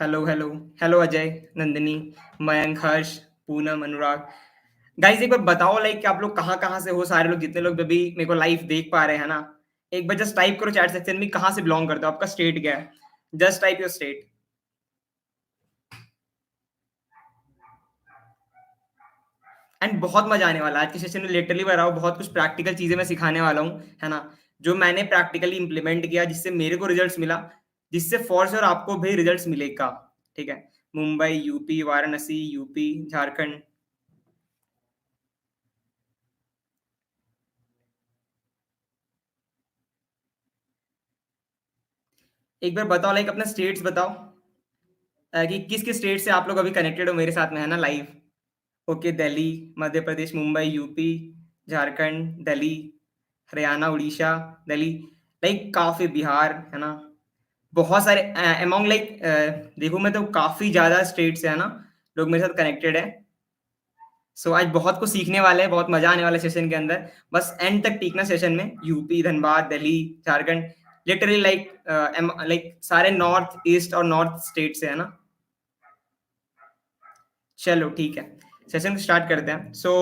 Hello hello hello Ajay, Nandini, Mayank, Harsh, Poonam, Anurag. Guys एक बार बताओ लाइक आप लोग कहाँ कहाँ से हो? सारे लोग जितने लोग अभी मेरे को लाइव देख पा रहे हैं ना, एक बार जस्ट टाइप करो चैट सेक्शन में कहाँ से बिलोंग करते हो, आपका स्टेट क्या है। Just type your state. And बहुत मजा आने वाला है आज के सेशन में, लिटरली बताओ बहुत कुछ प्रैक्टिकल चीजें मैं सिखाने वाला हूँ, है ना। जो मैंने प्रैक्टिकली इंप्लीमेंट किया जिससे मेरे को रिजल्ट्स मिला, जिससे फॉर श्योर आपको भी रिजल्ट्स मिलेगा। ठीक है। Mumbai, UP, Varanasi, UP, Jharkhand. एक बार बताओ लाइक अपना स्टेट्स बताओ, कि किस किस स्टेट से आप लोग अभी कनेक्टेड हो मेरे साथ में, है ना, live. Okay, Delhi, Madhya Pradesh, Mumbai, UP, Jharkhand, Delhi, Haryana, Orissa, Delhi, like काफी बिहार, है ना। बहुत सारे अमॉन्ग लाइक, देखो मैं तो काफी ज्यादा स्टेट से, है ना, लोग मेरे साथ कनेक्टेड है। सो आज बहुत कुछ सीखने वाले हैं, बहुत मजा आने वाला है सेशन के अंदर। बस एंड तक टीकना सेशन में, UP, Dhanbad, Delhi, Jharkhand, literally like like सारे नॉर्थ ईस्ट और नॉर्थ स्टेट से, है ना। चलो ठीक है, सेशन को स्टार्ट करते हैं। So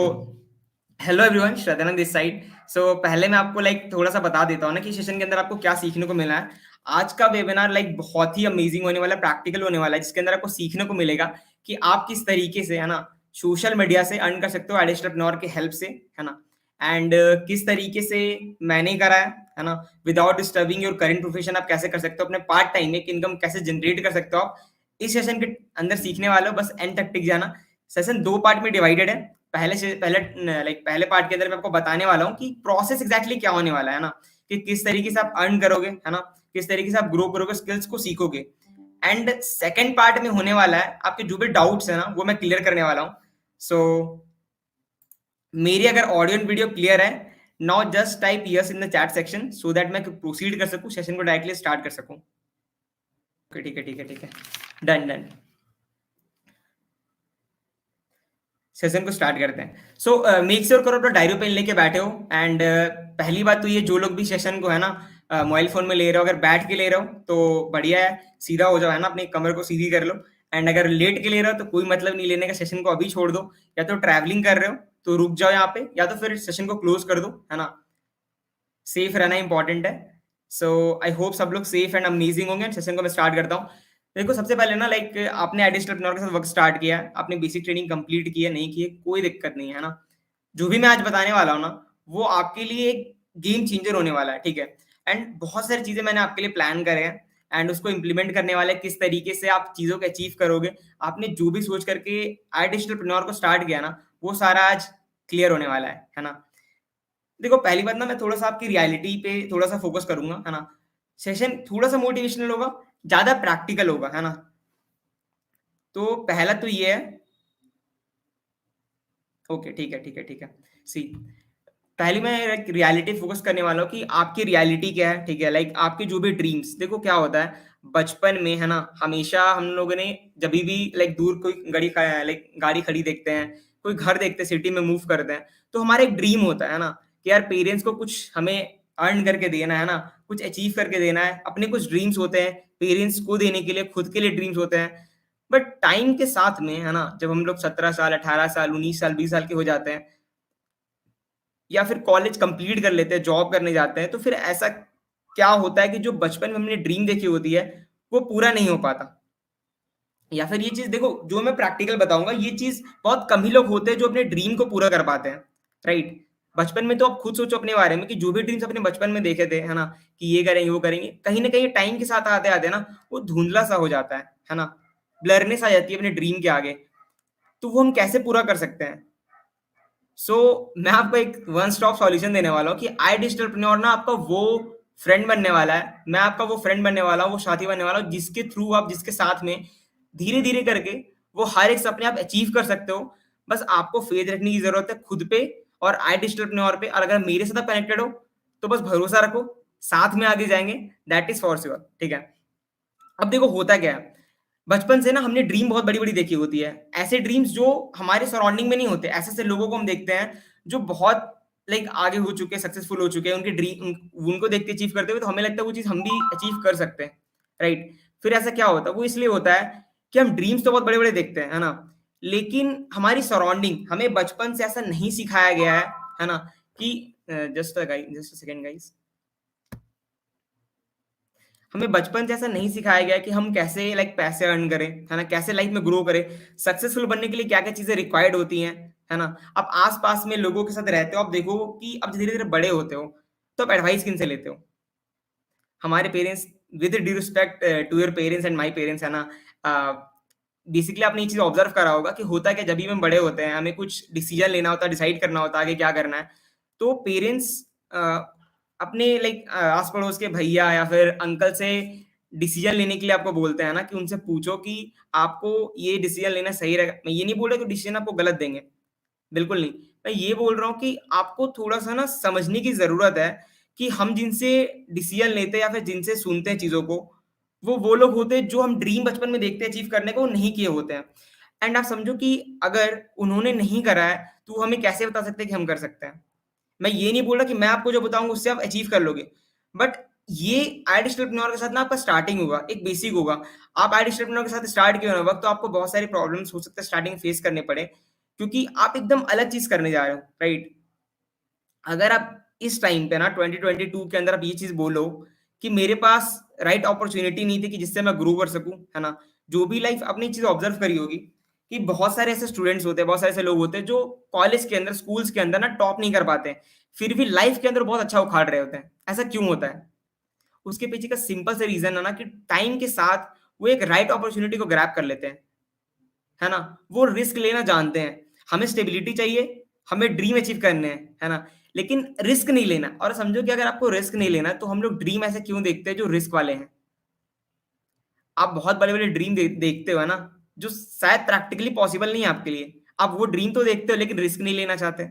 hello everyone, Shraddhanand this side. So पहले मैं आपको लाइक थोड़ा सा बता देता हूँ ना कि सेशन के अंदर आपको क्या सीखने को मिला है। आज का वेबिनार लाइक बहुत ही अमेजिंग होने वाला है, प्रैक्टिकल होने वाला है, जिसके अंदर आपको सीखने को मिलेगा कि आप किस तरीके से, है ना, सोशल मीडिया से अर्न कर सकते हो एडिशनल की हेल्प से, है ना। एंड किस तरीके से मैंने करा है ना, without disturbing your current profession आप कैसे कर सकते हो, अपने पार्ट टाइम में इनकम कैसे जनरेट कर सकते हो आप, इस सेशन के अंदर सीखने वाले हो। बस एंड तक टिक जाना। सेशन दो पार्ट में डिवाइडेड है। पहले पार्ट के अंदर मैं आपको बताने वाला हूँ कि प्रोसेस एग्जैक्टली क्या होने वाला है ना, कि किस तरीके से आप अर्न करोगे, है ना, किस तरीके से आप ग्रो करोगे, स्किल्स को सीखोगे। एंड सेकंड पार्ट में होने वाला है आपके जो भी डाउट्स है ना, वो मैं क्लियर करने वाला हूँ। सो मेरी अगर ऑडियो एंड वीडियो क्लियर है, now just type yes in the chat section so that मैं प्रोसीड कर सकूं, सेशन को डायरेक्टली स्टार्ट कर सकूं। ओके, ठीक है ठीक है ठीक है, डन डन। सेशन को स्टार्ट करते हैं। सो मेक श्योर करो अपना डायरी पेन लेके बैठे हो। एंड पहली बात तो ये, जो लोग भी सेशन को, है ना, मोबाइल फोन में ले रहे हो, अगर बैठ के ले रहे हो तो बढ़िया है, सीधा हो जाओ, है ना, अपनी कमर को सीधी कर लो। एंड अगर लेट के ले रहे हो तो कोई मतलब नहीं लेने का, सेशन को अभी छोड़ दो। या तो ट्रैवलिंग कर रहे हो तो रुक जाओ यहाँ पे, या तो फिर सेशन को क्लोज कर दो, है ना। सेफ रहना इंपॉर्टेंट है। सो आई होप सब लोग सेफ एंड अमेजिंग होंगे। सेशन को मैं स्टार्ट करता हूँ। देखो सबसे पहले ना लाइक आपने एडिशनल एंटरप्रेन्योर के साथ वर्क स्टार्ट किया है, आपने बेसिक ट्रेनिंग कंप्लीट की है, नहीं की है, कोई दिक्कत नहीं है ना। जो भी मैं आज बताने वाला हूँ ना, वो आपके लिए एक गेम चेंजर होने वाला है, ठीक है। एंड बहुत सारी चीजें मैंने आपके लिए प्लान करे हैं, एंड उसको इम्प्लीमेंट करने वाले किस तरीके से आप चीजों को अचीव करोगे। आपने जो भी सोच करके एडिशनल एंटरप्रेन्योर को स्टार्ट किया ना, वो सारा आज क्लियर होने वाला है ना। देखो पहली बात ना, मैं थोड़ा सा आपकी रियलिटी पे थोड़ा सा फोकस करूंगा, है ना। सेशन थोड़ा सा मोटिवेशनल होगा, ज्यादा प्रैक्टिकल होगा, है ना। तो पहला तो ये है। ओके, ठीक है ठीक है ठीक है। सी, पहले मैं रियलिटी फोकस करने वाला हूँ कि आपकी रियलिटी क्या है, ठीक है। लाइक आपके जो भी ड्रीम्स, देखो क्या होता है बचपन में, है ना, हमेशा हम लोगों ने जब भी लाइक दूर कोई गाड़ी खड़ी देखते हैं, कोई घर देखते हैं, सिटी में मूव करते हैं, तो हमारा एक ड्रीम होता है ना, कि यार पेरेंट्स को कुछ हमें अर्न करके देना है ना, कुछ अचीव करके देना है। अपने कुछ ड्रीम्स होते हैं पेरेंट्स को देने के लिए, खुद के लिए ड्रीम्स होते हैं। बट टाइम के साथ में, है ना, जब हम लोग 17 साल, 18 साल, 19 साल, 20 साल के हो जाते हैं, या फिर कॉलेज कंप्लीट कर लेते हैं, जॉब करने जाते हैं, तो फिर ऐसा क्या होता है कि जो बचपन में हमने ड्रीम देखी होती है, वो पूरा नहीं हो पाता। या फिर ये चीज देखो, जो मैं प्रैक्टिकल बताऊंगा, ये चीज बहुत कम ही लोग होते हैं जो अपने ड्रीम को पूरा कर पाते हैं, राइट। बचपन में तो आप खुद सोचो अपने बारे में कि जो भी ड्रीम्स अपने बचपन में देखे थे, है ना, कि ये करेंगे वो करेंगे, कहीं ना कहीं टाइम के साथ आते आते ना वो धुंधला सा हो जाता है ना, ब्लरनेस आ जाती है अपने ड्रीम के आगे। तो वो हम कैसे पूरा कर सकते हैं? मैं आपको एक वन स्टॉप सॉल्यूशन देने वाला हूँ कि आई डिजिटलप्रेन्योर ना आपका वो फ्रेंड बनने वाला है। मैं आपका वो फ्रेंड बनने वाला हूँ, वो साथी बनने वाला हूँ, जिसके थ्रू आप, जिसके साथ में धीरे धीरे करके वो हर एक सपने आप अचीव कर सकते हो। बस आपको फेथ रखने की जरूरत है खुद पे और आई डिजिटलप्रेन्योर पे। और अगर मेरे साथ कनेक्टेड हो तो बस भरोसा रखो, साथ में आगे जाएंगे, दैट इज फॉर श्योर, ठीक है। अब देखो होता क्या है, बचपन से ना हमने ड्रीम बहुत बड़ी-बड़ी देखी होती है। ऐसे ड्रीम्स जो हमारे सराउंडिंग में नहीं होते, ऐसे-ऐसे लोगों को हम देखते हैं जो बहुत लाइक आगे हो चुके हैं, सक्सेसफुल हो चुके हैं, उनके उनको देख के अचीव करते हुए, तो हमें लगता है वो चीज़ हम भी अचीव कर सकते हैं, राइट? फिर ऐसा क्या होता है? वो इसलिए होता है कि हम ड्रीम्स तो बहुत बड़े-बड़े देखते हैं, है ना? लेकिन हमारी सराउंडिंग हमें बचपन से ऐसा नहीं सिखाया गया है ना? कि जस्ट अ सेकंड गाइस। हमें बचपन से ऐसा नहीं सिखाया गया कि हम कैसे लाइक पैसे अर्न करें, है ना? कैसे लाइफ में ग्रो करें, सक्सेसफुल बनने के लिए क्या-क्या चीज़ें रिक्वायर्ड होती हैं, है ना? आप आस-पास में लोगों के साथ रहते हो, आप देखो कि अब धीरे-धीरे बड़े होते हो, तो आप एडवाइस किनसे लेते हो? हमारे parents, with due respect to your parents and my parents, है ना? बेसिकली आपने ये चीज़ ऑब्जर्व करा होगा कि होता क्या, जब भी हम बड़े होते हैं, हमें कुछ डिसीजन लेना होता है, डिसाइड करना होता है आगे क्या करना है, तो पेरेंट्स अ, अपने लाइक आस-पड़ोस के भैया या फिर अंकल से डिसीजन लेने के लिए आपको बोलते हैं ना, कि उनसे पूछो कि आपको ये डिसीजन लेना सही रहेगा। मैं ये नहीं बोल रहा कि डिसीजन आपको गलत देंगे, बिल्कुल नहीं। मैं ये बोल रहा हूँ कि आपको थोड़ा-सा ना समझने की ज़रूरत है कि हम जिनसे डिसीजन लेते हैं या फिर जिनसे सुनते हैं चीज़ों को, वो लोग होते हैं जो हम ड्रीम बचपन में देखते हैं अचीव करने को, वो नहीं किए होते हैं। एंड आप समझो कि अगर उन्होंने नहीं करा है, तो वो हमें कैसे बता सकते हैं कि हम कर सकते हैं? मैं ये नहीं बोल रहा कि मैं आपको जो बताऊँगा उससे आप अचीव कर लोगे। बट ये आइडियल एंटरप्रेन्योर के साथ ना आपका स्टार्टिंग होगा, एक बेसिक होगा। आप आइडियल एंटरप्रेन्योर के साथ स्टार्ट किए हो ना वक़्त, तो आपको बहुत सारी प्रॉब्लम्स हो सकता है स्टार्टिंग में फेस करने पड़े, क्योंकि आप एकदम अलग चीज़ करने जा रहे हो, राइट? अगर आप इस टाइम पे ना 2022 के अंदर आप ये चीज़ बोलो कि मेरे पास राइट अपॉर्च्युनिटी नहीं थी कि जिससे मैं ग्रो कर सकूँ, है ना? जो भी लाइफ आपने ये चीज़ ऑब्ज़र्व करी होगी कि बहुत सारे ऐसे स्टूडेंट्स होते हैं, बहुत सारे ऐसे लोग होते हैं जो कॉलेज के अंदर, स्कूल्स के अंदर ना टॉप नहीं कर पाते हैं। फिर भी लाइफ के अंदर बहुत अच्छा उखाड़ रहे होते हैं। ऐसा क्यों होता है? उसके पीछे का सिंपल सा रीज़न है ना कि टाइम के साथ वो एक राइट अपॉर्च्युनिटी को ग्रैब कर लेते हैं। है ना? वो रिस्क लेना जानते हैं। हमें स्टेबिलिटी चाहिए, हमें ड्रीम अचीव करने हैं, है ना? लेकिन रिस्क नहीं लेना, और समझो कि अगर आपको रिस्क नहीं लेना है, तो हम लोग ड्रीम ऐसे क्यों देखते हैं जो रिस्क वाले हैं? आप बहुत बड़े-बड़े ड्रीम देखते हो, है ना? जो शायद प्रैक्टिकली पॉसिबल नहीं है आपके लिए। आप वो ड्रीम तो देखते हो लेकिन रिस्क नहीं लेना चाहते।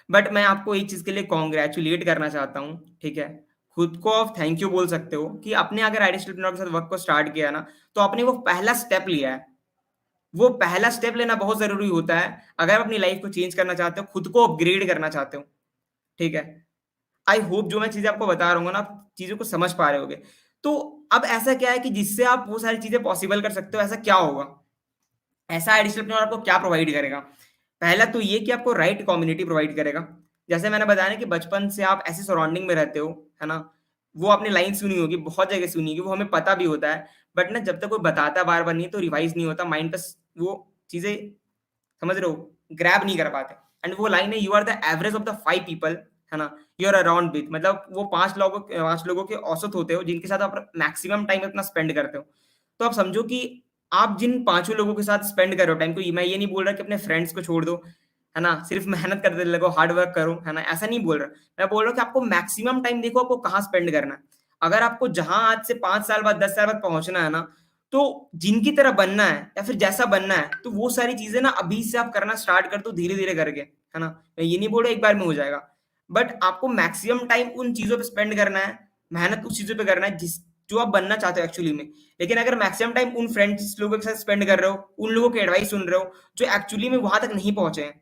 बट मैं आपको एक चीज़ के लिए कांग्रेचुलेट करना चाहता हूँ, ठीक है? खुद को आप थैंक यू बोल सकते हो कि आपने अगर आइडियल एंटरप्रेन्योर के साथ वर्क को स्टार्ट किया ना, तो आपने वो पहला स्टेप लिया है। वो पहला स्टेप लेना बहुत ज़रूरी होता है, अगर आप अपनी लाइफ़ को चेंज करना चाहते हो, खुद को अपग्रेड करना चाहते हो, ठीक है? आई होप जो मैं चीज़ें आपको बता रहा हूँ ना, आप चीज़ों को समझ पा रहे होंगे। तो अब ऐसा क्या है कि जिससे आप वो सारी चीज़ें पॉसिबल कर सकते हो, ऐसा क्या होगा? ऐसा एडिशनल प्लान आपको क्या प्रोवाइड करेगा? पहला तो ये कि आपको राइट कम्युनिटी प्रोवाइड करेगा। जैसे मैंने बताया ना कि बचपन से आप ऐसी सराउंडिंग में रहते हो, है ना? वो आपने लाइन सुनी होगी, बहुत जगह सुनी होगी, वो हमें पता भी होता है। बट ना जब तक कोई बताता बार-बार नहीं है तो रिवाइज़ नहीं होता, माइंड पे वो चीज़ें, समझ रहे हो? ग्रैब नहीं कर पाते। एंड वो लाइन है, you are the average of the 5 people, है ना? यू आर अराउंड विथ, मतलब वो 5 लोगों के औसत होते हो जिनके साथ आप मैक्सिमम टाइम अपना स्पेंड करते हो। तो आप समझो कि आप जिन 5 लोगों के साथ स्पेंड कर रहे हो टाइम, को मैं ये नहीं बोल रहा कि अपने फ्रेंड्स को छोड़ दो, है ना? सिर्फ मेहनत करते लगो, हार्ड वर्क करो, है ना? ऐसा नहीं बोल रहा। मैं बोल रहा हूँ कि आपको मैक्सिमम टाइम देखो आपको कहाँ स्पेंड करना है। अगर आपको जहाँ आज से 5 साल बाद, 10 साल बाद पहुँचना है ना, तो जिनकी तरह बनना है या फिर जैसा बनना है, तो वो सारी चीज़ें ना अभी से आप करना स्टार्ट कर दो धीरे-धीरे करके, है ना? मैं ये नहीं बोल रहा एक बार में हो जाएगा, बट आपको मैक्सिमम टाइम उन चीज़ों पे स्पेंड करना है, मेहनत उस चीज़ों पे करना है जो आप बनना चाहते हो एक्चुअली में। लेकिन अगर मैक्सिमम टाइम उन फ्रेंड्स लोगों के साथ स्पेंड कर रहे हो, उन लोगों की एडवाइस सुन रहे हो, जो एक्चुअली में वहाँ तक नहीं पहुँचे हैं,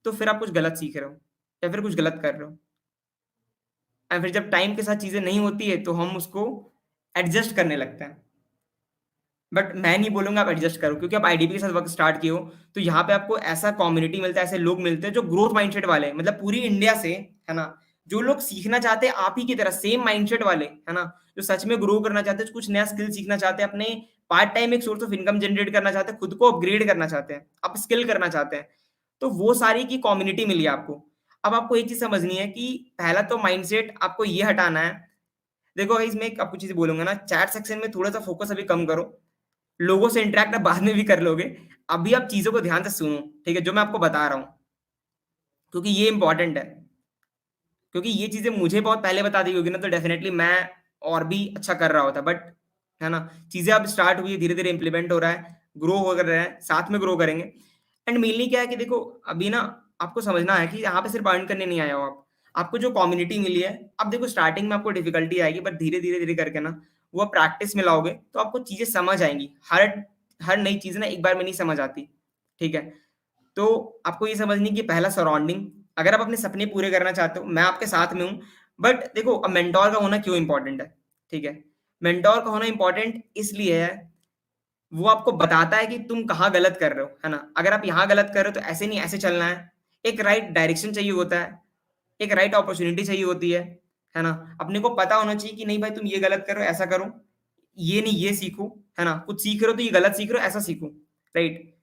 तो फिर आप कुछ गलत सीख रहे हो या फिर कुछ गलत कर रहे हो। और फिर जब टाइम के साथ चीज़ें नहीं होती है, तो हम उसको एडजस्ट करने लगते हैं। बट मैं नहीं बोलूँगा आप एडजस्ट करो, क्योंकि आप आईडीपी के साथ वर्क स्टार्ट किए हो, तो यहाँ पे आपको ऐसा कम्युनिटी मिलता है, ऐसे लोग मिलते हैं जो ग्रोथ माइंडसेट वाले हैं, मतलब पूरी इंडिया से, है ना? जो लोग सीखना चाहते हैं आप ही की तरह, सेम माइंडसेट वाले, है ना? जो सच में ग्रो करना चाहते हैं, कुछ नया स्किल सीखना चाहते हैं, अपने पार्ट टाइम एक सोर्स ऑफ इनकम जनरेट करना चाहते हैं, खुद को अपग्रेड करना चाहते हैं, अपस्किल करना चाहते हैं। तो वो सारी की कम्युनिटी मिली है आपको। अब आपको एक चीज़ समझनी है कि पहला तो माइंडसेट आपको ये हटाना है। देखो गाइस, मैं एक आपको चीज़ बोलूँगा ना, चैट सेक्शन में थोड़ा-सा फोकस अभी कम करो। लोगों से इंटरैक्ट आप बाद में भी कर लोगे। अभी आप चीज़ों को ध्यान से सुनो, ठीक है? जो मैं आपको बता रहा हूँ, क्योंकि ये इम्पोर्टेंट है। क्योंकि ये चीज़ें मुझे बहुत पहले बता दी होगी ना, तो डेफ़िनेटली मैं और भी अच्छा कर रहा होता, बट है ना? चीज़ें अब स्टार्ट हुई है, धीरे-धीरे इम्प्लीमेंट हो रहा है, ग्रो हो रहा है, साथ में ग्रो करेंगे। एंड मेनली क्या है कि देखो, अभी ना आपको समझना है कि यहाँ पे सिर्फ अर्न करने नहीं आए हो आप। आपको जो कम्युनिटी मिली है, अब देखो स्टार्टिंग में आपको डिफ़िकल्टी आएगी, बट धीरे-धीरे करके ना वो आप प्रैक्टिस में लाओगे, तो आपको चीज़ें समझ आएँगी। हर हर नई चीज़ ना एक बार में नहीं समझ आती, ठीक है? तो आपको ये समझनी है कि पहला सराउंडिंग, अगर आप अपने सपने पूरे करना चाहते हो, मैं आपके साथ में हूँ, बट देखो अब मेंटर का होना क्यों इम्पोर्टेंट है, ठीक है? मेंटोर का होना इंपॉर्टेंट इसलिए है, वो आपको बताता है कि तुम कहाँ गलत कर रहे हो, है ना? अगर आप यहाँ गलत कर रहे हो तो ऐसे नहीं, ऐसे चलना है। एक राइट डायरेक्शन चाहिए होता है, एक राइट अपॉर्च्युनिटी चाहिए होती है ना? अपने को पता होना चाहिए कि नहीं भाई तुम ये गलत कर रहे हो, ऐसा करो। ये नहीं, ये सीखो, है ना? कुछ सीख रहे हो तो ये गलत सीख रहे हो, ऐसा सीखो, राइट?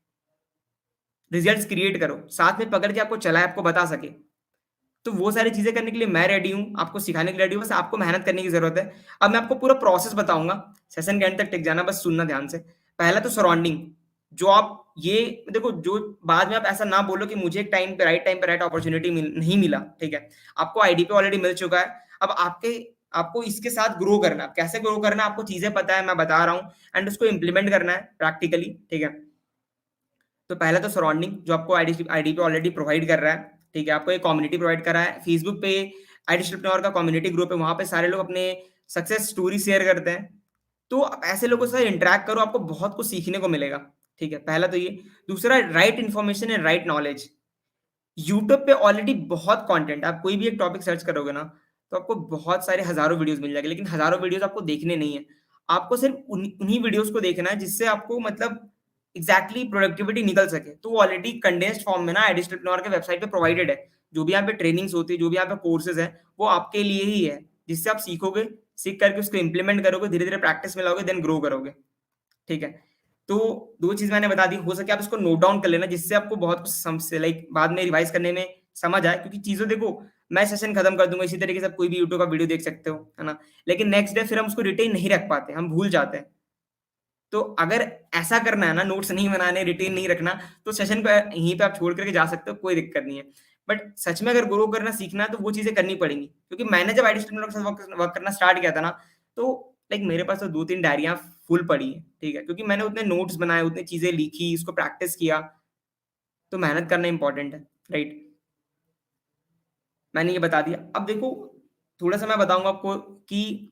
रिजल्ट्स क्रिएट करो, साथ में पकड़ के आपको चलाए, आपको बता सके। तो वो सारी चीज़ें करने के लिए मैं रेडी हूँ, आपको सिखाने के लिए रेडी हूँ, बस आपको मेहनत करने की ज़रूरत है। अब मैं आपको पूरा प्रोसेस बताऊँगा, सेशन के एंड तक टिक जाना, बस सुनना ध्यान से। पहला तो सराउंडिंग, जो आप ये देखो, जो बाद में आप ऐसा ना बोलो कि मुझे टाइम पे राइट अपॉर्च्युनिटी नहीं मिला, ठीक है? आपको आईडी पे ऑलरेडी मिल चुका है, अब आपको इसके साथ ग्रो करना है। कैसे ग्रो करना है, आपको चीज़ें पता है, मैं बता रहा हूँ एंड उसको इम्प्लीमेंट करना है प्रैक्टिकली, ठीक है? तो पहला तो सराउंडिंग, जो आपको आईडी आईडी पे ऑलरेडी प्रोवाइड कर रहा है, ठीक है? आपको एक कम्युनिटी प्रोवाइड कर रहा है। फेसबुक पे आईडीएसएंट्रप्रेन्योर का कम्युनिटी ग्रुप है, वहाँ पे सारे लोग अपने सक्सेस स्टोरी शेयर करते हैं। तो आप ऐसे लोगों से इंटरैक्ट करो, आपको बहुत कुछ सीखने को मिलेगा, ठीक है? पहला तो ये। दूसरा, right information and right knowledge. YouTube पे ऑलरेडी बहुत कंटेंट, आप कोई भी एक टॉपिक सर्च करोगे ना, तो आपको बहुत सारे हज़ारों वीडियोज़ मिल जाएँगे, लेकिन हज़ारों वीडियोज़ आपको देखने नहीं है। आपको सिर्फ़ उन्हीं वीडियोज़ को देखना है जिससे आपको मतलब एग्ज़ैक्टली प्रोडक्टिविटी निकल सके। तो वो ऑलरेडी कंडेंस्ड फॉर्म में ना एडिस्ट्रिप्टोर के वेबसाइट पे प्रोवाइडेड है। जो भी यहाँ पे ट्रेनिंग्स होती है, जो भी यहाँ पे कोर्सेज़ हैं, वो आपके लिए ही है, जिससे आप सीखोगे, सीख करके उसको इम्प्लीमेंट करोगे, धीरे-धीरे प्रैक्टिस में लाओगे, देन ग्रो करोगे। ठीक है? तो 2 चीज़ मैंने बता दी, हो सके आप इसको नोट डाउन कर लेना, जिससे आपको बहुत कुछ लाइक बाद में रिवाइज़ करने में समझ आए, क्योंकि चीज़ें देखो, मैं सेशन खत्म कर दूँगा, इसी तरीके से आप कोई भी यूट्यूब का वीडियो देख सकते हो, है ना? लेकिन नेक्स्ट डे फिर हम उसको रिटेन नहीं रख पाते, हम भूल जाते हैं। तो अगर ऐसा करना है ना, नोट्स नहीं बनाने, रिटेन नहीं रखना, तो सेशन पे यहीं पे आप छोड़ कर के जा सकते हो, कोई दिक्कत नहीं है। बट सच में अगर ग्रो करना सीखना है, तो वो चीज़ें करनी पड़ेंगी। क्योंकि मैंने जब आईटी स्टूडेंट के साथ वर्क करना स्टार्ट किया था ना, तो लाइक मेरे पास तो 2-3 डायरियाँ फुल पड़ी हैं, ठीक है? क्योंकि मैंने उतने नोट्स बनाए, उतनी चीज़ें लिखी, उसको प्रैक्टिस किया, तो मेहनत करना इम्पोर्टेंट है, राइट? मैंने ये बता दिया। अब देखो, थोड़ा-सा मैं बताऊँगा आपको कि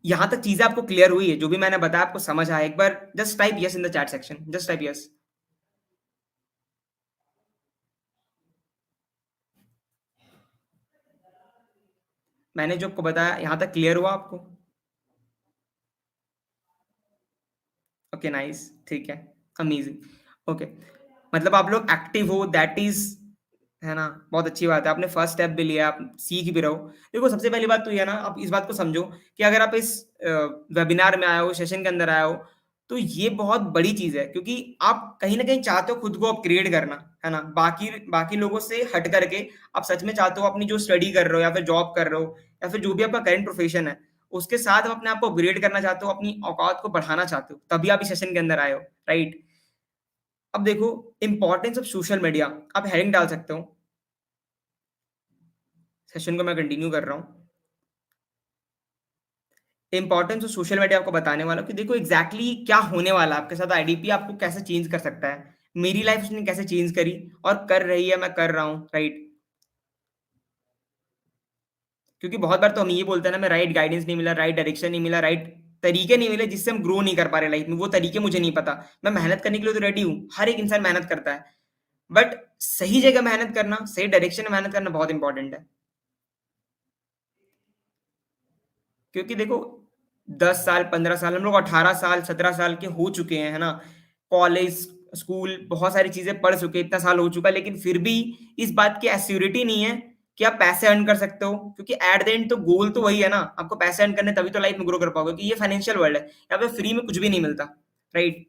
यहाँ तक चीज़ें आपको क्लियर हुई है, जो भी मैंने बताया आपको समझ आया। एक बार just type yes in the chat section, just type yes. मैंने जो आपको बताया, यहाँ तक क्लियर हुआ आपको? ओके, नाइस, ठीक है, अमेज़िंग, ओके। मतलब आप लोग एक्टिव हो, दैट इज़, है ना? बहुत अच्छी बात है, आपने फर्स्ट स्टेप भी लिया, आप सीख भी रहे हो। देखो, सबसे पहली बात तो ये है ना, आप इस बात को समझो कि अगर आप इस वेबिनार में आए हो, सेशन के अंदर आए हो, तो ये बहुत बड़ी चीज़ है, क्योंकि आप कहीं न कहीं चाहते हो खुद को अपग्रेड करना, है ना? बाकी बाकी लोगों से हट करके आप सच में चाहते हो अपनी जो स्टडी कर रहे हो या फिर जॉब कर रहे हो या फिर जो भी आपका करंट प्रोफ़ेशन है, उसके साथ आप अपने आप को अपग्रेड करना चाहते हो, अपनी औकात को बढ़ाना चाहते हो, तभी आप इस सेशन के अंदर आए हो, राइट? अब देखो, इम्पोर्टेंस ऑफ सोशल मीडिया, आप हेडिंग डाल सकते हो, सेशन को मैं कंटिन्यू कर रहा हूँ। इम्पोर्टेंस ऑफ सोशल मीडिया आपको बताने वाला हूँ कि देखो एग्ज़ैक्टली क्या होने वाला है आपके साथ, आईडीपी आपको कैसे चेंज कर सकता है। मेरी लाइफ़ उसने कैसे चेंज करी और कर रही है, मैं कर रहा हूँ, राइट? क्योंकि बहुत बार तो हम ये बोलते हैं ना, हमें राइट गाइडेंस नहीं मिला, राइट डायरेक्शन नहीं मिला, राइट तरीके नहीं मिले जिससे हम ग्रो नहीं कर पा रहे लाइफ़ में, वो तरीके मुझे नहीं पता। मैं मेहनत करने के लिए तो रेडी हूँ, हर एक इंसान मेहनत करता है। बट सही जगह मेहनत करना, सही डायरेक्शन में मेहनत करना बहुत इंपॉर्टेंट है। क्योंकि देखो, 10 साल, 15 साल, हम लोग 18 साल, 17 साल के हो चुके हैं, है ना? कॉलेज, स्कूल, बहुत सारी चीज़ें पढ़ चुके हैं, इतना साल हो चुका है, लेकिन फिर भी इस बात की एश्योरिटी नहीं है कि आप पैसे अर्न कर सकते हो, क्योंकि एट द एंड तो गोल तो वही है ना, आपको पैसे अर्न करने तभी तो लाइफ में ग्रो कर पाओगे, क्योंकि ये फाइनेंशियल वर्ल्ड है, यहाँ पे फ्री में कुछ भी नहीं मिलता, राइट?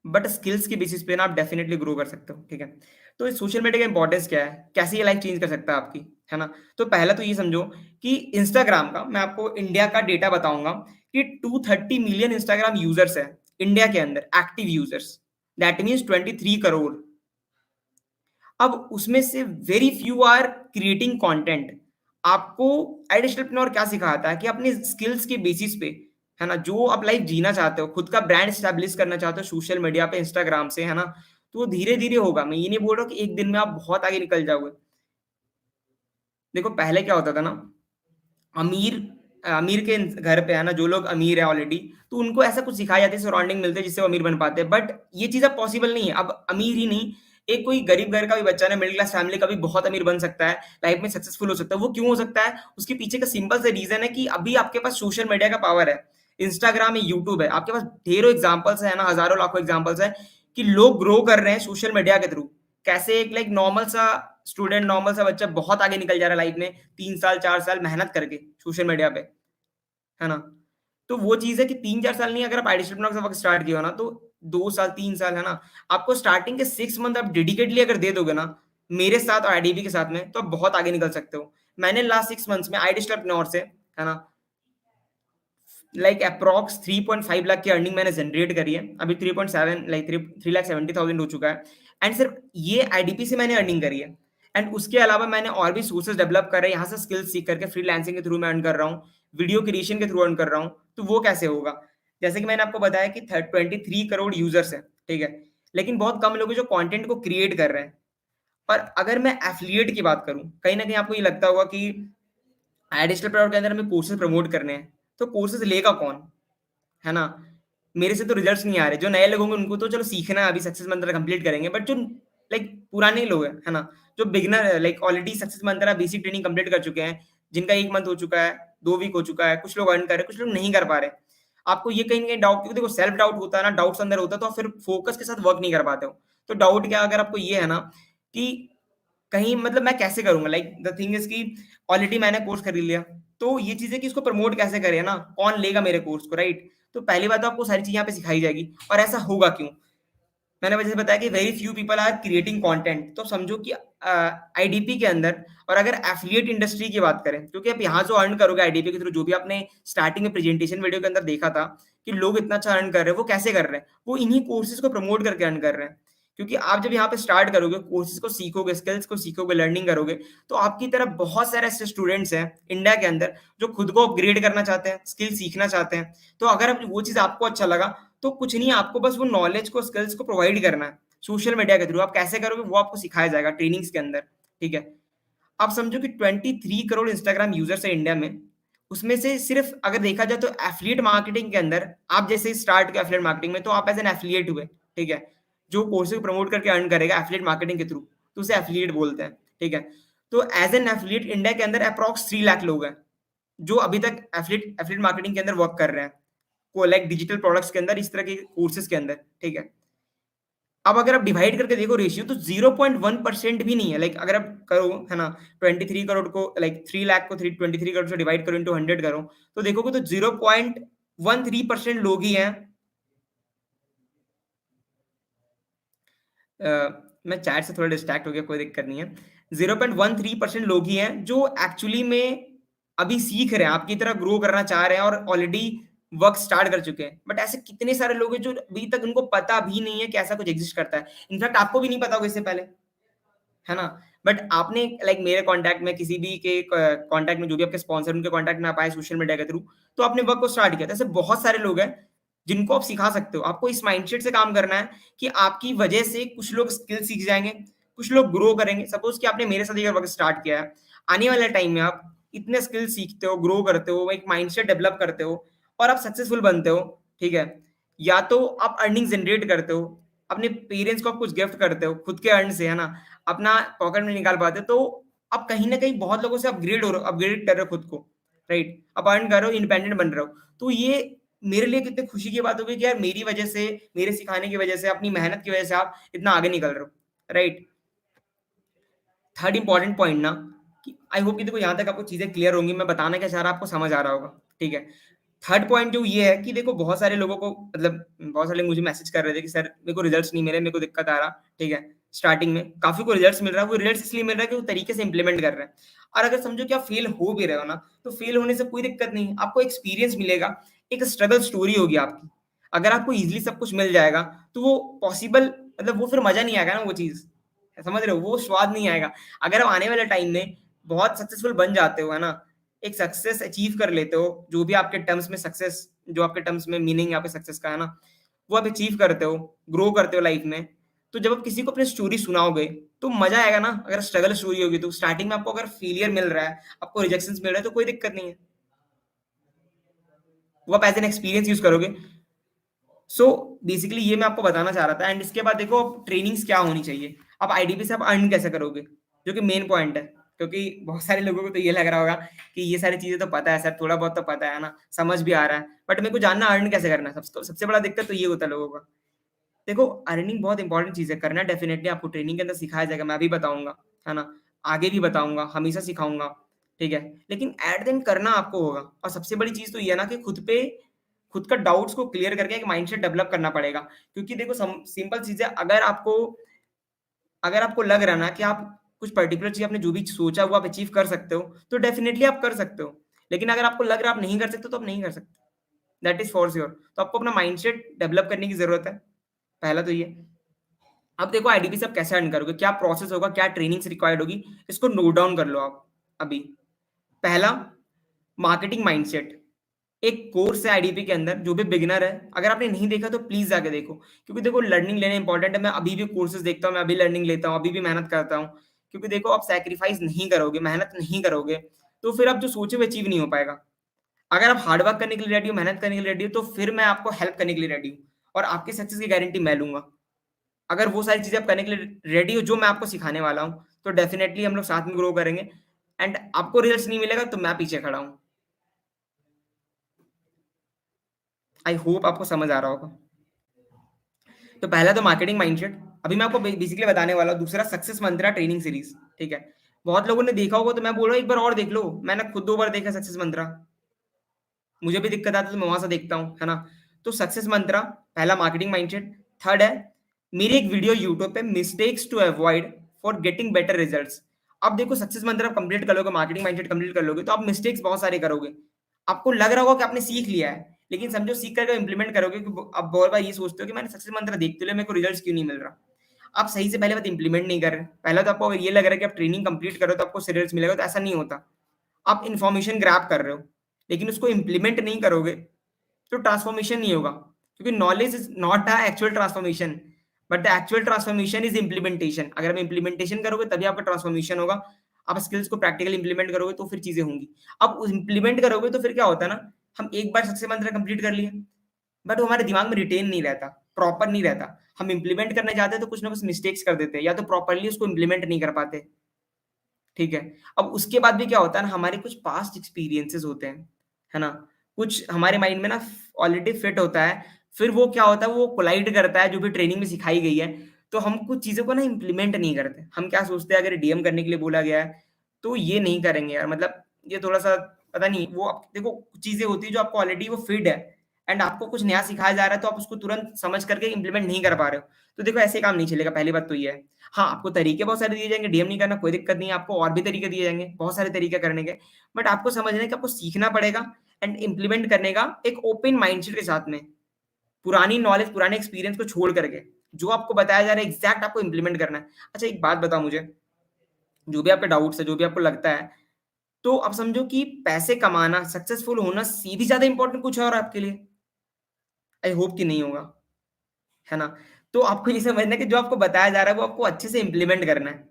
बट स्किल्स के बेसिस पे ना आप डेफिनिटली ग्रो कर सकते हो, ठीक है? तो इस सोशल मीडिया का इंपॉर्टेंस क्या है? कैसे ये लाइफ चेंज कर सकता है आपकी, है ना? तो पहला तो ये समझो कि इंस्टाग्राम का, मैं आपको इंडिया का डेटा बताऊँगा कि 230 मिलियन इंस्टाग्राम यूज़र्स हैं, इंडिया के अंदर active users, that means 23 crore. अब उसमें से very few are creating content. आपको एंटरप्रेन्योर क्या सिखाता है कि अपनी स्किल्स के बेसिस पे, है ना, जो आप लाइफ जीना चाहते हो, खुद का ब्रांड एस्टेब्लिश करना चाहते हो सोशल मीडिया पे, इंस्टाग्राम से, है ना, तो वो धीरे-धीरे होगा। मैं ये नहीं बोल रहा हूँ कि एक दिन में आप बहुत आगे निकल जाओगे। देखो, पहले क्या होता था ना, अमीर अमीर के घर पे, है ना, जो लोग अमीर है ऑलरेडी, तो उनको ऐसा कुछ सिखाया जाता है, सराउंडिंग मिलते हैं जिससे वो अमीर बन पाते हैं। बट ये चीज़ अब पॉसिबल नहीं है। अब अमीर ही नहीं, एक कोई गरीब घर का भी बच्चा ना, मिडिल क्लास फैमिली का भी बहुत अमीर बन सकता है, लाइफ में सक्सेसफुल हो सकता है। वो क्यों हो सकता है? उसके पीछे का सिंपल सा रीज़न है कि अभी आपके पास सोशल मीडिया का पावर है। इंस्टाग्राम है, यूट्यूब है, आपके पास ढेरों एग्ज़ाम्पल्स है ना, हज़ारों लाखों एग्ज़ाम्पल्स हैं कि लोग ग्रो कर रहे हैं सोशल मीडिया के थ्रू। कैसे एक लाइक नॉर्मल सा स्टूडेंट, नॉर्मल सा बच्चा बहुत आगे निकल जा रहा है लाइफ में 3 साल, 4 साल मेहनत करके सोशल मीडिया पे, है ना? तो वो चीज़ है कि 3-4 साल नहीं, अगर आप आइडियल ब्लॉग से वर्क स्टार्ट किया हो ना, तो 2 साल, 3 साल, है ना? आपको स्टार्टिंग के 6 मंथ आप डेडिकेटली अगर दे दोगे ना, मेरे साथ और आईडीबी के साथ में, तो आप बहुत आगे निकल सकते हो। मैंने लास्ट 6 मंथ्स में आईडी स्टेपनोर से, है ना, लाइक एप्रॉक्स 3.5 लाख की अर्निंग मैंने जनरेट करी है। अभी 3.7 लाइक 3,70,000 हो चुका है, एंड सिर्फ ये आईडीपी से मैंने अर्निंग करी है। एंड उसके अलावा मैंने और भी सोर्सेस डेवलप करे, यहाँ से स्किल्स सीख करके फ्रीलांसिंग के थ्रू मैं अर्न कर रहा हूँ, वीडियो क्रिएशन के थ्रू अर्न कर रहा हूँ। तो वो कैसे होगा? जैसे कि मैंने आपको बताया कि 23 करोड़ यूजर्स हैं, ठीक है? लेकिन बहुत कम लोग हैं जो कंटेंट को क्रिएट कर रहे हैं। और अगर मैं एफिलिएट की बात करूँ, कहीं न कहीं आपको ये लगता होगा कि डिजिटल प्रोडक्ट के अंदर हमें कोर्सेज़ प्रमोट करने हैं, तो कोर्सेज़ लेगा कौन? है ना? मेरे से तो रिजल्ट्स नहीं आ रहे। जो नए लोग होंगे उनको तो चलो सीखना है, अभी सक्सेस मंत्र कंप्लीट करेंगे, बट जो लाइक पुराने लोग हैं, है ना? जो बिगिनर लाइक ऑलरेडी सक्सेस मंत्रा बेसिक ट्रेनिंग कंप्लीट कर चुके हैं, जिनका 1 मंथ हो चुका है, 2 वीक हो चुका है, कुछ लोग अर्न कर रहे हैं, कुछ लोग नहीं कर पा रहे। आपको ये कहीं न कहीं डाउट, क्योंकि देखो सेल्फ डाउट होता है ना, डाउट्स अंदर होता है, तो आप फिर फोकस के साथ वर्क नहीं कर पाते हो। तो डाउट क्या, अगर आपको ये है ना कि कहीं मतलब मैं कैसे करूँगा? लाइक द थिंग इज़ कि ऑलरेडी मैंने कोर्स खरीद लिया, तो ये चीज़ है कि इसको प्रमोट कैसे करें, है ना? कौन लेगा मेरे कोर्स को, राइट? तो पहली बात तो आपको सारी चीज़ें यहाँ पे सिखाई जाएगी, और ऐसा होगा क्यों? मैंने जैसे बताया कि very few people are creating content, तो समझो कि आईडीपी के अंदर, और अगर एफिलिएट इंडस्ट्री की बात करें, क्योंकि आप यहाँ जो अर्न करोगे आईडीपी के थ्रू, जो भी आपने स्टार्टिंग में प्रेजेंटेशन वीडियो के अंदर देखा था कि लोग इतना अच्छा अर्न कर रहे हैं, वो कैसे कर रहे हैं? वो इन्हीं कोर्सेज़ को प्रमोट करके अर्न कर रहे हैं। क्योंकि आप जब यहाँ पे स्टार्ट करोगे, कोर्सेज़ को सीखोगे, स्किल्स को सीखोगे, लर्निंग करोगे, तो आपकी तरह बहुत सारे ऐसे स्टूडेंट्स हैं इंडिया के अंदर जो खुद को अपग्रेड करना चाहते हैं, स्किल सीखना चाहते हैं। तो अगर आप वो चीज़ आपको अच्छा लगा, तो कुछ नहीं है, आपको बस वो नॉलेज को, स्किल्स को प्रोवाइड करना है। सोशल मीडिया के थ्रू आप कैसे करोगे वो आपको सिखाया जाएगा ट्रेनिंग्स के अंदर, ठीक है? आप समझो कि 23 करोड़ इंस्टाग्राम यूज़र्स हैं इंडिया में, उसमें से सिर्फ़ अगर देखा जाए तो एफ़िलिएट मार्केटिंग के अंदर आप जैसे ही स्टार्ट किया एफ़िलिएट मार्केटिंग में, तो आप एज़ एन एफ़िलिएट हुए, ठीक है? जो कोर्सेज़ प्रमोट करके अर्न करेगा एफ़िलिएट मार्केटिंग के थ्रू, तो उसे एफ़िलिएट बोलते हैं, ठीक है? तो एज़ एन एफ़िलिएट इंडिया के अंदर एप्रॉक्स 3 लाख लोग हैं, जो अभी तक एफ़िलिएट एफ़िलिएट मार्केटिंग के अंदर वर्क कर रहे हैं, को लाइक डिजिटल प्रोडक्ट्स के अंदर, इस तरह के कोर्सेज़ के अंदर, ठीक है? अब अगर आप डिवाइड करके देखो रेशियो, तो 0.1% भी नहीं है। लाइक अगर आप करो, है ना, 23 करोड़ को, लाइक 3 लाख को 23 करोड़ से डिवाइड करो, इंटू 100 करो, तो देखोगे तो 0.13% लोग ही हैं। अ, मैं चैट से थोड़ा डिस्ट्रैक्ट हो गया, कोई दिक्कत नहीं है। 0.13% लोग ही हैं जो एक्चुअली में अभी सीख रहे हैं, आपकी तरह ग्रो करना चाह रहे हैं, और ऑलरेडी वर्क स्टार्ट कर चुके हैं। बट ऐसे कितने सारे लोग हैं जो अभी तक उनको पता भी नहीं है कि ऐसा कुछ एग्ज़िस्ट करता है। इनफैक्ट आपको भी नहीं पता होगा इससे पहले। है ना? बट आपने लाइक मेरे कॉन्टैक्ट में, किसी भी के कॉन्टैक्ट में, जो भी आपके स्पॉन्सर, उनके कॉन्टैक्ट में आप आए सोशल मीडिया के थ्रू, तो आपने वर्क को स्टार्ट किया। तो ऐसे बहुत सारे लोग हैं जिनको आप सिखा सकते हो। आपको इस माइंडसेट से काम करना है कि आपकी वजह से कुछ लोग स्किल सीख जाएँगे, कुछ लोग ग्रो करेंगे। सपोज़ कि आपने मेरे साथ ये वर्क स्टार्ट किया है, आने वाले टाइम में आप इतने स्किल सीखते हो, ग्रो करते हो, एक माइंडसेट डेवलप करते हो, और आप सक्सेसफुल बनते हो, ठीक है? या तो आप अर्निंग जनरेट करते हो, अपने पेरेंट्स को आप कुछ गिफ्ट करते हो, खुद के अर्न से, है ना? अपना पॉकेट मनी निकाल पाते हो, तो आप कहीं न कहीं बहुत लोगों से अपग्रेड कर रहे हो खुद को, राइट? आप अर्न कर रहे हो, इंडिपेंडेंट बन रहे हो। तो ये मेरे लिए कितनी खुशी की बात होगी कि यार मेरी वजह से, मेरे सिखाने की वजह से, अपनी मेहनत की वजह से आप इतना आगे निकल रहे हो, राइट? थर्ड इम्पोर्टेंट पॉइंट ना, कि आई होप कि देखो यहाँ तक आपको चीज़ें क्लियर होंगी, मैं बताना क्या चाह रहा आपको समझ आ रहा होगा, ठीक है? थर्ड पॉइंट जो ये है कि देखो बहुत सारे लोगों को, मतलब बहुत सारे लोग मुझे मैसेज कर रहे थे कि सर मेरे को रिजल्ट्स नहीं मिले, मेरे को दिक्कत आ रहा, ठीक है? स्टार्टिंग में काफ़ी को रिजल्ट्स मिल रहा है, वो रिजल्ट्स इसलिए मिल रहा है कि वो तरीके से इम्प्लीमेंट कर रहे हैं। और अगर समझो कि आप फेल हो भी रहे हो ना, तो फेल होने से कोई दिक्कत नहीं है, आपको एक्सपीरियंस मिलेगा, एक स्ट्रगल स्टोरी होगी आपकी। अगर आपको ईज़िली सब कुछ मिल जाएगा, तो वो पॉसिबल, मतलब वो फिर मज़ा नहीं आएगा ना वो चीज़, समझ रहे हो? वो स्वाद नहीं आएगा। अगर आप आने वाले टाइम में बहुत सक्सेसफुल बन जाते हो, है ना? एक सक्सेस अचीव कर लेते हो, जो भी आपके टर्म्स में सक्सेस, जो आपके टर्म्स में मीनिंग यहाँ पे सक्सेस का है ना, वो आप अचीव करते हो, ग्रो करते हो लाइफ में, तो जब आप किसी को अपनी स्टोरी सुनाओगे, तो मज़ा आएगा ना। अगर स्ट्रगल स्टोरी होगी, तो स्टार्टिंग में आपको अगर फेलियर मिल रहा है, आपको रिजेक्शंस मिल रहे हैं, तो कोई दिक्कत नहीं है। वो आप एज़ एन एक्सपीरियंस यूज़ करोगे। सो बेसिकली ये मैं आपको बताना चाह रहा था। एंड इसके बाद देखो ट्रेनिंग्स क्या होनी चाहिए, आप आईडीपी से आप अर्न कैसे करोगे, जो कि मेन पॉइंट है। क्योंकि बहुत सारे लोगों को तो ये लग रहा होगा कि ये सारी चीजें तो पता है सर, थोड़ा बहुत तो पता है ना, समझ भी आ रहा है, बट मेरे को जानना अर्न कैसे करना है। सबसे बड़ा दिक्कत तो ये होता है लोगों का। देखो अर्निंग बहुत इंपॉर्टेंट चीज है, करना डेफिनेटली आपको ट्रेनिंग के अंदर सिखाया जाएगा, मैं भी बताऊंगा, है ना, आगे भी बताऊंगा, हमेशा सिखाऊंगा, ठीक है। लेकिन एट द एंड करना आपको होगा। और सबसे बड़ी चीज तो ये है ना कि खुद का डाउट्स को क्लियर करके एक माइंडसेट डेवलप करना पड़ेगा। क्योंकि देखो सिंपल चीज है, अगर आपको लग रहा ना कि आप कुछ पर्टिकुलर चीज आपने जो भी सोचा वो आप अचीव कर सकते हो, तो डेफिनेटली आप कर सकते हो। लेकिन अगर आपको लग रहा है आप नहीं कर सकते, तो आप नहीं कर सकते, दैट इज फॉर श्योर। तो आपको अपना माइंडसेट डेवलप करने की जरूरत है, पहला तो ये। अब देखो आईडीपी से आप कैसे अर्न करोगे, क्या प्रोसेस होगा, क्या ट्रेनिंग्स रिक्वायर्ड होगी, इसको नोट डाउन कर लो आप अभी। पहला, मार्केटिंग माइंडसेट। एक कोर्स है आईडीपी के अंदर, जो भी बिगिनर है, अगर आपने नहीं देखा तो प्लीज जाके देखो। क्योंकि देखो लर्निंग लेना इंपॉर्टेंट है, मैं अभी भी कोर्सेज देखता हूँ, मैं अभी लर्निंग लेता हूँ, अभी भी मेहनत करता हूँ। क्योंकि देखो आप सैक्रिफाइस नहीं करोगे, मेहनत नहीं करोगे, तो फिर आप जो सोचे वो अचीव नहीं हो पाएगा। अगर आप हार्ड वर्क करने के लिए रेडी हो, मेहनत करने के लिए रेडी हो, तो फिर मैं आपको हेल्प करने के लिए रेडी हूँ, और आपकी सक्सेस की गारंटी मैं लूंगा। अगर वो सारी चीजें आप करने के लिए रेडी हो जो मैं आपको सिखाने वाला हूँ, तो डेफिनेटली हम लोग साथ में ग्रो करेंगे। एंड आपको रिजल्ट नहीं मिलेगा तो मैं पीछे खड़ा हूँ। आई होप आपको समझ आ रहा होगा। तो पहला तो मार्केटिंग माइंडसेट, अभी मैं आपको बेसिकली बताने वाला हूँ। दूसरा सक्सेस मंत्रा ट्रेनिंग सीरीज, ठीक है। बहुत लोगों ने देखा होगा, तो मैं बोल रहा हूँ एक बार और देख लो, मैंने खुद 2 बार देखा सक्सेस मंत्रा, मुझे भी दिक्कत आती है तो मैं वहां से देखता हूँ, है ना। तो सक्सेस मंत्रा, पहला मार्केटिंग माइंडसेट। थर्ड है मेरी एक वीडियो यूट्यूब पे, mistakes to avoid for getting better results. अब देखो सक्सेस मंत्रा आप कंप्लीट कर लोगे, मार्केटिंग माइंडसेट कंप्लीट कर लोगे, तो आप मिस्टेक्स बहुत सारे करोगे। आपको लग रहा होगा कि आपने सीख लिया है, लेकिन समझो सीख करके इंप्लीमेंट करोगे कि अब बहुत बार ये सोचते हो कि मैंने सक्सेस मंत्र देखते हुए मेरे को रिजल्ट्स क्यों नहीं मिल रहा। आप सही से पहले बात इंप्लीमेंट नहीं कर रहे। पहला तो आपको ये लग रहा है कि आप ट्रेनिंग कंप्लीट करो तो आपको रिजल्ट्स मिलेगा, तो ऐसा नहीं होता। आप इन्फॉर्मेशन ग्रैब कर रहे हो, लेकिन उसको इंप्लीमेंट नहीं करोगे, तो ट्रांसफॉर्मेशन नहीं होगा। क्योंकि knowledge is not a actual transformation, but the actual transformation is implementation. अगर आप इंप्लीमेंटेशन करोगे तभी आपका ट्रांसफॉर्मेशन होगा। आप स्किल्स को प्रैक्टिकली इंप्लीमेंट करोगे तो फिर चीजें होंगी। अब इंप्लीमेंट करोगे तो फिर क्या होता है ना, हम एक बार सक्सेस मंत्र कंप्लीट कर लिए, बट वो हमारे दिमाग में रिटेन नहीं रहता, प्रॉपर नहीं रहता। हम इंप्लीमेंट करने जाते हैं तो कुछ ना कुछ मिस्टेक्स कर देते हैं, या तो प्रॉपरली उसको इंप्लीमेंट नहीं कर पाते, ठीक है। अब उसके बाद भी क्या होता है ना, हमारे कुछ पास्ट एक्सपीरियंसेस होते हैं, है ना, कुछ हमारे माइंड में ना ऑलरेडी फिट होता है। फिर वो क्या होता है, वो कोलाइड करता है जो भी ट्रेनिंग में सिखाई गई है। तो हम कुछ चीज़ों को ना इम्प्लीमेंट नहीं करते। हम क्या सोचते हैं, अगर डीएम करने के लिए बोला गया है तो ये नहीं करेंगे यार, मतलब ये थोड़ा-सा पता नहीं, वो देखो चीज़ें होती है जो आपको ऑलरेडी वो फिट है, एंड आपको कुछ नया सिखाया जा रहा है तो आप उसको तुरंत समझ करके इम्प्लीमेंट नहीं कर पा रहे हो। तो देखो ऐसे काम नहीं चलेगा, पहली बात तो ये है। हाँ, आपको तरीके बहुत सारे दिए जाएँगे, डीएम नहीं करना कोई दिक्कत नहीं है, आपको और भी तरीके दिए जाएँगे, बहुत सारे तरीके करने के। बट आपको समझना है कि आपको सीखना पड़ेगा एंड इम्प्लीमेंट करने का एक ओपन माइंडसेट के साथ में। पुरानी नॉलेज, पुराने एक्सपीरियंस को छोड़ करके, जो आपको बताया जा रहा है एग्ज़ैक्ट आपको इम्प्लीमेंट करना है। अच्छा एक बात बताओ मुझे, जो भी आपके डाउट्स है, जो भी आपको लगता है, तो आप समझो कि पैसे कमाना, सक्सेसफुल होना से भी ज़्यादा इम्पोर्टेंट कुछ और है आपके लिए? आई होप कि नहीं होगा, है ना? तो आपको ये समझना है कि जो आपको बताया जा रहा है वो आपको अच्छे से इम्प्लीमेंट करना है।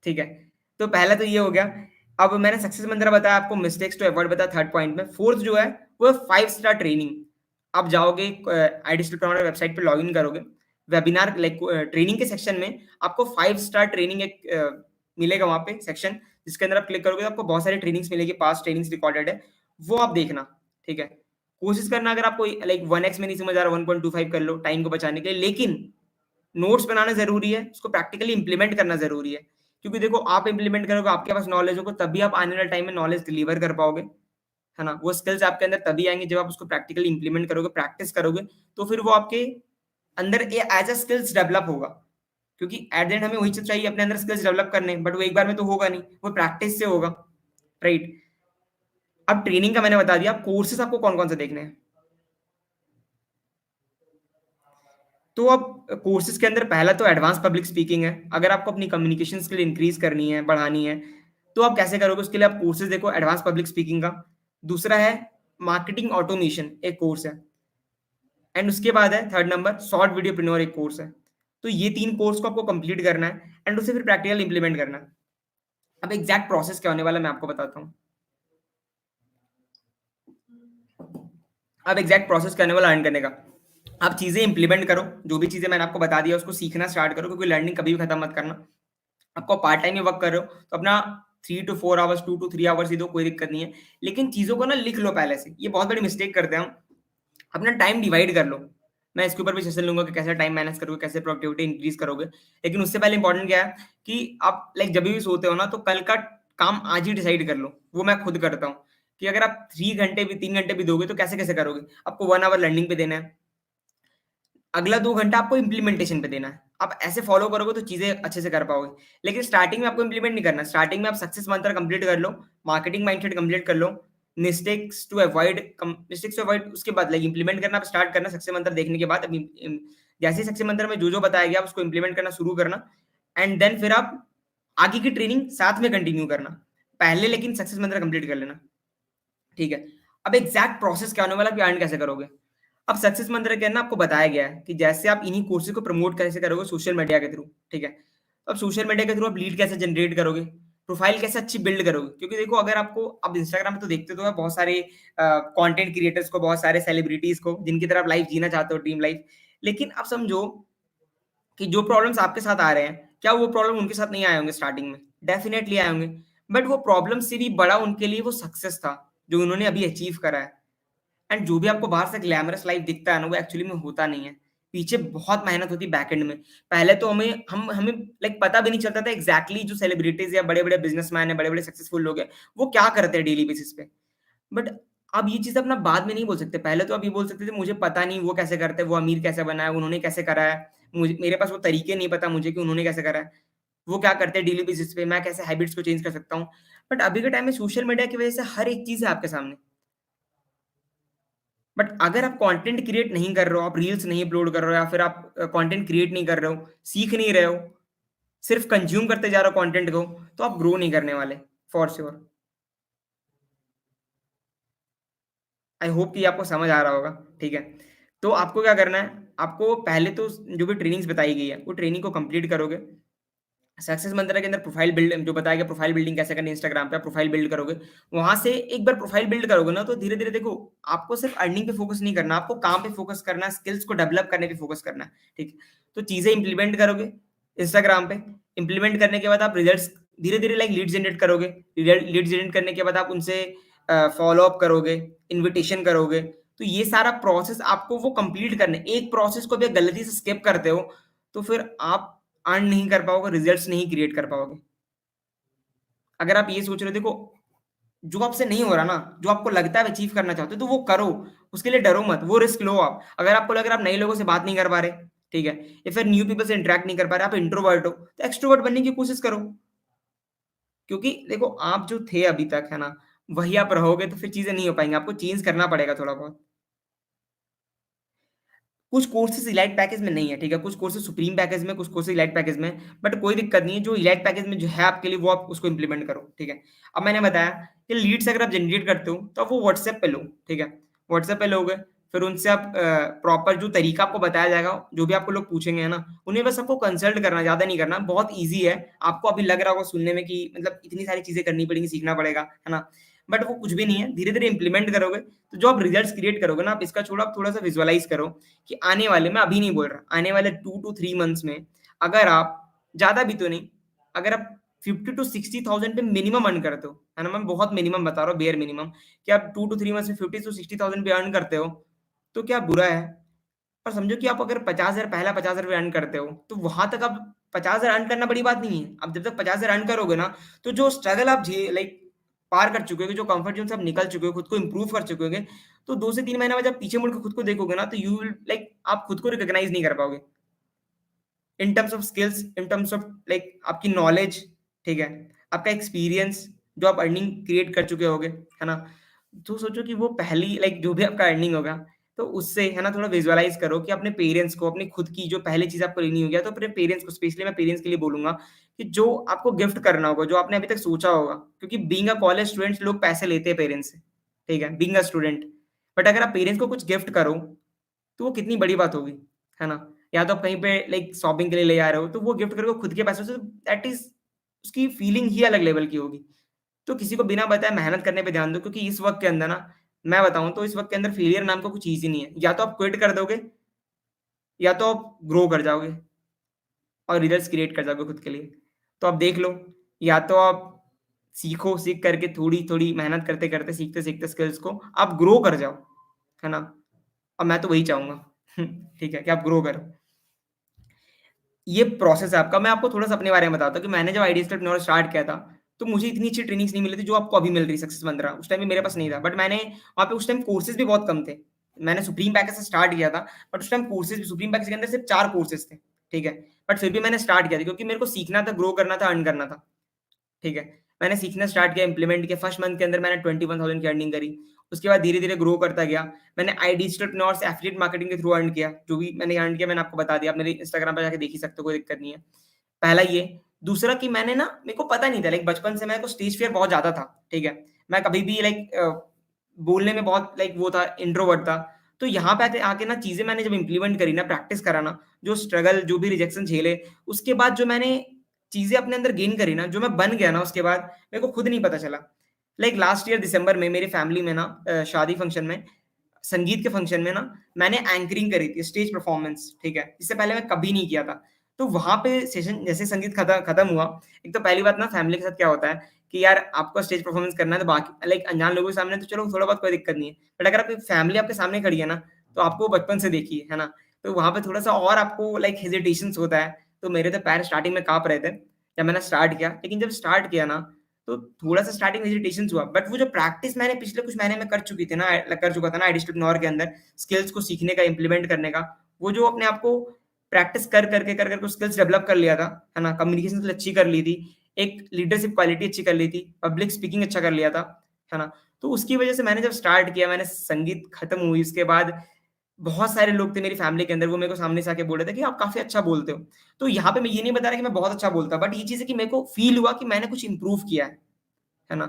ठीक है? तो पहला तो ये हो गया। अब मैंने सक्सेस मंत्र बताया आपको, मिस्टेक्स टू अवॉइड बताया थर्ड पॉइंट में। फोर्थ जो है वो है 5 स्टार ट्रेनिंग। आप जाओगे आईडिस्टिल प्रोग्राम वेबसाइट पे लॉगिन करोगे, वेबिनार लाइक ट्रेनिंग के सेक्शन में आपको 5 स्टार ट्रेनिंग एक मिलेगा वहाँ पे सेक्शन, जिसके अंदर आप क्लिक करोगे तो आपको बहुत सारी ट्रेनिंग्स मिलेगी, पास्ट ट्रेनिंग्स रिकॉर्डेड है, वो आप देखना, ठीक है? कोशिश करना अगर आपको लाइक 1x में नहीं समझ आ रहा 1.25 कर लो टाइम को बचाने के लिए, लेकिन नोट्स बनाना ज़रूरी है, उसको प्रैक्टिकली इम्प्लीमेंट करना ज़रूरी है। क्योंकि देखो आप इम्प्लीमेंट करोगे, आपके पास नॉलेज होगा, तभी आप आने वाले टाइम में नॉलेज डिलीवर कर पाओगे, है ना? वो स्किल्स आपके अंदर तभी आएँगे जब आप उसको प्रैक्टिकली इम्प्लीमेंट करोगे, प्रैक्टिस करोगे, तो फिर वो आपके अंदर एज़ अ स्किल्स डेवलप होगा। क्योंकि एट द एंड हमें वही चीज़ चाहिए, अपने अंदर स्किल्स डेवलप करने, बट वो एक बार में तो होगा नहीं, वो प्रैक्टिस से होगा, राइट? अब ट्रेनिंग का मैंने बता दिया, कोर्सेज़ आपको कौन-कौन से देखने हैं। तो अब कोर्सेज़ के अंदर पहला तो एडवांस पब्लिक स्पीकिंग है। अगर आपको अपनी कम्युनिकेशन स्किल इंक्रीज़ करनी है, बढ़ानी है, तो आप कैसे करोगे? उसके लिए आप कोर्सेज़ देखो एडवांस पब्लिक स्पीकिंग का। दूसरा है मार्केटिंग ऑटोमेशन, एक कोर्स है, एंड उसके बाद है थर्ड नंबर शॉर्ट वीडियोप्रेन्योर, एक कोर्स है। तो ये 3 कोर्स को आपको कंप्लीट करना है एंड उसे फिर प्रैक्टिकल इंप्लीमेंट करना है। अब एग्ज़ैक्ट प्रोसेस क्या होने वाला है मैं आपको बताता हूँ। अब एग्ज़ैक्ट प्रोसेस क्या होने वाला अर्न करने का। आप चीज़ें इम्प्लीमेंट करो, जो भी चीज़ें मैंने आपको बता दिया उसको सीखना स्टार्ट करो, क्योंकि लर्निंग कभी भी खत्म मत करना। आपको पार्ट टाइम में वर्क कर रहे हो, तो अपना 3 टू 4 आवर्स, 2 टू 3 आवर्स ही दो, कोई दिक्कत नहीं है। लेकिन चीज़ों को ना लिख लो पहले से, ये बहुत बड़ी मिस्टेक करते हैं हम। अपना टाइम डिवाइड कर लो। मैं इसके ऊपर भी सेशन लूँगा कि कैसे टाइम मैनेज करोगे, कैसे प्रोडक्टिविटी इंक्रीज़ करोगे। लेकिन उससे पहले इंपॉर्टेंट क्या है कि आप लाइक जभी भी सोते हो ना, तो कल का काम आज ही डिसाइड कर लो। वो मैं खुद करता हूँ कि अगर आप 3 घंटे भी 3 घंटे भी दोगे तो कैसे-कैसे करोगे? आपको 1 आवर लर्निंग पे देना है, अगला 2 घंटा आपको इम्प्लीमेंटेशन पे देना है। आप ऐसे फॉलो करोगे तो चीज़ें अच्छे से कर पाओगे। लेकिन स्टार्टिंग में आपको इम्प्लीमेंट नहीं करना। स्टार्टिंग में आप सक्सेस मंत्र कंप्लीट कर लो, मार्केटिंग माइंडसेट कंप्लीट कर लो, मिस्टेक्स टू अवॉइड उसके बाद लाइक इम्प्लीमेंट करना आप स्टार्ट करना सक्सेस मंत्र देखने के बाद। अभी जैसे ही सक्सेस मंत्र में जो-जो बताया गया आप उसको इम्प्लीमेंट करना शुरू करना, एंड देन फिर आप आगे की ट्रेनिंग साथ में कंटिन्यू करना। पहले लेकिन सक्सेस मंत्र कंप्लीट कर लेना। ठीक है। अब एग्ज़ैक्ट प्रोसेस क्या होने वाला है, आप अर्न कैसे करोगे? अब सक्सेस मंत्र के अंदर आपको बताया गया है कि जैसे आप इन्हीं कोर्सेज़ को प्रमोट कैसे करोगे सोशल मीडिया के थ्रू, ठीक है? तो अब सोशल मीडिया के थ्रू आप लीड कैसे जनरेट करोगे? प्रोफाइल कैसे अच्छी बिल्ड करोगे? क्योंकि देखो अगर आपको अब इंस्टाग्राम पे तो देखते तो है बहुत सारे कंटेंट क्रिएटर्स को, बहुत सारे सेलिब्रिटीज़ को जिनकी तरह आप लाइफ़ जीना चाहते हो ड्रीम लाइफ़। लेकिन आप समझो कि जो प्रॉब्लम्स आपके साथ आ रहे हैं, क्या वो प्रॉब्लम उनके साथ नहीं आए होंगे स्टार्टिंग में? डेफ़िनेटली आए होंगे। बट वो प्रॉब्लम से भी बड़ा उनके लिए वो सक्सेस था, जो उन्होंने अभी अचीव करा है। एंड जो भी आपको बाहर से ग्लैमरस लाइफ दिखता है ना, वो एक्चुअली में होता नहीं है। पीछे बहुत मेहनत होती है बैकएंड में। पहले तो हमें लाइक पता भी नहीं चलता था एग्ज़ैक्टली जो सेलिब्रिटीज़ या बड़े-बड़े बिज़नेसमैन हैं, बड़े-बड़े सक्सेसफुल लोग हैं, वो क्या करते हैं डेली बेसिस पे। बट आप ये चीज़ अपना बाद में नहीं बोल सकते। पहले तो आप ये बोल सकते थे मुझे पता नहीं वो कैसे करते हैं, वो अमीर कैसे बना है, उन्होंने कैसे करा है। मुझे मेरे पास वो तरीके नहीं पता मुझे कि उन्होंने कैसे करा है। वो क्या करते हैं डेली बेसिस पे, मैं कैसे हैबिट्स को चेंज कर सकता हूँ। बट अभी के टाइम में सोशल मीडिया की वज़ह से हर एक चीज़ है आपके सामने। बट अगर आप कंटेंट क्रिएट नहीं कर रहे हो, आप रील्स नहीं अपलोड कर रहे हो या फिर आप कंटेंट क्रिएट नहीं कर रहे हो, सीख नहीं रहे हो, सिर्फ कंज्यूम करते जा रहे हो कंटेंट को, तो आप ग्रो नहीं करने वाले, फॉर श्योर। आई होप कि आपको समझ आ रहा होगा, ठीक है? तो आपको क्या करना है, आपको पहले तो जो भी ट्रेनिंग्स बताई गई है, वो ट्रेनिंग को कंप्लीट करोगे। सक्सेस मंत्रा के अंदर प्रोफाइल बिल्ड जो बताया गया प्रोफाइल बिल्डिंग कैसे करनी है इंस्टाग्राम पे आप प्रोफाइल बिल्ड करोगे। वहाँ से एक बार प्रोफाइल बिल्ड करोगे ना तो धीरे-धीरे देखो आपको सिर्फ अर्निंग पे फोकस नहीं करना, आपको काम पे फोकस करना है, स्किल्स को डेवलप करने पे फोकस करना है, ठीक है? तो चीज़ें इम्प्लीमेंट करोगे इंस्टाग्राम पे, इम्प्लीमेंट करने के बाद आप रिजल्ट्स धीरे-धीरे लाइक लीड जनरेट करोगे। लीड जनरेट करने के बाद आप उनसे फॉलो अप करोगे, इन्विटेशन करोगे। तो ये सारा प्रोसेस आपको वो कंप्लीट करना है। एक प्रोसेस को भी अगर गलती से स्किप करते हो, तो फिर आप अर्न नहीं कर पाओगे, रिजल्ट्स नहीं क्रिएट कर पाओगे। अगर आप ये सोच रहे हो देखो, जो आपसे नहीं हो रहा ना, जो आपको लगता है आप अचीव करना चाहते हो, तो वो करो। उसके लिए डरो मत, वो रिस्क लो आप। अगर आपको लग रहा है आप नए लोगों से बात नहीं कर पा रहे, ठीक है? या फिर न्यू पीपल से इंटरैक्ट नहीं कर पा रहे, आप इंट्रोवर्ट हो, तो एक्सट्रोवर्ट बनने की कोशिश करो। क्योंकि देखो आप जो थे अभी तक, है ना? वही आप रहोगे तो फिर चीज़ें नहीं हो पाएँगी, आपको चेंज करना पड़ेगा थोड़ा बहुत। कुछ कोर्सेज़ इलाइट पैकेज में नहीं है, ठीक है? कुछ कोर्सेज़ सुप्रीम पैकेज में, कुछ कोर्सेज़ इलाइट पैकेज में, बट कोई दिक्कत नहीं है, जो इलाइट पैकेज में जो है आपके लिए, वो आप उसको इम्प्लीमेंट करो, ठीक है? अब मैंने बताया कि लीड्स अगर आप जनरेट करते हो, तो आप वो व्हाट्सएप पे लो, ठीक है? व्हाट्सएप पे लोगे, फिर उनसे आप प्रॉपर जो तरीका आपको बताया जाएगा, जो भी आपको लोग पूछेंगे, है ना? उन्हें बस आपको कंसल्ट करना है, ज़्यादा नहीं करना, बहुत ईज़ी है। आपको अभी लग रहा होगा सुनने में कि मतलब इतनी सारी चीज़ें करनी पड़ेंगी, सीखना पड़ेगा, है ना? बट वो कुछ भी नहीं है, धीरे-धीरे इम्प्लीमेंट करोगे, तो जो आप रिजल्ट्स क्रिएट करोगे ना, आप इसका छोड़ो, आप थोड़ा-सा विजुअलाइज़ करो कि आने वाले मैं अभी नहीं बोल रहा, आने वाले 2 टू 3 मंथ्स में अगर आप ज़्यादा भी तो नहीं, अगर आप 50 टू 60,000 पे मिनिमम अर्न करते हो, है ना? मैं बहुत मिनिमम बता रहा हूँ, बेयर मिनिमम कि आप 2 टू 3 मंथ्स में 50 टू 60,000 पे अर्न करते हो, तो क्या बुरा है? और समझो कि आप अगर 50,000 पहला 50,000 अर्न करते हो, तो वहाँ तक आप 50,000 अर्न करना बड़ी बात नहीं है। अब जब तक 50,000 अर्न करोगे ना, तो जो स्ट्रगल आप लाइक पार कर चुके होगे, जो कम्फर्ट ज़ोन से आप निकल चुके हो, खुद को इम्प्रूव कर चुके होगे, तो 2 से 3 महीने बाद जब पीछे मुड़ के खुद को देखोगे ना, तो यू विल लाइक आप खुद को रिकॉग्नाइज़ नहीं कर पाओगे। In terms of skills, in terms of like आपकी नॉलेज, ठीक है? आपका एक्सपीरियंस, जो आप अर्निंग क्रिएट कर चुके होगे, है ना? तो सोचो कि वो पहली लाइक जो भी आपका अर्निंग होगा, तो उससे है ना थोड़ा विजुअलाइज़ करो कि अपने पेरेंट्स को, अपनी खुद की जो पहली चीज़ आपको लेनी होगी, या तो अपने पेरेंट्स को, स्पेशली मैं पेरेंट्स के लिए बोलूँगा कि जो आपको गिफ्ट करना होगा, जो आपने अभी तक सोचा होगा, क्योंकि बीइंग अ कॉलेज स्टूडेंट लोग पैसे लेते हैं पेरेंट्स से, ठीक है? Being a student. बट अगर आप पेरेंट्स को कुछ गिफ्ट करो, तो वो कितनी बड़ी बात होगी, है ना? या तो आप कहीं पे लाइक शॉपिंग के लिए ले जा रहे हो, तो वो गिफ्ट करोगे खुद के पैसों से, दैट इज़ उसकी फीलिंग ही अलग लेवल की होगी। तो किसी को बिना बताए मेहनत करने पे ध्यान दो, क्योंकि इस वक़्त के अंदर ना, मैं बताऊँ तो इस वक़्त के अंदर फेलियर नाम का कुछ चीज़ ही नहीं है। या तो आप क्विट कर दोगे, या तो आप ग्रो कर जाओगे और रिजल्ट्स क्रिएट कर जाओगे खुद के लिए। तो आप देख लो, या तो आप सीखो, सीख करके थोड़ी-थोड़ी मेहनत करते-करते, सीखते-सीखते स्किल्स को आप ग्रो कर जाओ, है ना? और मैं तो वही चाहूँगा। ठीक है, कि आप ग्रो करो। ये प्रोसेस है आपका। मैं आपको थोड़ा-सा अपने बारे में बताता हूँ कि मैंने जब आइडिया स्टेप स्टार्ट किया था, तो मुझे इतनी अच्छी ट्रेनिंग्स नहीं मिली थी जो आपको अभी मिल रही है सक्सेस मंत्रा। उस टाइम पे मेरे पास नहीं था, बट मैंने वहाँ पे उस टाइम कोर्सेज़ भी बहुत कम थे। मैंने सुप्रीम पैकेज से स्टार्ट किया था, बट उस टाइम कोर्सेज़ भी सुप्रीम पैकेज के अंदर सिर्फ 4 कोर्सेज़ थे, ठीक है? बट फिर भी मैंने स्टार्ट किया था क्योंकि मेरे को सीखना था, ग्रो करना था, अर्न करना था। ठीक है। मैंने सीखना स्टार्ट किया, इम्प्लीमेंट किया, फर्स्ट मंथ के अंदर मैंने 21,000 की अर्निंग करी। उसके बाद धीरे-धीरे ग्रो करता गया। मैंने iDigitalPreneur से एफिलिएट मार्केटिंग के थ्रू अर्न किया। जो भी मैंने अर्न किया मैंने आपको बता दिया। आप मेरे इंस्टाग्राम पे जाके देख ही सकते हो, कोई दिक्कत नहीं है। पहला ये, दूसरा कि मैंने ना मेरे को पता नहीं था लाइक बचपन से मेरे को स्टेज फ़ियर बहुत ज़्यादा था, ठीक है? मैं कभी भी बोलने में बहुत लाइक वो था, इंट्रोवर्ट था। तो यहाँ पे आके आके ना चीज़ें मैंने जब इम्प्लीमेंट करी ना, प्रैक्टिस करा ना, जो स्ट्रगल, जो भी रिजेक्शन झेले, उसके बाद जो मैंने चीज़ें अपने अंदर गेन करी ना, जो मैं बन गया ना उसके बाद, मेरे को खुद नहीं पता चला। लाइक लास्ट ईयर दिसंबर में मेरी फैमिली में ना शादी फंक्शन में, संगीत के फंक्शन में ना मैंने एंकरिंग करी थी, स्टेज परफॉर्मेंस, ठीक है? इससे पहले मैं कभी नहीं किया था। तो वहाँ पे सेशन जैसे संगीत खत्म हुआ, एक तो पहली बात ना फैमिली के साथ क्या होता है कि यार आपको स्टेज परफॉर्मेंस करना है तो बाकी लाइक अनजान लोगों के सामने तो चलो थोड़ा बहुत कोई दिक्कत नहीं है। बट अगर आपकी फैमिली आपके सामने खड़ी है ना, तो आपको बचपन से देखी है ना? तो वहाँ पे थोड़ा-सा और आपको लाइक हेजिटेशंस होता है। तो मेरे तो पैर स्टार्टिंग में काँप रहे थे, जब मैंने स्टार्ट किया। लेकिन जब स्टार्ट किया ना, तो थोड़ा-सा स्टार्टिंग में हेजिटेशंस हुआ। बट वो जो प्रैक्टिस मैंने पिछले कुछ महीने में कर चुका था ना आइडिया के अंदर, स्किल्स को सीखने का, इम्प्लीमेंट करने का, वो जो अपने आप को प्रैक्टिस कर कर के स्किल्स डेवलप कर लिया था, है ना? कम्युनिकेशन स्किल अच्छी कर ली थी, एक लीडरशिप क्वालिटी अच्छी कर ली थी, पब्लिक स्पीकिंग अच्छा कर लिया था, है ना? तो उसकी वजह से मैंने जब स्टार्ट किया, मैंने संगीत खत्म हुई उसके बाद बहुत सारे लोग थे मेरी फैमिली के अंदर, वो मेरे को सामने से आके बोल रहे थे कि आप काफ़ी अच्छा बोलते हो। तो यहाँ पे मैं ये नहीं बता रहा कि मैं बहुत अच्छा बोलता, बट ये चीज़ है कि मेरे को फ़ील हुआ कि मैंने कुछ इम्प्रूव किया है ना?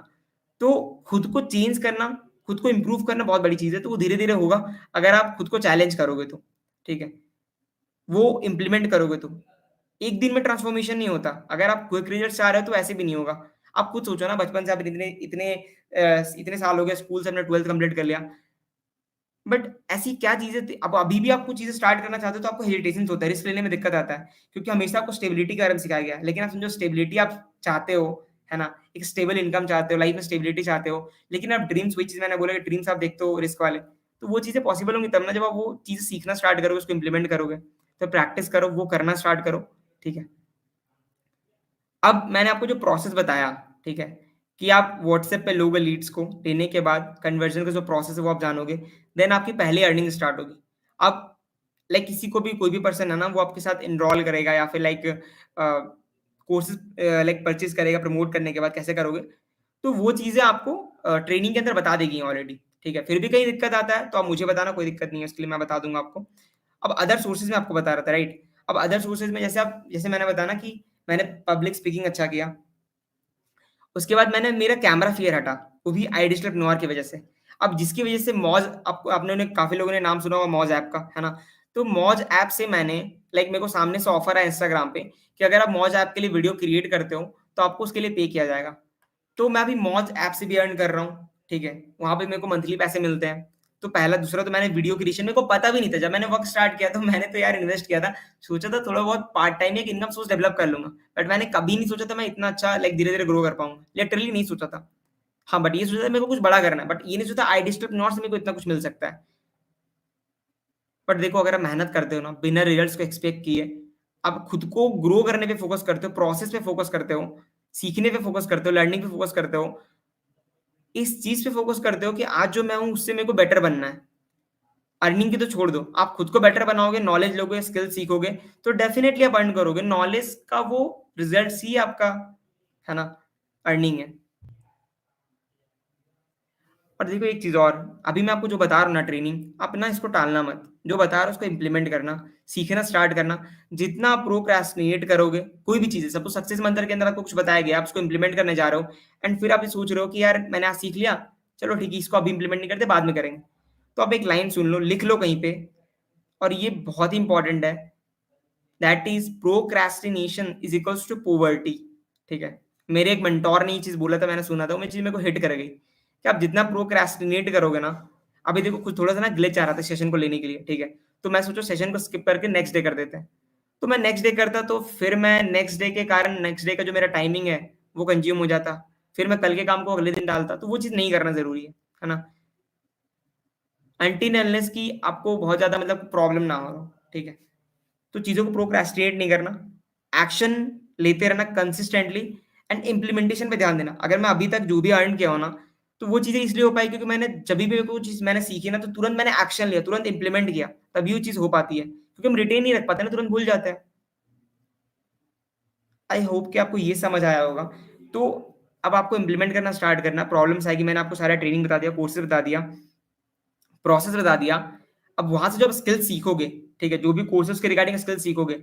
तो खुद को चेंज करना, खुद को इम्प्रूव करना बहुत बड़ी चीज़ है, तो वो धीरे-धीरे होगा अगर आप खुद को चैलेंज करोगे तो, ठीक है? वो इम्प्लीमेंट करोगे तो। एक दिन में ट्रांसफॉर्मेशन नहीं होता। अगर आप क्विक रिजल्ट्स चाह रहे हो तो ऐसे भी नहीं होगा। आप खुद सोचो ना बचपन से आप इतने साल हो गए स्कूल से आपने 12th कंप्लीट कर लिया। बट ऐसी क्या चीज़ें थी अब अभी भी आप कुछ चीज़ें स्टार्ट करना चाहते हो तो आपको हेजिटेशंस होता है, रिस्क लेने में दिक्कत आता है। क्योंकि हमेशा आपको स्टेबिलिटी के बारे में सिखाया गया है। लेकिन आप समझो स्टेबिलिटी आप चाहते हो, है ना? एक स्टेबल इनकम चाहते हो, लाइफ में स्टेबिलिटी चाहते हो। लेकिन आप ड्रीम्स वही चीज़ मैंने बोला कि ड्रीम्स आप देखते हो रिस्क वाले। तो वो चीज़ें पॉसिबल होंगी तब ना जब आप वो चीज़ें सीखना स्टार्ट करोगे, उसको इम्प्लीमेंट करोगे। तो प्रैक्टिस करो, वो करना स्टार्ट करो, ठीक है? अब मैंने आपको जो प्रोसेस बताया, ठीक है? कि आप व्हाट्सएप पे लोगे लीड्स को, लेने के बाद कन्वर्जन का जो प्रोसेस है वो आप जानोगे, देन आपकी पहली अर्निंग स्टार्ट होगी। अब लाइक किसी को भी कोई भी पर्सन है ना, वो आपके साथ एनरोल करेगा या फिर लाइक कोर्सेज़ लाइक परचेज़ करेगा प्रमोट करने के बाद कैसे करोगे? तो वो चीज़ें आपको ट्रेनिंग के अंदर बता दी गई हैं ऑलरेडी, ठीक है? फिर भी कहीं दिक्कत आता है तो आप मुझे बताना, कोई दिक्कत नहीं है, उसके लिए मैं बता दूँगा आपको। अब अदर सोर्सेज़ मैं आपको बता रहा था, राइट? अब अदर सोर्सेज़ में जैसे मैंने बताया ना कि मैंने पब्लिक स्पीकिंग अच्छा किया। उसके बाद मैंने मेरा कैमरा फ़ियर हटा, वो भी iDigitalPreneur की वज़ह से। अब जिसकी वज़ह से मौज़ आपको आपने काफ़ी लोगों ने नाम सुना होगा मौज़ ऐप का, है ना? तो मौज़ ऐप से मैंने लाइक मेरे को सामने से ऑफ़र आया इंस्टाग्राम पे कि अगर आप मौज़ ऐप के लिए वीडियो क्रिएट करते हो, तो आपको उसके लिए पे किया जाएगा। तो मैं अभी मौज ऐप से भी अर्न कर रहा हूँ, ठीक है? वहाँ पे मेरे को मंथली पैसे मिलते हैं। तो पहला, दूसरा तो मैंने वीडियो क्रिएशन मेरे को पता भी नहीं था। जब मैंने वर्क स्टार्ट किया तो मैंने तो यार इन्वेस्ट किया था। सोचा था थोड़ा बहुत पार्ट टाइम एक इनकम सोर्स डेवलप कर लूँगा। बट मैंने कभी नहीं सोचा था मैं इतना अच्छा लाइक धीरे-धीरे ग्रो कर पाऊँगा। लिटरली नहीं सोचा था। हाँ, बट ये सोचा था मेरे को कुछ बड़ा करना है। बट ये नहीं सोचा iDigitalPreneur से मेरे को इतना कुछ मिल सकता है। बट देखो अगर आप मेहनत करते हो ना, बिना रिजल्ट्स को एक्सपेक्ट किए, आप खुद को ग्रो करने पे फ़ोकस करते हो, प्रोसेस पे फ़ोकस करते हो, सीखने पे फ़ोकस करते हो, लर्निंग पे फ़ोकस करते हो, इस चीज़ पे फ़ोकस करते हो कि आज जो मैं हूँ उससे मेरे को बेटर बनना है। अर्निंग की तो छोड़ दो, आप खुद को बेटर बनाओगे, नॉलेज लोगे, स्किल सीखोगे, तो डेफ़िनेटली आप अर्न करोगे। नॉलेज का वो रिज़ल्ट्स ही आपका, है ना, अर्निंग है। और देखो एक चीज़ और, अभी मैं आपको जो बता रहा हूँ ना ट्रेनिंग, आप ना इसको टालना मत। जो बता रहा हूँ उसको इम्प्लीमेंट करना, सीखना स्टार्ट करना। जितना आप प्रोक्रेस्टिनेट करोगे, कोई भी चीज़ है, सपोज़ सक्सेस मंत्र के अंदर आपको कुछ बताया गया, आप उसको इम्प्लीमेंट करने जा रहे हो एंड फिर आप ये सोच रहे हो कि यार मैंने आज सीख लिया, चलो ठीक है, इसको अभी इम्प्लीमेंट नहीं करते, बाद में करेंगे। तो आप एक लाइन सुन लो, लिख लो कहीं पे, और ये बहुत ही इंपॉर्टेंट है, that is procrastination is equals to poverty, ठीक है? मेरे एक मेंटर ने ये चीज़ बोला था, मैंने सुना था, वो चीज़ मेरे को हिट कर गई कि आप जितना प्रोक्रेस्टिनेट करोगे ना, अभी देखो कुछ थोड़ा सा ना ग्लिच आ रहा था सेशन को लेने के लिए, ठीक है, तो मैं सोचा सेशन को स्किप करके नेक्स्ट डे कर देते हैं। तो मैं नेक्स्ट डे करता, तो फिर मैं नेक्स्ट डे के कारण नेक्स्ट डे का जो मेरा टाइमिंग है वो कंज्यूम हो जाता, फिर मैं कल के काम को अगले दिन डालता, तो वो चीज़ नहीं करना ज़रूरी है ना? अनटिल अनलेस कि आपको बहुत ज़्यादा मतलब प्रॉब्लम ना हो, ठीक है? तो चीज़ों को प्रोक्रेस्टिनेट नहीं करना, एक्शन लेते रहना कंसिस्टेंटली एंड इम्प्लीमेंटेशन पे ध्यान देना। अगर मैं अभी तक जो भी अर्न किया हो ना, तो वो चीज़ें इसलिए हो पाई क्योंकि मैंने जभी भी कोई चीज़ मैंने सीखी ना, तो तुरंत मैंने एक्शन लिया, तुरंत इम्प्लीमेंट किया, तभी वो चीज़ हो पाती है। क्योंकि हम रिटेन नहीं रख पाते ना, तुरंत भूल जाते हैं। आई होप कि आपको ये समझ आया होगा। तो अब आपको इम्प्लीमेंट करना स्टार्ट करना, प्रॉब्लम्स आएगी, मैंने आपको सारा ट्रेनिंग बता दिया, कोर्सेज़ बता दिया, प्रोसेस बता दिया। अब वहाँ से जब स्किल सीखोगे, ठीक है, जो भी कोर्सेज़ के रिगार्डिंग स्किल सीखोगे,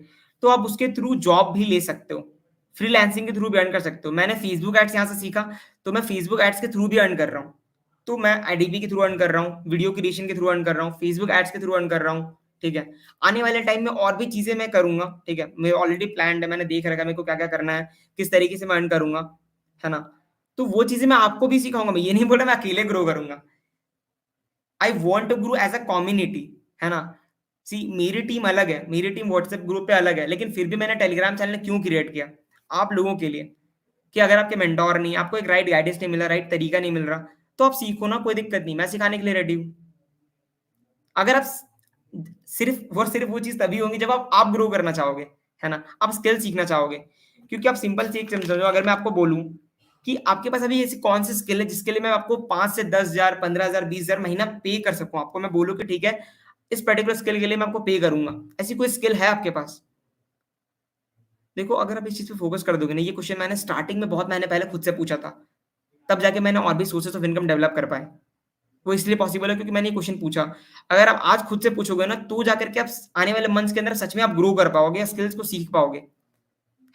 तो आप उसके थ्रू जॉब भी ले सकते हो। फ्रीलांसिंग के थ्रू भी अर्न कर सकते हो। मैंने फेसबुक एड्स यहाँ से सीखा, तो मैं फेसबुक एड्स के थ्रू भी अर्न कर रहा हूँ। तो मैं आईडीपी के थ्रू अर्न कर रहा हूँ, वीडियो क्रिएशन के थ्रू अर्न कर रहा हूँ, फेसबुक एड्स के थ्रू अर्न कर रहा हूँ, ठीक है। आने वाले टाइम में और भी चीज़ें मैं करूँगा, ठीक है। मेरे ऑलरेडी प्लान्ड है, मैंने देख रखा है मेरे को क्या-क्या करना है, किस तरीके से मैं अर्न करूँगा, है ना? तो वो चीज़ें मैं आपको भी सिखाऊँगा, मैं ये नहीं बोल रहा मैं अकेले ग्रो करूँगा। I want to grow as a community, है ना? सी मेरी टीम अलग है, मेरी टीम व्हाट्सएप ग्रुप पे अलग है, लेकिन फिर भी मैंने टेलीग्राम चैनल क्यों क्रिएट किया? आप लोगों के लिए, कि अगर आपके मेंटर नहीं, आपको एक राइट गाइडेंस नहीं मिल रहा, राइट तरीका नहीं मिल रहा, तो आप सीखो ना, कोई दिक्कत नहीं, मैं सिखाने के लिए रेडी हूँ। अगर आप सिर्फ़ वो चीज़ तभी होंगी जब आप ग्रो करना चाहोगे, है ना? आप स्किल सीखना चाहोगे। क्योंकि आप सिंपल सी एक चीज़ समझो, अगर मैं आपको बोलूँ कि आपके पास अभी ऐसी कौन-सी स्किल है जिसके लिए मैं आपको 5 से 10,000, 15,000, 20,000 महीना पे कर सकूँ? आपको मैं बोलूँ कि ठीक है, इस पर्टिकुलर स्किल के लिए मैं आपको पे करूँगा। ऐसी कोई स्किल है आपके पास? देखो, अगर आप इस चीज़ पे फ़ोकस कर दोगे ना, ये क्वेश्चन मैंने स्टार्टिंग में बहुत महीने पहले खुद से पूछा था। तब जाके मैंने और भी सोर्सेज़ ऑफ इनकम डेवलप कर पाए। वो इसलिए पॉसिबल है क्योंकि मैंने ये क्वेश्चन पूछा। अगर आप आज खुद से पूछोगे ना, तो जाकर के आप आने वाले मंथ्स के अंदर सच में आप ग्रो कर पाओगे या स्किल्स को सीख पाओगे,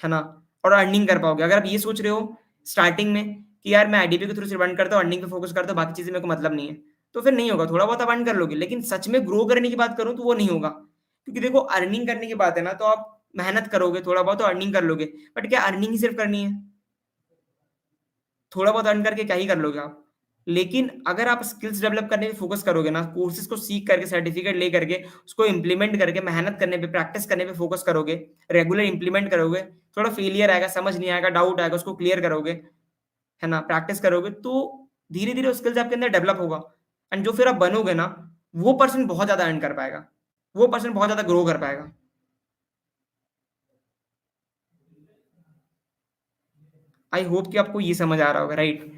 है ना? और अर्निंग कर पाओगे। अगर आप ये सोच रहे हो स्टार्टिंग में कि यार मैं आईडीपी के थ्रू सिर्फ अर्न करता हूँ, अर्निंग पे फोकस करता हूँ, बाकी चीज़ें मेरे को मतलब नहीं है, तो फिर नहीं होगा। थोड़ा बहुत आप अर्न कर लोगे, लेकिन सच में ग्रो करने की बात करूँ तो वो नहीं होगा। क्योंकि देखो, अर्निंग करने की बात है ना, तो आप मेहनत करोगे, थोड़ा बहुत तो अर्निंग कर लोगे। बट क्या अर्निंग ही सिर्फ करनी है? थोड़ा बहुत अर्न करके क्या ही कर लोगे आप? लेकिन अगर आप स्किल्स डेवलप करने पे फ़ोकस करोगे ना, कोर्सेज़ को सीख करके, सर्टिफ़िकेट ले करके, उसको इम्प्लीमेंट करके, मेहनत करने पे, प्रैक्टिस करने पे फ़ोकस करोगे, रेगुलर इम्प्लीमेंट करोगे, थोड़ा फेलियर आएगा, समझ नहीं आएगा, डाउट आएगा, उसको क्लियर करोगे, है ना? प्रैक्टिस करोगे, तो धीरे-धीरे वो स्किल्स आपके अंदर डेवलप होगा एंड जो फिर आप बनोगे ना, वो पर्सन बहुत ज़्यादा अर्न कर पाएगा। वो पर्सन बहुत ज़्यादा ग्रो कर पाएगा। आई होप कि आपको ये समझ आ रहा होगा, राइट?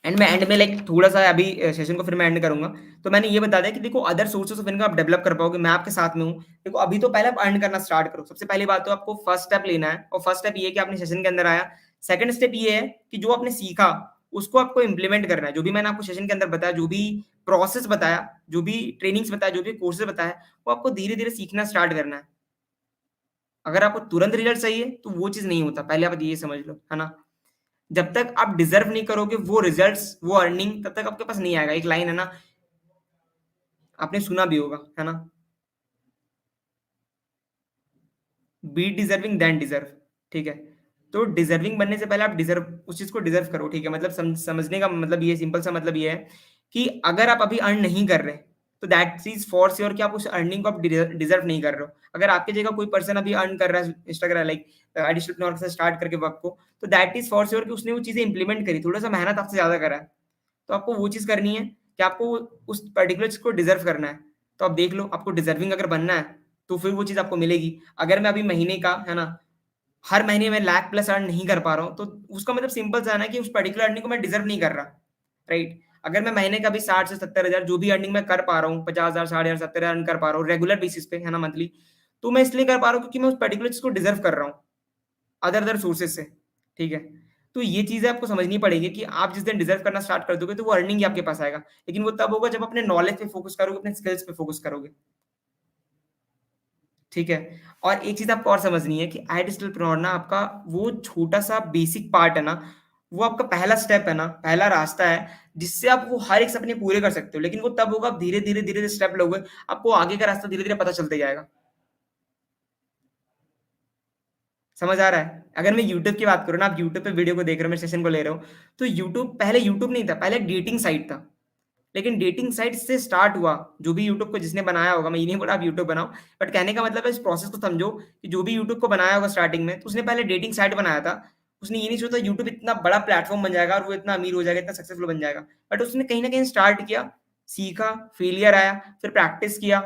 एंड मैं एंड में लाइक थोड़ा-सा अभी सेशन को फिर मैं एंड करूँगा। तो मैंने ये बता दिया कि देखो, अदर सोर्सेज़ ऑफ इनकम आप डेवलप कर पाओगे, मैं आपके साथ में हूँ। देखो, अभी तो पहले आप अर्न करना स्टार्ट करो। सबसे पहली बात तो आपको फर्स्ट स्टेप लेना है और फर्स्ट स्टेप ये है कि आपने सेशन के अंदर आया। सेकंड स्टेप ये है कि जो आपने सीखा, उसको आपको इम्प्लीमेंट करना है। जो भी मैंने आपको सेशन के अंदर बताया, जो भी प्रोसेस बताया, जो भी ट्रेनिंग्स बताया, जो भी कोर्सेज़ बताया, वो आपको धीरे-धीरे सीखना स्टार्ट करना है। अगर आपको तुरंत रिजल्ट चाहिए, तो वो चीज़ नहीं होता। पहले आप ये समझ लो, है ना? जब तक आप डिज़र्व नहीं करोगे वो रिज़ल्ट्स, वो अर्निंग, तब तक आपके पास नहीं आएगा। एक लाइन है ना, आपने सुना भी होगा, है ना? बी डिज़र्विंग देन डिज़र्व, ठीक है? तो डिज़र्विंग बनने से पहले आप डिज़र्व, उस चीज़ को डिज़र्व करो, ठीक है? मतलब समझने का मतलब ये सिंपल सा मतलब ये है कि अगर आप अभी अर्न नहीं कर रहे, तो दैट इज़ फॉर श्योर कि आप उस अर्निंग को आप डिज़र्व नहीं कर रहे हो। अगर आपकी जगह कोई पर्सन अभी अर्न कर रहा है इंस्टाग्राम लाइक एडिशनल वर्क से स्टार्ट करके वर्क को, तो दैट इज़ फॉर श्योर कि उसने वो चीज़ें इम्प्लीमेंट करी, थोड़ा-सा मेहनत आपसे ज़्यादा करा है। तो आपको वो चीज़ करनी है कि आपको उस पर्टिकुलर चीज़ को डिज़र्व करना है। तो आप देख लो, आपको डिज़र्विंग अगर बनना है, तो फिर वो चीज़ आपको मिलेगी। अगर मैं अभी महीने का, है ना, हर महीने मैं लाख प्लस अर्न नहीं कर पा रहा हूँ, तो उसका मतलब सिंपल सा है ना कि उस पर्टिकुलर अर्निंग को मैं डिज़र्व नहीं कर रहा, राइट? अगर मैं महीने का भी 60 से 70,000 जो भी अर्निंग मैं कर पा रहा हूँ, 50,000, 60,000, 70,000 अर्न कर पा रहा हूँ रेगुलर बेसिस पे, है ना, मंथली, तो मैं इसलिए कर पा रहा हूँ क्योंकि मैं उस पर्टिकुलर चीज़ को डिज़र्व कर रहा हूँ। अदर सोर्सेज़ से, ठीक है? तो ये चीज़ें आपको समझनी पड़ेगी कि आप जिस दिन डिज़र्व करना स्टार्ट कर दोगे, तो वो अर्निंग ही आपके पास आएगा। लेकिन वो तब होगा जब अपने नॉलेज पे फ़ोकस करोगे, अपने स्किल्स पे फ़ोकस करोगे, ठीक है? और एक चीज़ आपको और समझनी है कि एडिजिटलप्रेन्योर ना आपका वो छोटा-सा बेसिक पार्ट है ना, वो आपका पहला स्टेप है ना, पहला रास्ता है, जिससे आप वो हर एक सपने पूरे कर सकते हो। लेकिन वो तब होगा आप धीरे-धीरे, धीरे-धीरे स्टेप लोगे, आपको आगे का रास्ता धीरे-धीरे पता चलते जाएगा। समझ आ रहा है? अगर मैं यूट्यूब की बात करूँ ना, आप यूट्यूब पे वीडियो को देख रहे हो, मेरे सेशन को ले रहे हो, तो यूट्यूब पहले यूट्यूब नहीं था, पहले डेटिंग साइट था। लेकिन डेटिंग साइट से स्टार्ट हुआ, जो भी यूट्यूब को जिसने बनाया होगा, मैं ये नहीं बोला आप यूट्यूब बनाओ, बट कहने का मतलब है इस प्रोसेस को समझो कि जो भी यूट्यूब को बनाया होगा स्टार्टिंग में, तो उसने पहले डेटिंग साइट बनाया था। उसने ये नहीं सोचा यूट्यूब इतना बड़ा प्लेटफ़ॉर्म बन जाएगा और वो इतना अमीर हो जाएगा, इतना सक्सेसफुल बन जाएगा। बट उसने कहीं न कहीं स्टार्ट किया, सीखा, फेलियर आया, फिर प्रैक्टिस किया,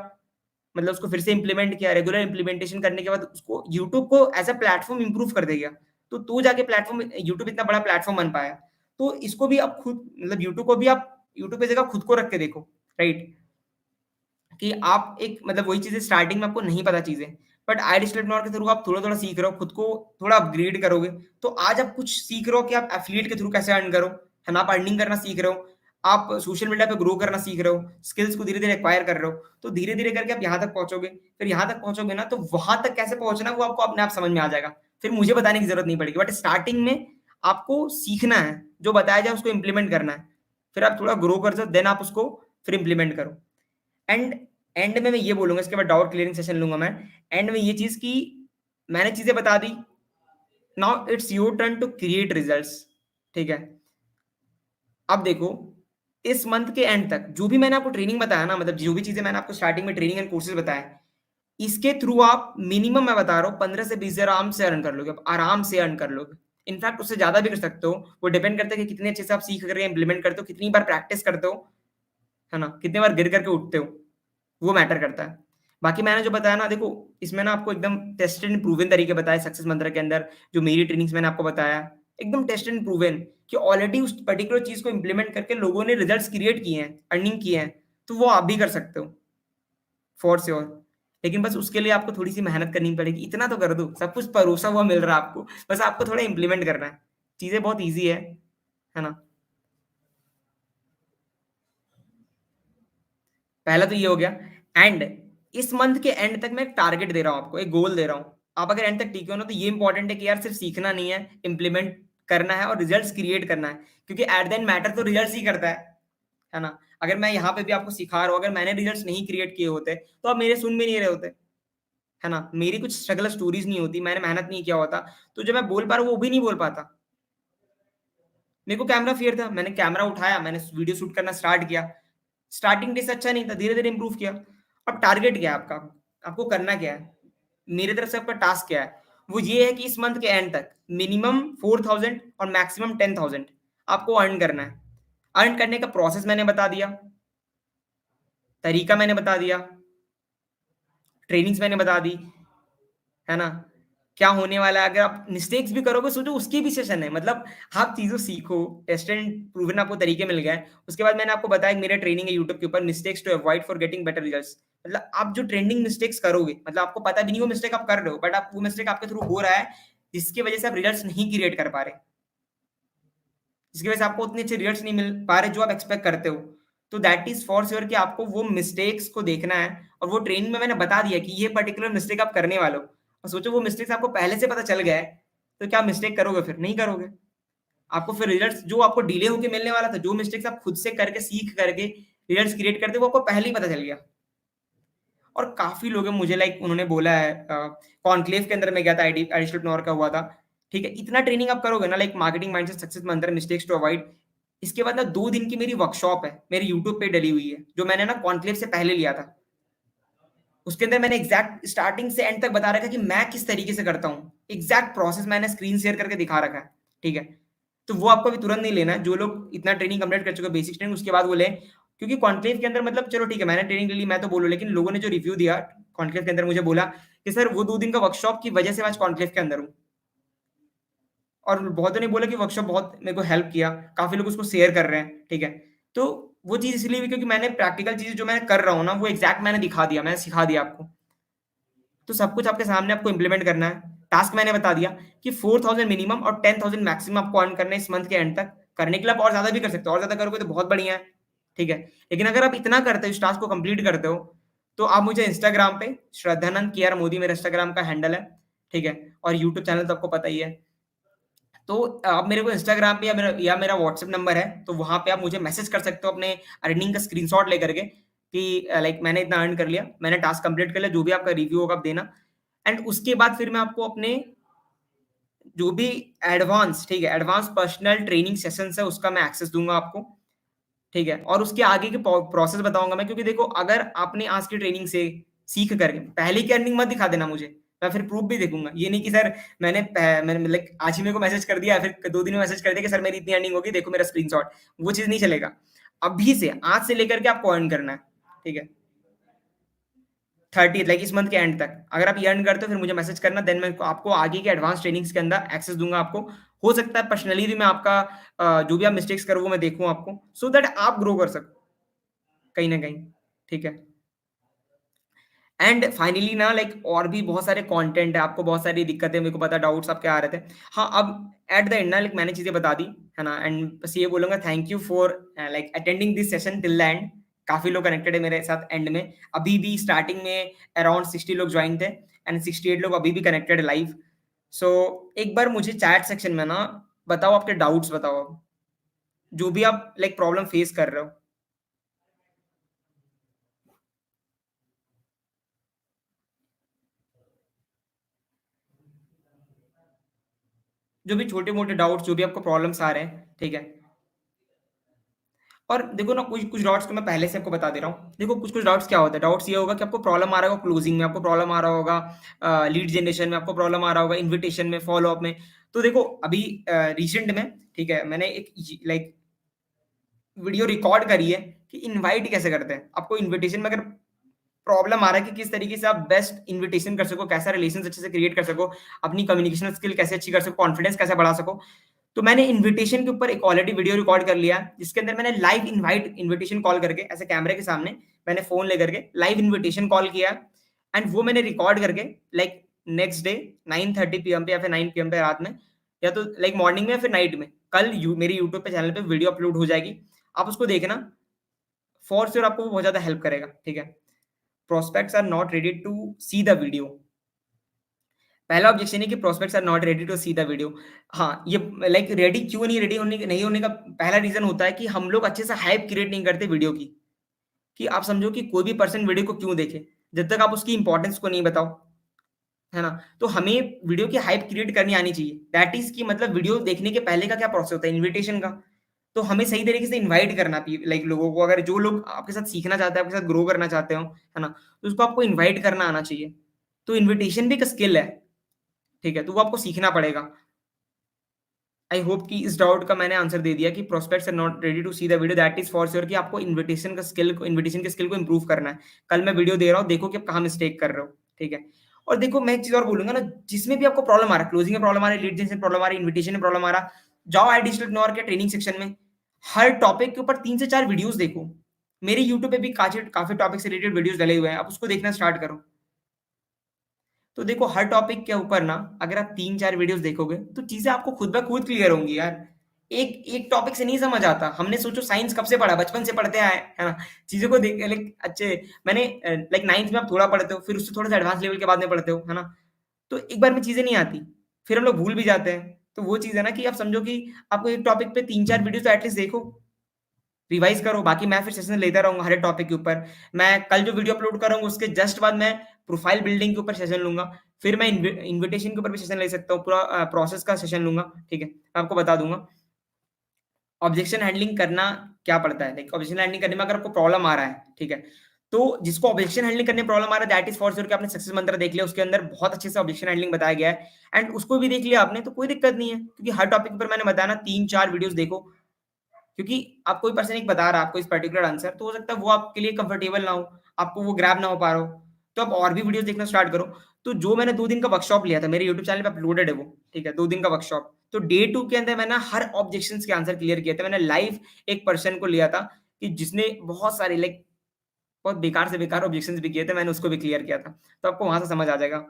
मतलब उसको फिर से इम्प्लीमेंट किया, रेगुलर इम्प्लीमेंटेशन करने के बाद उसको यूट्यूब को एज़ अ प्लेटफ़ॉर्म इम्प्रूव कर देगा। तो जाके प्लेटफ़ॉर्म यूट्यूब इतना बड़ा प्लेटफ़ॉर्म बन पाया। तो इसको भी आप खुद मतलब यूट्यूब को भी आप यूट्यूब की जगह खुद को रख के देखो, राइट? कि आप एक मतलब वही चीज़ें स्टार्टिंग में आपको नहीं पता चीज़ें, बट आइडिया के थ्रू आप थोड़ा-थोड़ा सीख रहे हो, खुद को थोड़ा अपग्रेड करोगे, तो आज आप कुछ सीख रहे हो कि आप एफ़िलिएट के थ्रू कैसे अर्न करो, है ना? आप अर्निंग करना सीख रहे हो, आप सोशल मीडिया पे ग्रो करना सीख रहे हो, स्किल्स को धीरे-धीरे एक्वायर कर रहे हो, तो धीरे-धीरे करके आप यहाँ तक पहुँचोगे। फिर यहाँ तक पहुँचोगे ना, तो वहाँ तक कैसे पहुँचना है, वो आपको अपने आप समझ में आ जाएगा। फिर मुझे बताने की ज़रूरत नहीं पड़ेगी, बट स्टार्टिंग में आपको सीखना है, जो बताया जाए उसको इम्प्लीमेंट करना है। फिर आप थोड़ा ग्रो कर जाओ, देन आप उसको फिर इम्प्लीमेंट करो। एंड एंड में मैं ये बोलूँगा, इसके बाद डाउट क्लियरिंग सेशन लूँगा मैं। एंड में ये चीज़ कि मैंने चीज़ें बता दी, now it's your turn to create results, ठीक है? अब देखो, इस मंथ के एंड तक जो भी मैंने आपको ट्रेनिंग बताया ना, मतलब जो भी चीज़ें मैंने आपको स्टार्टिंग में ट्रेनिंग एंड कोर्सेज़ बताए, इसके थ्रू आप मिनिमम मैं बता रहा हूँ 15 से 20 हज़ार आराम से अर्न कर लोगे, आप आराम से अर्न कर लोगे। इनफैक्ट उससे ज़्यादा भी कर सकते हो, वो डिपेंड करता है कि कितने अच्छे से आप सीख कर इम्प्लीमेंट करते हो, कितनी बार प्रैक्टिस करते हो, है ना? कितनी बार गिर करके उठते हो। वो मैटर करता है। बाकी मैंने जो बताया ना देखो, इसमें ना आपको एकदम टेस्टेड एंड प्रूवन तरीके बताए सक्सेस मंत्र के अंदर, जो मेरी ट्रेनिंग्स मैंने आपको बताया, एकदम टेस्टेड एंड प्रूवन कि ऑलरेडी उस पर्टिकुलर चीज़ को इम्प्लीमेंट करके लोगों ने रिजल्ट्स क्रिएट किए हैं, अर्निंग किए हैं, तो वो आप भी कर सकते हो, फॉर श्योर। लेकिन बस उसके लिए आपको थोड़ी-सी मेहनत करनी पड़ेगी, इतना तो कर दो, सब कुछ परोसा हुआ मिल रहा है आपको, बस आपको थोड़ा इम्प्लीमेंट करना है। चीज़ें बहुत ईज़ी है ना? पहला तो ये हो गया। एंड इस मंथ के एंड तक मैं एक टारगेट दे रहा हूँ आपको, एक गोल दे रहा हूँ। आप अगर एंड तक टिके हो ना, तो ये इंपॉर्टेंट है कि यार सिर्फ सीखना नहीं है, इम्प्लीमेंट करना है और रिजल्ट्स क्रिएट करना है। क्योंकि एट द एंड मैटर तो रिजल्ट्स ही करता है ना? अगर मैं यहाँ पे भी आपको सिखा रहा हूँ, अगर मैंने रिजल्ट्स नहीं क्रिएट किए होते, तो आप मेरे सुन भी नहीं रहे होते, है ना? मेरी कुछ स्ट्रगल स्टोरीज़ नहीं होती, मैंने मेहनत नहीं किया होता, तो जो मैं बोल पा रहा हूँ, वो भी नहीं बोल पाता। मेरे को कैमरा फ़ियर था, मैंने कैमरा उठाया, मैंने वीडियो शूट करना स्टार्ट किया। स्टार्टिंग डेज़ अच्छा नहीं था, धीरे-धीरे इम्प्रूव किया। अब टारगेट क्या है आपका? आपको करना क्या है? मेरी तरफ से आपका टास्क क्या है? वो ये है कि इस मंथ के एंड तक मिनिमम 4000 और मैक्सिमम 10,000 आपको अर्न करना है। अर्न करने का प्रोसेस मैंने बता दिया, तरीका मैंने बता दिया, ट्रेनिंग्स मैंने बता दी, है ना? क्या होने वाला है, अगर आप मिस्टेक्स भी करोगे सोचो उसकी भी सेशन है। मतलब आप चीज़ों सीखो, टेस्ट एंड प्रूवन आपको तरीके मिल गए। उसके बाद मैंने आपको बताया कि मेरा ट्रेनिंग है यूट्यूब के ऊपर mistakes to avoid for getting better results. मतलब आप जो ट्रेंडिंग मिस्टेक्स करोगे, मतलब आपको पता भी नहीं वो मिस्टेक आप कर रहे हो, बट आप वो मिस्टेक आपके थ्रू हो रहा है, जिसकी वजह से आप रिजल्ट्स नहीं क्रिएट कर पा रहे। जिसकी वजह से आपको उतने अच्छे रिजल्ट्स नहीं मिल पा रहे जो आप एक्सपेक्ट करते हो। तो दैट इज़ फॉर श्योर कि आपको वो मिस्टेक्स को देखना है, और वो ट्रेनिंग में मैंने बता दिया कि ये पर्टिकुलर मिस्टेक आप करने वाले हो। और सोचो वो मिस्टेक्स आपको पहले से पता चल गया है, तो क्या मिस्टेक करोगे फिर? नहीं करोगे। आपको फिर रिजल्ट्स जो आपको डिले होके मिलने वाला था, जो मिस्टेक्स आप खुद से करके सीख करके रिजल्ट्स क्रिएट करते, वो आपको पहले ही पता चल गया। और काफ़ी लोग हैं मुझे लाइक उन्होंने बोला है, कॉन्क्लेव के अंदर मैं गया था, एडिशनल का हुआ था। ठीक है? इतना ट्रेनिंग आप करोगे ना, लाइक मार्केटिंग माइंडसेट, सक्सेस मंत्र, मिस्टेक्स टू अवॉइड। इसके बाद ना 2 दिन की मेरी वर्कशॉप है, मेरे यूट्यूब पे डली हुई है, जो मैंने ना कॉन्क्लेव से पहले लिया था। उसके अंदर मैंने एग्ज़ैक्ट स्टार्टिंग से एंड तक बता रखा है कि मैं किस तरीके से करता हूँ। एग्ज़ैक्ट प्रोसेस मैंने स्क्रीन शेयर करके दिखा रखा है। ठीक है? तो वो आपको अभी तुरंत नहीं लेना है। जो लोग इतना ट्रेनिंग कंप्लीट कर चुके हैं, बेसिक ट्रेनिंग, उसके बाद वो लें। क्योंकि कॉन्क्लेव के अंदर मतलब चलो ठीक है, मैंने ट्रेनिंग ले ली, मैं तो बोलूँ, लेकिन लोगों ने जो रिव्यू दिया कॉन्क्लेव के अंदर, मुझे बोला कि सर वो 2 दिन का वर्कशॉप की वजह से मैं आज कॉन्क्लेव के अंदर हूँ। और बहुतों ने बोला कि वर्कशॉप बहुत मेरे को हेल्प किया, काफ़ी लोग उसको शेयर कर रहे हैं, ठीक है? तो वो चीज़ इसलिए भी क्योंकि मैंने प्रैक्टिकल चीज़ें जो मैं कर रहा हूँ ना, वो एग्ज़ैक्ट मैंने दिखा दिया, मैंने सिखा दिया आपको। तो सब कुछ आपके सामने आपको इम्प्लीमेंट करना है। टास्क मैंने बता दिया कि 4000 मिनिमम और 10,000 मैक्सिमम आपको अर्न करना है इस मंथ के एंड तक। करने के लिए आप और ज़्यादा भी कर सकते हो, और ज़्यादा करोगे तो बहुत बढ़िया है, ठीक है? लेकिन अगर आप इतना करते हो, इस टास्क को कंप्लीट करते हो, तो आप मुझे इंस्टाग्राम पे श्रद्धानंद केआर मोदी मेरा इंस्टाग्राम का हैंडल है, ठीक है? और यूट्यूब चैनल तो आपको पता ही है। तो आप मेरे को इंस्टाग्राम पे या मेरा व्हाट्सएप नंबर है, तो वहाँ पे आप मुझे मैसेज कर सकते हो अपने अर्निंग का स्क्रीनशॉट लेकर के कि लाइक मैंने इतना अर्न कर लिया, मैंने टास्क कंप्लीट कर लिया, जो भी आपका रिव्यू होगा आप देना। एंड उसके बाद फिर मैं आपको अपने जो भी एडवांस, ठीक है, एडवांस पर्सनल ट्रेनिंग सेशंस है उसका मैं एक्सेस दूँगा आपको, ठीक है? और उसके आगे के प्रोसेस बताऊँगा मैं, क्योंकि देखो अगर आपने आज की ट्रेनिंग से सीख कर पहले की अर्निंग मत दिखा देना मुझे, मैं फिर प्रूफ भी देखूँगा। ये नहीं कि सर मैंने लाइक आज ही मेरे को मैसेज कर दिया, फिर 2 दिन में मैसेज कर दिया कि सर मेरी इतनी अर्निंग होगी, देखो मेरा स्क्रीनशॉट, वो चीज़ नहीं चलेगा। अभी से, आज से लेकर के आपको अर्न करना है, ठीक है? 30th लाइक इस मंथ के एंड तक। अगर आप ये अर्न करते हो फिर मुझे मैसेज करना, देन मैं आपको आगे के एडवांस ट्रेनिंग्स के अंदर एक्सेस दूँगा आपको। हो सकता है पर्सनली भी मैं आपका जो भी आप मिस्टेक्स करो वो मैं देखूँ आपको, सो दैट आप ग्रो कर सको कहीं न कहीं, ठीक है? एंड फाइनली ना लाइक और भी बहुत सारे कंटेंट है, आपको बहुत सारी दिक्कतें, मेरे को पता डाउट्स आपके आ रहे थे। हाँ, अब एट द एंड ना लाइक मैंने चीज़ें बता दी, है ना? एंड बस ये बोलूँगा thank you for like attending this session till the end. काफ़ी लोग कनेक्टेड है मेरे साथ एंड में। अभी भी स्टार्टिंग में अराउंड 60 लोग जॉइन थे एंड 68 लोग अभी भी कनेक्टेड है लाइव। सो एक बार मुझे चैट सेक्शन में ना बताओ, आपके डाउट्स बताओ, जो भी आप लाइक प्रॉब्लम फेस कर रहे हो। जो भी छोटे-मोटे डाउट्स, जो भी आपको प्रॉब्लम्स आ रहे हैं, ठीक है? और देखो ना कुछ कुछ डाउट्स को मैं पहले से आपको बता दे रहा हूँ। देखो कुछ-कुछ डाउट्स क्या होता है, डाउट्स ये होगा कि आपको प्रॉब्लम आ रहा होगा क्लोजिंग में, आपको प्रॉब्लम आ रहा होगा लीड जनरेशन में, आपको प्रॉब्लम आ रहा होगा इन्विटेशन में, फॉलो अप में। तो देखो अभी रिसेंट में, ठीक है, मैंने एक लाइक वीडियो रिकॉर्ड करी है कि इनवाइट कैसे करते हैं। आपको इन्विटेशन में अगर प्रॉब्लम आ रहा है कि किस तरीके से आप बेस्ट इन्विटेशन कर सको, कैसा रिलेशंस अच्छे से क्रिएट कर सको, अपनी कम्युनिकेशन स्किल कैसे अच्छी कर सको, कॉन्फिडेंस कैसे बढ़ा सको। तो मैंने इन्विटेशन के ऊपर एक ऑलरेडी वीडियो रिकॉर्ड कर लिया, जिसके अंदर मैंने लाइव इन्विटेशन कॉल करके ऐसे कैमरे के सामने मैंने फ़ोन लेकर के लाइव इन्विटेशन कॉल किया एंड वो मैंने रिकॉर्ड करके लाइक नेक्स्ट डे 9:30 पीएम पे या फिर 9 पीएम पे रात में, या तो लाइक मॉर्निंग में या फिर नाइट में, कल मेरे यूट्यूब पे चैनल पे वीडियो अपलोड हो जाएगी। आप उसको देखना, फॉर श्योर आपको वो बहुत ज़्यादा हेल्प करेगा, ठीक है? Prospects are not ready to see the video. पहला ऑब्जेक्शन है कि prospects are not ready to see the video. हाँ, ये लाइक रेडी क्यों नहीं होने का पहला रीज़न होता है कि हम लोग अच्छे से हाइप क्रिएट नहीं करते वीडियो की, कि आप समझो कि कोई भी पर्सन वीडियो को क्यों देखे, जब तक आप उसकी इम्पोर्टेंस को नहीं बताओ, है ना? तो हमें वीडियो की हाइप क्रिएट करनी आनी चाहिए। दैट इज़ कि मतलब वीडियो देखने के पहले का क्या प्रोसेस होता है, इन्विटेशन का। तो हमें सही तरीके से इनवाइट करना लाइक लोगों को, अगर जो लोग आपके साथ सीखना चाहते हैं, आपके साथ ग्रो करना चाहते हो, है ना? तो उसको आपको इनवाइट करना आना चाहिए। तो इन्विटेशन भी एक स्किल है, ठीक है? तो वो आपको सीखना पड़ेगा। आई होप कि इस डाउट का मैंने आंसर दे दिया कि prospects are not ready to see the video, that is for sure कि आपको इन्विटेशन के स्किल को इम्प्रूव करना है। कल मैं वीडियो दे रहा हूँ, देखो कि आप कहाँ मिस्टेक कर रहे हो, ठीक है? और देखो मैं एक चीज़ और बोलूँगा ना, जिसमें भी आपको प्रॉब्लम आ रहा है, क्लोजिंग में प्रॉब्लम आ रही है, लीड जनरेशन में प्रॉब्लम आ रही है, इन्विटेशन में प्रॉब्लम आ रहा है, जाओ आई डिजिटल इग्नोर के ट्रेनिंग सेक्शन में, हर टॉपिक के ऊपर 3 से 4 वीडियोज़ देखो। मेरे यूट्यूब पे भी काफ़ी काफ़ी टॉपिक से रिलेटेड वीडियोज़ डले हुए हैं, आप उसको देखना स्टार्ट करो। तो देखो हर टॉपिक के ऊपर ना अगर आप 3-4 वीडियोज़ देखोगे, तो चीज़ें आपको खुद ब खुद क्लियर होंगी यार। एक एक टॉपिक से नहीं समझ आता। हमने सोचो साइंस कब से पढ़ा, बचपन से पढ़ते आए, है ना? चीज़ों को देख लाइक अच्छे मैंने लाइक 9th में आप थोड़ा पढ़ते हो, फिर उससे थोड़ा-सा एडवांस लेवल के बाद में पढ़ते हो, है ना? तो एक बार में चीज़ें नहीं आती, फिर हम लोग भूल भी जाते हैं। तो वो चीज़ है ना कि आप समझो कि आपको एक टॉपिक पे 3-4 वीडियो तो एटलीस्ट देखो। रिवाइज़ करो, बाकी मैं फिर सेशन लेता रहूँगा हर एक टॉपिक के ऊपर। मैं कल जो वीडियो अपलोड कर रहा हूँ उसके जस्ट बाद मैं प्रोफाइल बिल्डिंग के ऊपर सेशन लूँगा। फिर मैं इन्विटेशन के ऊपर भी सेशन ले सकता हूँ, पूरा प्रोसेस का सेशन लूँगा, ठीक है? मैं आपको बता दूँगा। ऑब्जेक्शन हैंडलिंग करना क्या पड़ता है? लाइक ऑब्जेक्शन हैंडलिंग करने में अगर आपको प्रॉब्लम आ रहा है, ठीक है? तो जिसको ऑब्जेक्शन हैंडलिंग करने में प्रॉब्लम आ रहा है, दैट इज़ फॉर श्योर कि आपने सक्सेस मंत्र देख लिया, उसके अंदर बहुत अच्छे से ऑब्जेक्शन हैंडलिंग बताया गया है एंड उसको भी देख लिया आपने तो कोई दिक्कत नहीं है, क्योंकि हर टॉपिक पर मैंने बताया ना 3-4 वीडियोज़ देखो, क्योंकि आप कोई पर्सन एक बता रहा है आपको इस पर्टिकुलर आंसर, तो हो सकता है वो आपके लिए कंफर्टेबल ना हो, आपको वो ग्रैब ना हो पा रहा हो, तो आप और भी वीडियोज़ देखना स्टार्ट करो। तो जो मैंने 2 दिन का वर्कशॉप लिया था, मेरे यूट्यूब चैनल पे अपलोडेड है वो, ठीक है? 2 दिन का वर्कशॉप। तो डे 2 के अंदर मैंने हर ऑब्जेक्शंस के आंसर क्लियर किए थे। मैंने लाइव एक पर्सन को लिया था कि जिसने बहुत सारे लाइक बहुत बेकार से बेकार ऑब्जेक्शंस भी किए थे, मैंने उसको भी क्लियर किया था। तो आपको वहाँ से समझ आ जाएगा।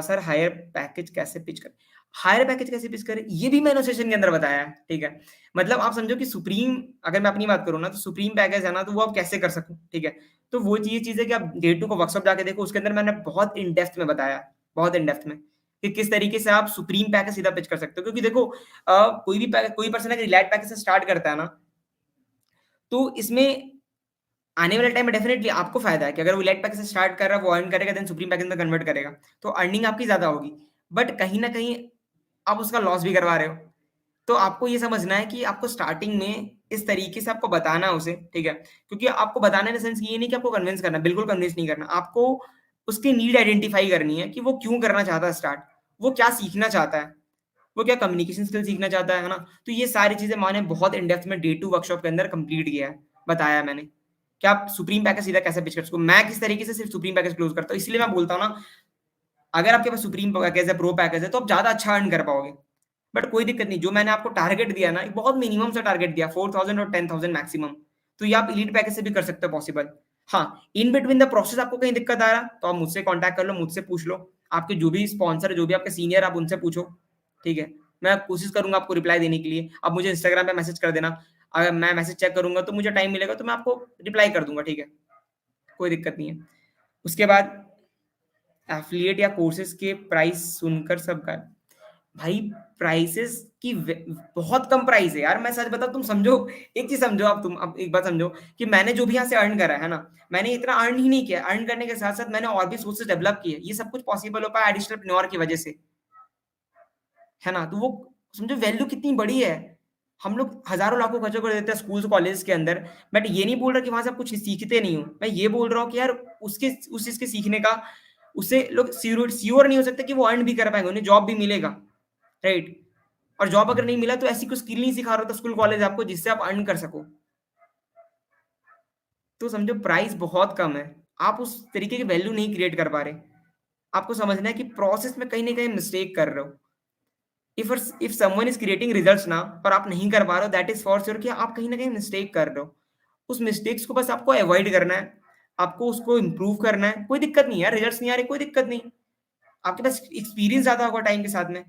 सर हायर पैकेज कैसे पिच करें? हायर पैकेज कैसे पिच करें? ये भी मैंने सेशन के अंदर बताया है, ठीक है? मतलब आप समझो कि सुप्रीम अगर मैं अपनी बात करूँ ना, तो सुप्रीम पैकेज है ना, तो वो आप कैसे कर सकूँ, ठीक है? तो वो ये चीज़ है कि आप डे 2 का वर्कशॉप जाके देखो, उसके अंदर मैंने बहुत इन डेप्थ में बताया है, बहुत इन डेप्थ में, कि किस तरीके से आप सुप्रीम पैकेज सीधा पिच कर सकते हो। क्योंकि देखो कोई पर्सन अगर इलाइट पैकेज से स्टार्ट करता है ना, तो इसमें आने वाले टाइम में डेफिनिटली आपको फ़ायदा है कि अगर वो इलाइट पैकेज से स्टार्ट कर रहा है, वो अर्न करेगा, देन सुप्रीम पैकेज में कन्वर्ट करेगा। तो अर्निंग आपकी ज़्यादा होगी। बट कहीं न कहीं आप उसका लॉस भी करवा रहे हो। तो आपको ये समझना है कि आपको स्टार्टिंग में इस तरीके से आपको बताना है उसे, ठीक है? क्योंकि आपको बताना इन द सेंस ये नहीं कि आपको कन्विंस करना है, बिल्कुल कन्विंस नहीं करना। आपको उसकी नीड आइडेंटिफ़ाई करनी है कि वो क्यों करना चाहता है स्टार्ट, वो क्या सीखना चाहता है, वो क्या कम्युनिकेशन स्किल सीखना चाहता है ना? तो ये सारी चीज़ें मैंने बहुत इन डेप्थ में डे 2 वर्कशॉप के अंदर कंप्लीट किया है, बताया है मैंने, कि आप सुप्रीम पैकेज सीधा कैसे पिच कर सको। मैं किस तरीके से सिर्फ सुप्रीम पैकेज क्लोज़ करता हूँ, इसलिए मैं बोलता हूँ ना, अगर आपके पास सुप्रीम पैकेज है, प्रो पैकेज है, तो आप ज़्यादा अच्छा अर्न कर पाओगे। बट कोई दिक्कत नहीं, जो मैंने आपको टारगेट दिया ना, एक बहुत मिनिमम सा टारगेट दिया 4000 और 10,000 मैक्सिमम, तो ये आप एलीट पैकेज से भी कर सकते हो पॉसिबल। हाँ, इन बिटवीन द प्रोसेस आपको कहीं दिक्कत आ रहा, तो आप मुझसे कॉन्टैक्ट कर लो, मुझसे पूछ लो। आपके जो भी स्पॉन्सर, जो भी आपके सीनियर, आप उनसे पूछो, ठीक है? मैं कोशिश करूँगा आपको रिप्लाई देने के लिए। आप मुझे इंस्टाग्राम पे मैसेज कर देना, अगर मैं मैसेज चेक करूँगा तो मुझे टाइम मिलेगा तो मैं आपको रिप्लाई कर दूँगा, ठीक है? कोई दिक्कत नहीं है। उसके बाद एफ़िलिएट या कोर्सेज़ के प्राइस सुनकर सब गायब। भाई, प्राइसेज़ की वे बहुत कम प्राइस है यार, मैं सच बताऊँ, तुम समझो, एक चीज़ समझो, अब एक बात समझो कि मैंने जो भी यहाँ से अर्न करा है ना, मैंने इतना अर्न ही नहीं किया। अर्न करने के साथ-साथ मैंने और भी सोर्सेज़ डेवलप किए। ये सब कुछ पॉसिबल हो पाया एडिशनलप्रेन्योर की वजह से, है ना? तो वो समझो वैल्यू कितनी बड़ी है। हम लोग हज़ारों लाखों खर्चा कर देते हैं स्कूल्स, कॉलेजेस के अंदर, बट ये नहीं बोल रहा कि वहाँ से आप कुछ सीखते नहीं हो। मैं ये बोल रहा हूँ कि यार उसके उस चीज़ के सीखने का, उससे लोग श्योर नहीं हो सकते कि वो अर्न भी कर पाएँगे, उन्हें जॉब भी मिलेगा, राइट? और जॉब अगर नहीं मिला तो ऐसी कोई स्किल नहीं सिखा रहा था स्कूल, कॉलेज आपको जिससे आप अर्न कर सको। तो समझो प्राइस बहुत कम है। आप उस तरीके की वैल्यू नहीं क्रिएट कर पा रहे। आपको समझना है कि प्रोसेस में कहीं न कहीं मिस्टेक कर रहे हो। If someone is creating results ना, और आप नहीं कर पा रहे हो, दैट इज़ फॉर श्योर कि आप कहीं न कहीं मिस्टेक कर रहे हो। उस मिस्टेक्स को बस आपको अवॉइड करना है, आपको उसको इम्प्रूव करना है। कोई दिक्कत नहीं है यार, रिजल्ट्स नहीं आ रहे, कोई दिक्कत नहीं। आपके पास एक्सपीरियंस ज़्यादा होगा टाइम के साथ में।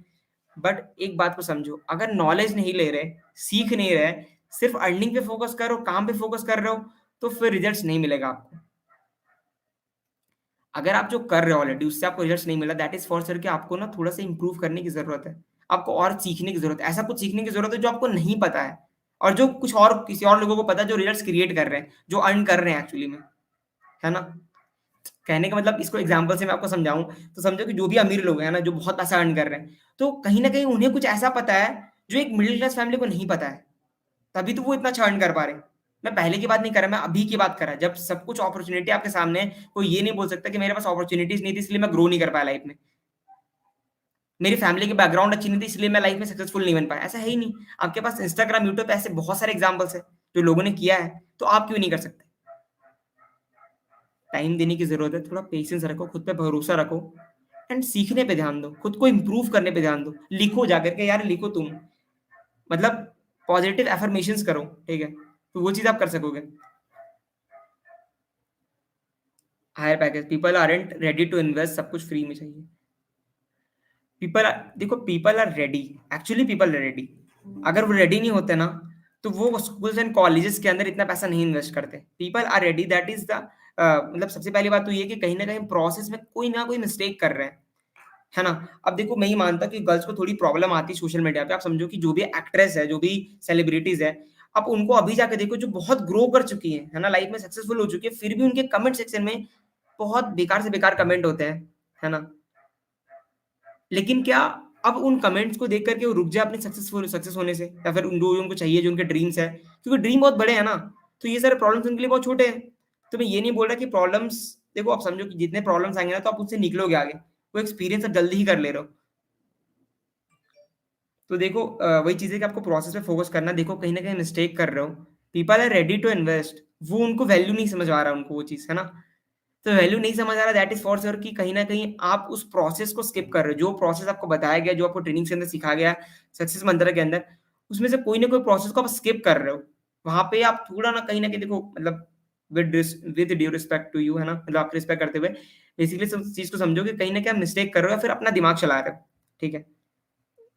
बट एक बात को समझो, अगर नॉलेज नहीं ले रहे, सीख नहीं रहे, सिर्फ अर्निंग पे फोकस कर रहे हो, काम पे फोकस कर रहे हो, तो फिर रिजल्ट्स नहीं मिलेगा आपको। अगर आप जो कर रहे हो ऑलरेडी उससे आपको रिजल्ट्स नहीं मिला, दैट इज़ फॉर श्योर कि आपको ना थोड़ा-सा इम्प्रूव करने की ज़रूरत है। आपको और सीखने की ज़रूरत है। ऐसा कुछ सीखने की ज़रूरत है जो आपको नहीं पता है, और जो कुछ और किसी और लोगों को पता है, जो रिजल्ट्स क्रिएट कर रहे हैं, जो अर्न कर रहे हैं एक्चुअली में, है ना? कहने का मतलब, इसको एग्ज़ाम्पल से मैं आपको समझाऊँ, तो समझो कि जो भी अमीर लोग हैं ना, जो बहुत पैसा अर्न कर रहे हैं, तो कहीं न कहीं उन्हें कुछ ऐसा पता है, जो एक मिडल क्लास फैमिली को नहीं पता है। तभी तो वो इतना अच्छा अर्न कर पा रहे हैं। मैं पहले की बात नहीं कर रहा, मैं अभी की बात कर रहा। जब सब कुछ अपॉर्च्युनिटी आपके सामने है, कोई ये नहीं बोल सकता कि मेरे पास अपॉर्च्युनिटीज़ नहीं थी इसलिए मैं ग्रो नहीं कर पाया लाइफ़ में। मेरी फैमिली की बैकग्राउंड अच्छी नहीं थी इसलिए मैं लाइफ़ में सक्सेसफुल नहीं बन पाया। ऐसा है ही नहीं। आपके पास इंस्टाग्राम, यूट्यूब पे ऐसे बहुत सारे एग्ज़ाम्पल्स हैं, जो लोगों ने किया है, तो आप क्यों नहीं कर सकते? टाइम देने की ज़रूरत है, थोड़ा पेशेंस रखो, खुद पे भरोसा रखो, एंड सीखने पे ध्यान दो, खुद को इम्प्रूव करने पे ध्यान दो। लिखो जाकर के यार, लिखो तुम। मतलब पॉज़िटिव अफ़र्मेशंस करो, ठीक है? तो वो चीज़ आप कर सकोगे। Higher package, people aren't ready to invest, सब कुछ फ्री में चाहिए। देखो, people are ready, actually people are ready. अगर वो रेडी नहीं होते ना, तो वो स्कूल्स एंड कॉलेजेस के अंदर इतना पैसा नहीं इन्वेस्ट करते। People are ready, that is the मतलब सबसे पहली बात तो ये है कि कहीं न कहीं प्रोसेस में कोई ना कोई मिस्टेक कर रहे हैं। है ना? अब देखो, मैं ये मानता हूँ कि गर्ल्स को थोड़ी प्रॉब्लम आती है सोशल मीडिया पे। आप समझो कि जो भी एक्ट्रेस है, जो भी सेलिब्रिटीज़ है, आप उनको अभी जाके देखो जो बहुत ग्रो कर चुकी है ना? लाइफ में सक्सेसफुल हो चुकी है, फिर भी उनके कमेंट सेक्शन में बहुत बेकार से बेकार कमेंट होते हैं। है ना? लेकिन क्या अब उन कमेंट्स को देख कर के वो रुक जाए अपनी सक्सेस होने से, या फिर उन जो उनको चाहिए, जो उनके ड्रीम्स है, क्योंकि ड्रीम बहुत बड़े हैं ना, तो ये सारे प्रॉब्लम्स उनके लिए बहुत छोटे हैं। तो मैं ये नहीं बोल रहा कि प्रॉब्लम्स, देखो आप समझो कि जितने प्रॉब्लम्स आएँगे ना, तो आप उससे निकलोगे आगे। वो एक्सपीरियंस आप जल्दी ही कर ले रहे हो। तो देखो, वही चीज़ है कि आपको प्रोसेस पे फोकस करना है। देखो, कहीं न कहीं मिस्टेक कर रहे हो। People are ready to invest, वो उनको वैल्यू नहीं समझ आ रहा उनको वो चीज़, है ना? तो वैल्यू नहीं समझ आ रहा, दैट इज़ फॉर श्योर कि कहीं न कहीं आप उस प्रोसेस को स्किप कर रहे हो। जो प्रोसेस आपको बताया गया, जो आपको ट्रेनिंग्स के अंदर सिखाया गया, सक्सेस मंत्र के अंदर, उसमें से कोई ना कोई प्रोसेस को आप स्किप कर रहे हो। वहाँ पे आप थोड़ा ना कहीं न कहीं देखो, मतलब with due respect to you, है ना? मतलब आपकी रिस्पेक्ट करते हुए बेसिकली सब चीज़ को समझो कि कहीं न कहीं आप मिस्टेक कर रहे हो या फिर अपना दिमाग चला रहे हो। ठीक है?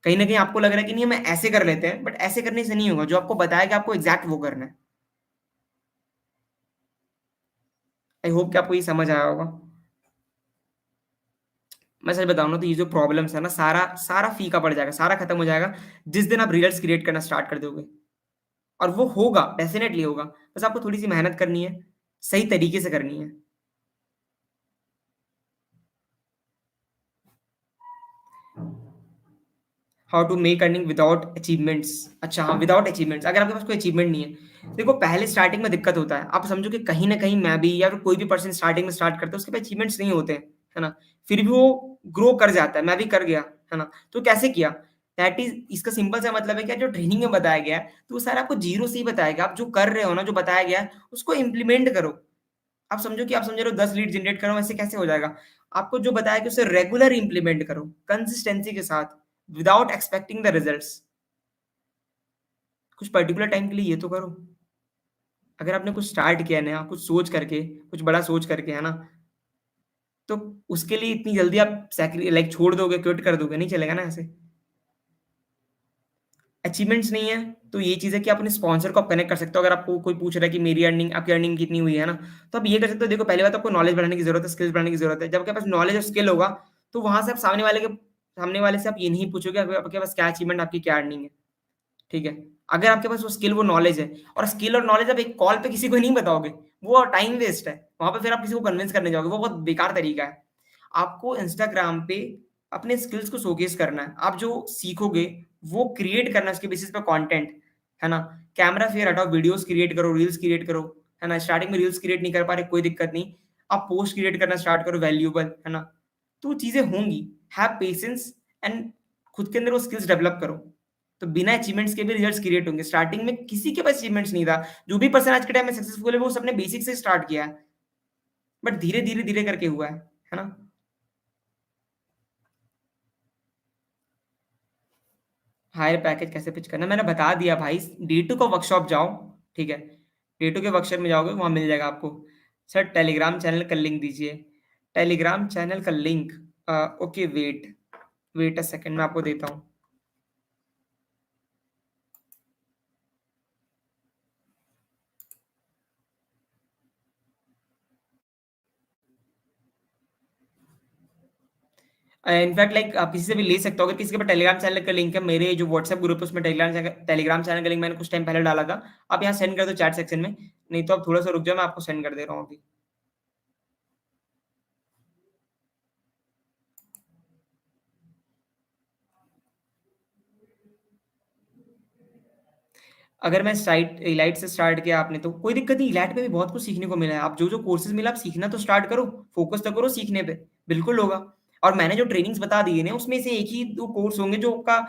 कहीं न कहीं आपको लग रहा है कि नहीं, हमें ऐसे कर लेते हैं, बट ऐसे करने से नहीं होगा। जो आपको बताया गया आपको एग्ज़ैक्ट वो करना है। आई होप कि आपको ये समझ आया होगा। मैं सच बताऊँ ना, तो ये जो प्रॉब्लम्स है ना, सारा सारा फीका पड़ जाएगा, सारा खत्म हो जाएगा, जिस दिन आप रिजल्ट्स क्रिएट करना स्टार्ट कर दोगे। और वो होगा, डेफ़िनेटली होगा। बस आपको थोड़ी-सी मेहनत करनी है, सही तरीके से करनी है। How to make earning without achievements. अच्छा हाँ, विदाउट अचीवमेंट्स, अगर आपके पास कोई अचीवमेंट नहीं है, देखो पहले स्टार्टिंग में दिक्कत होता है। आप समझो कि कहीं ना कहीं मैं भी या फिर कोई भी पर्सन स्टार्टिंग में स्टार्ट करता है, उसके पास अचीवमेंट्स नहीं होते हैं, है ना, फिर भी वो ग्रो कर जाता है। मैं भी कर गया, है ना। तो कैसे किया, दैट इज, इसका सिंपल सा मतलब है क्या, जो ट्रेनिंग में बताया गया है तो वो सारा आपको जीरो से ही बताया गया। आप जो कर रहे हो ना, जो बताया गया है उसको इम्प्लीमेंट करो। आप समझो कि आप समझ रहे हो 10 लीड जनरेट करो, ऐसे कैसे हो जाएगा। आपको जो बताया कि उसे रेगुलर इंप्लीमेंट करो, कंसिस्टेंसी के साथ, विदाउट एक्सपेक्टिंग द रिजल्ट्स। कुछ पर्टिकुलर टाइम के लिए ये तो करो। अगर आपने कुछ स्टार्ट किया है नया, कुछ सोच करके, कुछ बड़ा सोच करके, है ना, तो उसके लिए इतनी जल्दी आप छोड़ दोगे, क्विट कर दोगे, नहीं चलेगा ना ऐसे। अचीवमेंट्स नहीं है तो ये चीज़ है कि आप अपने स्पॉन्सर को आप कनेक्ट कर सकते हो। अगर आपको कोई पूछ रहा है कि मेरी अर्निंग, आपकी अर्निंग कितनी हुई है ना, तो आप ये कर सकते हो। देखो पहली बात, आपको नॉलेज बढ़ाने की जरूरत है, स्किल्स बढ़ाने की जरूरत है। जब आपके पास नॉलेज और स्किल होगा, तो वहां से आप सामने वाले से आप ये नहीं पूछोगे आपके पास क्या अचीवमेंट, आपकी क्या अर्निंग है, ठीक है। अगर आपके पास वो स्किल, वो नॉलेज है, और स्किल और नॉलेज आप एक कॉल पे किसी को नहीं बताओगे, वो टाइम वेस्ट है। वहां पे फिर आप किसी को कन्विंस करने जाओगे, वो बहुत बेकार तरीका है। आपको इंस्टाग्राम पे अपने स्किल्स को शोकेस करना है। आप जो सीखोगे वो क्रिएट करना है, उसके बेसिस पे कंटेंट, है ना। कैमरा फिर हटाओ, वीडियोस क्रिएट करो, रील्स क्रिएट करो, है ना। स्टार्टिंग में रील्स क्रिएट नहीं कर पा रहे, कोई दिक्कत नहीं, आप पोस्ट क्रिएट करना स्टार्ट करो, वैल्यूएबल, है ना। तो चीजें होंगी। हैव पेशेंस एंड खुद के अंदर वो स्किल्स डेवलप करो। तो बिना अचीवमेंट्स के भी रिजल्ट्स क्रिएट होंगे। स्टार्टिंग में किसी के पास अचीवमेंट्स नहीं था। जो भी पर्सन आज के टाइम में सक्सेसफुल है, वो सबने बेसिक से स्टार्ट किया है, बट धीरे धीरे धीरे करके हुआ है ना। हायर पैकेज कैसे पिच करना, मैंने बता दिया भाई। D2 का वर्कशॉप जाओ, ठीक है। D2 के वर्कशॉप में जाओगे, वहां मिल जाएगा आपको। सर टेलीग्राम चैनल का लिंक दीजिए। टेलीग्राम चैनल का link, okay wait, wait a second, मैं आपको देता हूँ। इनफैक्ट आप किसी से भी ले सकते हो। अगर किसी के पास टेलीग्राम चैनल का लिंक है, मेरे जो व्हाट्सएप ग्रुप है उसमें टेलीग्राम चैनल का लिंक मैंने कुछ टाइम पहले डाला था। आप यहाँ सेंड कर दो चैट सेक्शन में। नहीं तो आप थोड़ा सा रुक जाओ, मैं आपको सेंड कर दे रहा हूँ अभी। अगर मैं साइट इलाइट से स्टार्ट किया आपने, तो कोई दिक्कत नहीं, इलाइट पे भी बहुत कुछ सीखने को मिला है। आप जो जो कोर्सेज मिला, आप सीखना तो स्टार्ट करो, फोकस तो करो सीखने पे, बिल्कुल होगा। और मैंने जो ट्रेनिंग्स बता दी है ना, उसमें से एक ही दो कोर्स होंगे जो आपका,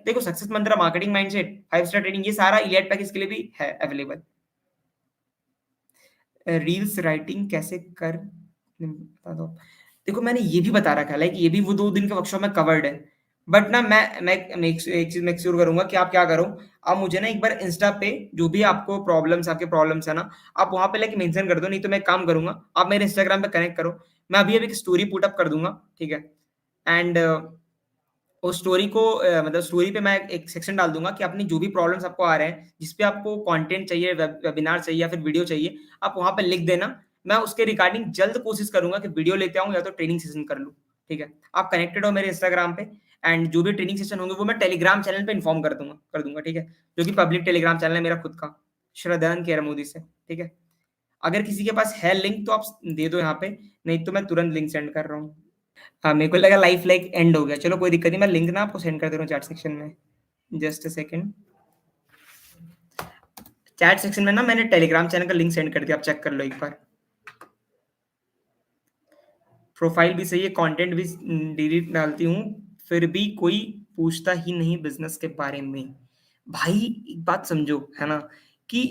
देखो, सक्सेस मंत्र, मार्केटिंग माइंडसेट, 5 स्टार ट्रेनिंग, ये सारा इलाइट पैकेज के लिए भी है अवेलेबल। रील्स राइटिंग कैसे कर, बता दो। देखो मैंने ये भी बता रखा है, ये भी वो 2 दिन के वर्कशॉप में कवर्ड है। बट ना मैं एक चीज मेक श्योर करूंगा कि आप क्या करो, आप मुझे ना एक बार इंस्टा पे जो भी आपको प्रॉब्लम्स, आपके प्रॉब्लम्स है ना, आप वहां पे मेंशन कर दो। नहीं तो मैं एक काम करूंगा, आप मेरे इंस्टाग्राम पे कनेक्ट करो, मैं अभी अभी एक स्टोरी पुट अप कर दूंगा, ठीक है। एंड उस स्टोरी को स्टोरी पे मैं एक सेक्शन डाल दूंगा कि अपनी जो भी प्रॉब्लम्स आपको आ रहे हैं, जिस पे आपको कंटेंट चाहिए, वेबिनार चाहिए या फिर वीडियो चाहिए, आप वहां पे लिख देना। मैं उसके रिगार्डिंग जल्द कोशिश करूंगा कि वीडियो लेते आऊं या तो ट्रेनिंग सेशन कर लूं, ठीक है। आप कनेक्टेड हो मेरे इंस्टाग्राम पे, एंड जो भी ट्रेनिंग सेशन होंगे वो मैं टेलीग्राम चैनल पे इन्फॉर्म कर दूंगा, ठीक है। जो कि पब्लिक टेलीग्राम चैनल है मेरा खुद का, श्रद्धान केयर मोदी से, ठीक है। अगर किसी के पास है लिंक तो आप दे दो यहाँ पे, नहीं तो मैं तुरंत लिंक सेंड कर रहा हूँ। हाँ, मेरे को लगा लाइफ एंड हो गया। चलो कोई दिक्कत नहीं, मैं लिंक ना आपको सेंड कर दे रहा हूँ चैट सेक्शन में। Just a second. Chat section में ना मैंने टेलीग्राम चैनल का लिंक सेंड कर दिया, आप चेक कर लो एक बार। प्रोफाइल भी सही है, कंटेंट भी डिलीट डालती हूँ, फिर भी कोई पूछता ही नहीं बिजनेस के बारे में। भाई एक बात समझो, है ना, कि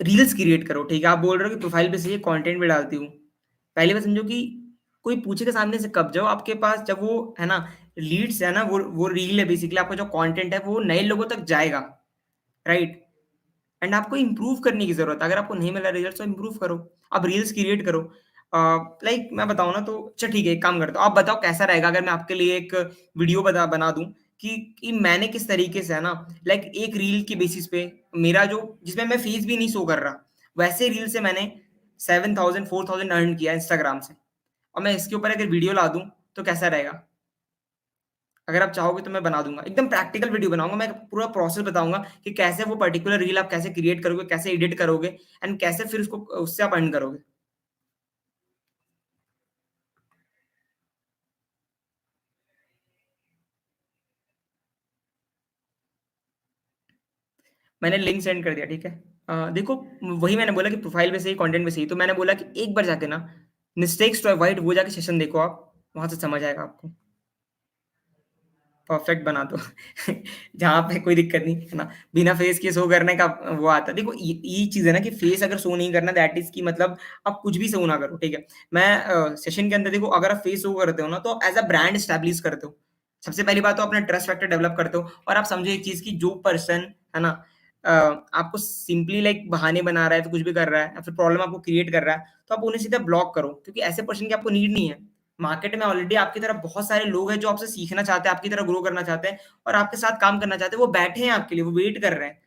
रील्स क्रिएट करो, ठीक है। आप बोल रहे हो कि प्रोफाइल पे सही है, कंटेंट भी डालती हूँ। पहली बात समझो कि कोई पूछेगा सामने से कब, जब आपके पास, जब वो, है ना, लीड्स है ना, वो रील है बेसिकली, आपका जो कंटेंट है वो नए लोगों तक जाएगा, राइट। एंड आपको इंप्रूव करने की जरूरत है। अगर आपको नहीं मिला रिजल्ट तो इंप्रूव करो, आप रील्स क्रिएट करो। मैं बताऊं ना, तो अच्छा ठीक है, एक काम करता हूँ, आप बताओ कैसा रहेगा अगर मैं आपके लिए एक वीडियो बना दूं कि मैंने किस तरीके से, है ना, एक रील की बेसिस पे, मेरा जो, जिसमें मैं फेस भी नहीं शो कर रहा, वैसे रील से मैंने 7,000 4,000 अर्न किया इंस्टाग्राम से, और मैं इसके ऊपर अगर वीडियो ला दूं तो कैसा रहेगा। अगर आप चाहोगे तो मैं बना दूंगा, एकदम प्रैक्टिकल वीडियो बनाऊंगा, मैं पूरा प्रोसेस बताऊंगा कि कैसे वो पर्टिकुलर रील आप कैसे क्रिएट करोगे, कैसे एडिट करोगे, एंड कैसे फिर उसको, उससे आप अर्न करोगे। मैंने लिंक सेंड कर दिया, ठीक है? देखो, वही मैंने बोला कि प्रोफाइल पे सही, कंटेंट पे सही, तो मैंने बोला कि एक बार जाके ना, मिस्टेक्स टू अवॉइड, वो जाके सेशन देखो आप, वहाँ से समझ आएगा आपको। परफेक्ट बना दो। जहाँ पे कोई दिक्कत नहीं, है ना? बिना फेस के शो करने का वो आता है। देखो, ये चीज़ है ना कि फेस अगर शो नहीं करना, दैट इज़ कि मतलब आप कुछ भी शो ना करो, ठीक है? मैं सेशन के अंदर देखो, अगर आप फेस शो करते हो ना, तो आप एज़ अ ब्रांड एस्टैब्लिश करते हो। सबसे पहली बात तो अपना ट्रस्ट फैक्टर डेवलप करते हो, और आप समझो एक चीज़ कि जो पर्सन, है ना, आपको सिंपली लाइक बहाने बना रहा है, तो कुछ भी कर रहा है, या फिर प्रॉब्लम आपको क्रिएट कर रहा है, तो आप उन्हें सीधा ब्लॉक करो, क्योंकि ऐसे पर्सन की आपको नीड नहीं है। मार्केट में ऑलरेडी आपकी तरह बहुत सारे लोग हैं जो आपसे सीखना चाहते हैं, आपकी तरह ग्रो करना चाहते हैं और आपके साथ काम करना चाहते हैं। वो बैठे हैं आपके लिए, वो वेट कर रहे हैं,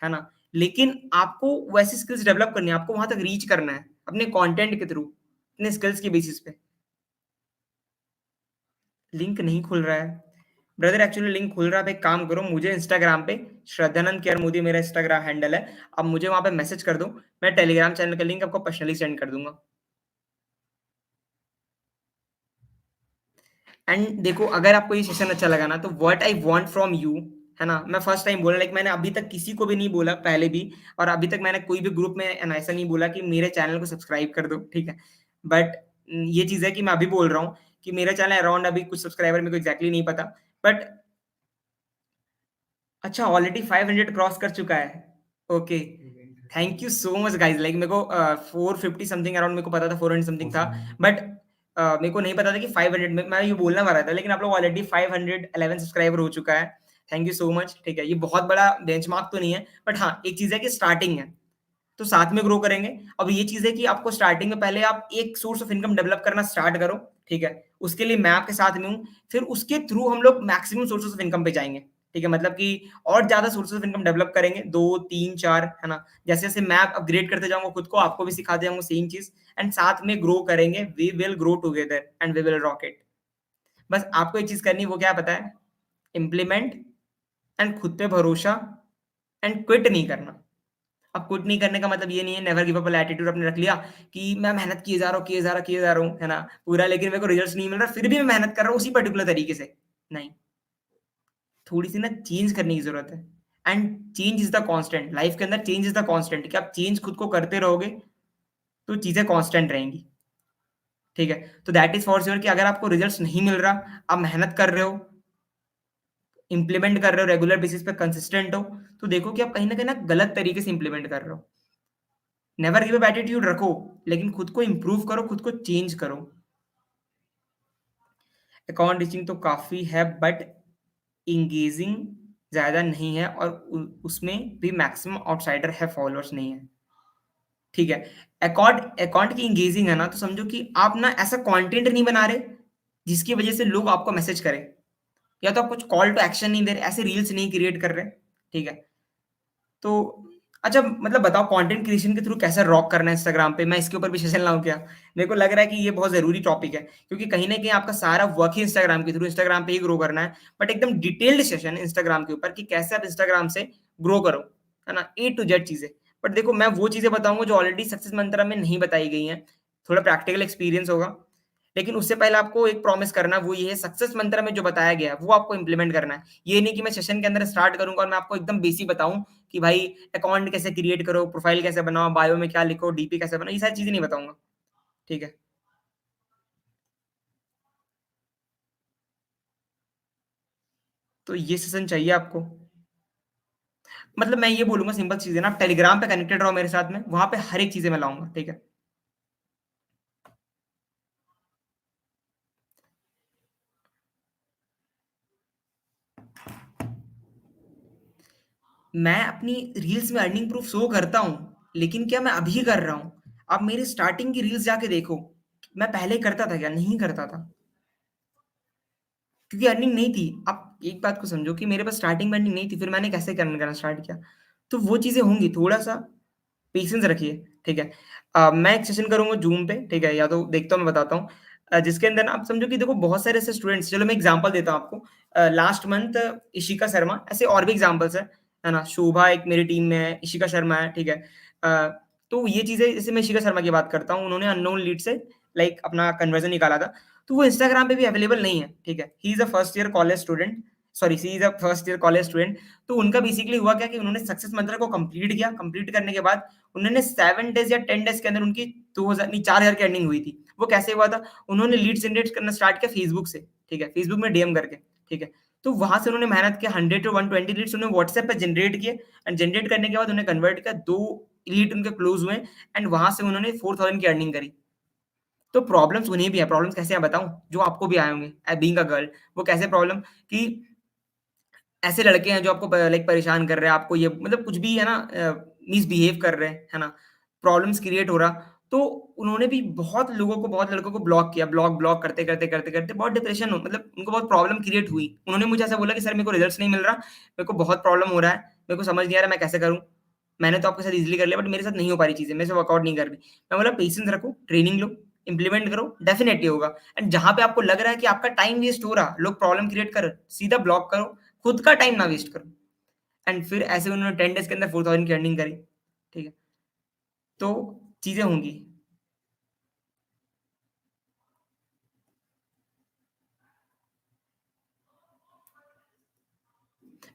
है ना? लेकिन आपको वैसी स्किल्स डेवलप करनी है, आपको वहाँ तक रीच करना है, अपने कंटेंट के थ्रू, अपने स्किल्स के बेसिस पे। लिंक नहीं खुल रहा है। ब्रदर, एक्चुअली लिंक खुल रहा है, आप एक काम करो, मुझे इंस्टाग्राम पे श्रद्धानंद केयर मोदी मेरा इंस्टाग्राम हैंडल है। आप मुझे वहाँ पे मैसेज कर दो, मैं टेलीग्राम चैनल का लिंक आपको पर्सनली सेंड कर दूँगा। एंड देखो, अगर आपको ये सेशन अच्छा लगा ना, तो what I want from you, है ना, मैं फर्स्ट टाइम बोला, लाइक मैंने अभी तक किसी को भी नहीं बोला पहले भी, और अभी तक मैंने कोई भी ग्रुप में ऐसा नहीं बोला कि मेरे चैनल को सब्सक्राइब कर दो, ठीक है? बट ये चीज़ है कि मैं अभी बोल रहा हूँ कि मेरा चैनल अराउंड अभी कुछ सब्सक्राइबर मेरे को एग्जैक्टली नहीं पता, बट अच्छा, ऑलरेडी 500 क्रॉस कर चुका है। Okay, thank you so much guys. Like मेरे को 450 समथिंग अराउंड मेरे को पता था, 400 समथिंग था, बट मेरे को नहीं पता था कि 500 में, मैं ये बोलना वाला था, लेकिन आप लोग ऑलरेडी 511 सब्सक्राइबर हो चुका है। थैंक यू सो मच, ठीक है? ये बहुत बड़ा बेंचमार्क तो नहीं है, बट हाँ, एक चीज़ है कि स्टार्टिंग है, तो साथ में ग्रो करेंगे। अब ये चीज़ है कि आपको स्टार्टिंग में पहले आप एक सोर्स ऑफ इनकम डेवलप करना स्टार्ट करो, ठीक है? उसके लिए मैं आपके साथ में हूँ, फिर उसके थ्रू हम लोग मैक्सिमम सोर्सेज़ ऑफ इनकम पे जाएँगे, ठीक है? मतलब कि और ज़्यादा सोर्सेज़ ऑफ इनकम डेवलप करेंगे, 2, 3, 4, है ना? जैसे-जैसे मैं अपग्रेड करते जाऊँगा खुद को, आपको भी सिखाते जाऊँगा सेम चीज़, एंड साथ में ग्रो करेंगे। We will grow together and we will rock it. बस आपको एक चीज़ करनी है, वो क्या है पता है? इम्प्लीमेंट, एंड खुद पे भरोसा, एंड क्विट नहीं करना। अब क्विट नहीं करने का मतलब ये नहीं है नेवर गिव अप वाला एटीट्यूड आपने रख लिया कि मैं मेहनत किए जा रहा हूँ, किए जा रहा हूँ, किए जा रहा हूँ, है ना? पूरा, लेकिन मेरे को रिजल्ट्स नहीं मिल रहा, फिर भी मैं मेहनत कर रहा हूँ उसी पर्टिकुलर तरीके से। नहीं, थोड़ी-सी ना चेंज करने की ज़रूरत है, and change is the constant. Life के अंदर चेंज इज़ द कांस्टेंट, कि आप चेंज खुद को करते रहोगे, तो चीज़ें कांस्टेंट रहेंगी, ठीक है? तो दैट इज़ फॉर श्योर कि अगर आपको रिजल्ट्स नहीं मिल रहा, आप मेहनत कर रहे हो, इम्प्लीमेंट कर रहे हो, रेगुलर बेसिस पे कंसिस्टेंट हो, तो देखो कि आप कहीं न कहीं ना गलत तरीके से इम्प्लीमेंट कर रहे हो। नेवर गिव अप एटीट्यूड रखो, लेकिन खुद को इम्प्रूव करो, खुद को चेंज करो। अकाउंट रीचिंग तो काफ़ी है, बट एंगेजिंग ज़्यादा नहीं है, और उसमें भी मैक्सिमम आउटसाइडर है, फॉलोअर्स नहीं है, ठीक है? अकाउंट अकाउंट की एंगेजिंग है ना, तो समझो कि आप ना ऐसा कंटेंट नहीं बना रहे, जिसकी वजह से लोग आपको मैसेज करें, या तो आप कुछ कॉल टू एक्शन नहीं दे रहे, ऐसे रील्स नहीं क्रिएट कर रहे, ठीक है? तो अच्छा, मतलब बताओ, कंटेंट क्रिएशन के थ्रू कैसे रॉक करना है इंस्टाग्राम पे? मैं इसके ऊपर भी सेशन लाऊँ क्या? मेरे को लग रहा है कि ये बहुत ज़रूरी टॉपिक है, क्योंकि कहीं न कहीं आपका सारा वर्क ही इंस्टाग्राम के थ्रू, इंस्टाग्राम पे ही ग्रो करना है। बट एकदम डिटेल्ड सेशन इंस्टाग्राम के ऊपर कि कैसे आप इंस्टाग्राम से ग्रो करो, है ना? ए टू जेड चीज़ें। बट देखो, मैं वो चीज़ें बताऊँगा जो ऑलरेडी सक्सेस मंत्रा में नहीं बताई गई हैं। थोड़ा प्रैक्टिकल एक्सपीरियंस होगा। लेकिन उससे पहले आपको एक प्रॉमिस करना है, वो ये है, सक्सेस मंत्र में जो बताया गया है, वो आपको इम्प्लीमेंट करना है। ये नहीं कि मैं सेशन के अंदर स्टार्ट करूँगा और मैं आपको एकदम बेसिक बताऊँ कि भाई अकाउंट कैसे क्रिएट करो, प्रोफाइल कैसे बनाओ, बायो में क्या लिखो, डीपी कैसे बनाओ, ये सारी चीज़ें नहीं बताऊँगा। ठीक है? तो ये सेशन चाहिए आपको। मतलब मैं ये बोलूँगा, सिंपल चीज़ है ना, आप टेलीग्राम पे कनेक्टेड रहो मेरे साथ में, वहाँ पे हर एक चीज़ें मैं लाऊँगा। ठीक है? मैं अपनी रील्स में अर्निंग प्रूफ शो करता हूँ, लेकिन क्या मैं अभी कर रहा हूँ? आप मेरी स्टार्टिंग की रील्स जाके देखो। मैं पहले करता था क्या? नहीं करता था। क्योंकि अर्निंग नहीं थी। आप एक बात को समझो कि मेरे पास स्टार्टिंग में अर्निंग नहीं थी, फिर मैंने कैसे अर्न करना स्टार्ट किया। तो वो चीज़ें होंगी, थोड़ा-सा पेशेंस रखिए, ठीक है? मैं एक सेशन करूँगा ज़ूम पे, ठीक है? या तो देखता हूँ, मैं बताता हूँ। जिसके अंदर ना आप समझो कि देखो, बहुत सारे ऐसे स्टूडेंट्स, चलो मैं एग्ज़ाम्पल देता हूँ आपको। लास्ट मंथ इशिका शर्मा, ऐसे और भी एग्ज़ाम्पल्स हैं, है ना? शोभा एक मेरी टीम में है, इशिका शर्मा है, ठीक है? अ, तो ये चीज़ें, जैसे मैं इशिका शर्मा की बात करता हूँ, उन्होंने अननोन लीड से अपना कन्वर्जन निकाला था। तो वो इंस्टाग्राम पे भी अवेलेबल नहीं है, ठीक है? He is a first year college student, sorry she is a first year college student. तो उनका बेसिकली हुआ क्या कि उन्होंने सक्सेस मंत्र को कंप्लीट किया, कंप्लीट करने के बाद उन्होंने 7 डेज या 10 डेज के अंदर उनकी 2000 नहीं 4000 की अर्निंग हुई थी। वो कैसे हुआ था? उन्होंने लीड जनरेट करना स्टार्ट किया फेसबुक से, ठीक है, फेसबुक में डीएम करके, ठीक है। तो वहां से उन्होंने मेहनत किया, 100 टू 120 लीड्स उन्होंने व्हाट्सएप पे जनरेट किए, एंड जनरेट करने के बाद उन्हें कन्वर्ट किया, 2 लीड उनके क्लोज हुए, एंड वहां से उन्होंने 4000 की अर्निंग करी। तो प्रॉब्लम्स उन्हें भी है, प्रॉब्लम्स कैसे हैं बताऊं, जो आपको भी आए होंगे बीइंग अ गर्ल। वो कैसे प्रॉब्लम कि ऐसे लड़के हैं जो आपको लाइक परेशान कर रहे हैं, आपको ये मतलब कुछ भी है ना मिसबिहेव कर रहे हैं, है ना? प्रॉब्लम्स क्रिएट हो रहा, तो उन्होंने भी बहुत लोगों को, बहुत लड़कों को ब्लॉक किया। ब्लॉक करते-करते बहुत डिप्रेशन हो मतलब उनको बहुत प्रॉब्लम क्रिएट हुई। उन्होंने मुझे ऐसा बोला कि सर मेरे को रिजल्ट्स नहीं मिल रहा, मेरे को बहुत प्रॉब्लम हो रहा है, मेरे को समझ नहीं आ रहा मैं कैसे करूँ? मैंने तो आपके साथ ईज़िली कर लिया बट मेरे साथ नहीं हो पा रही चीज़ें, मेरे से वर्कआउट नहीं कर रही। मैं बोला पेशेंस रखो, ट्रेनिंग लो, इम्प्लीमेंट करो, डेफिनिटली होगा। एंड जहाँ पे आपको लग रहा है कि आपका टाइम वेस्ट हो रहा, लोग प्रॉब्लम क्रिएट कर रहे, सीधा ब्लॉक करो, खुद का टाइम ना वेस्ट करो। एंड फिर ऐसे उन्होंने 10 डेज़ के अंदर 4000 की अर्निंग करी, ठीक है? तो चीज़ें होंगी।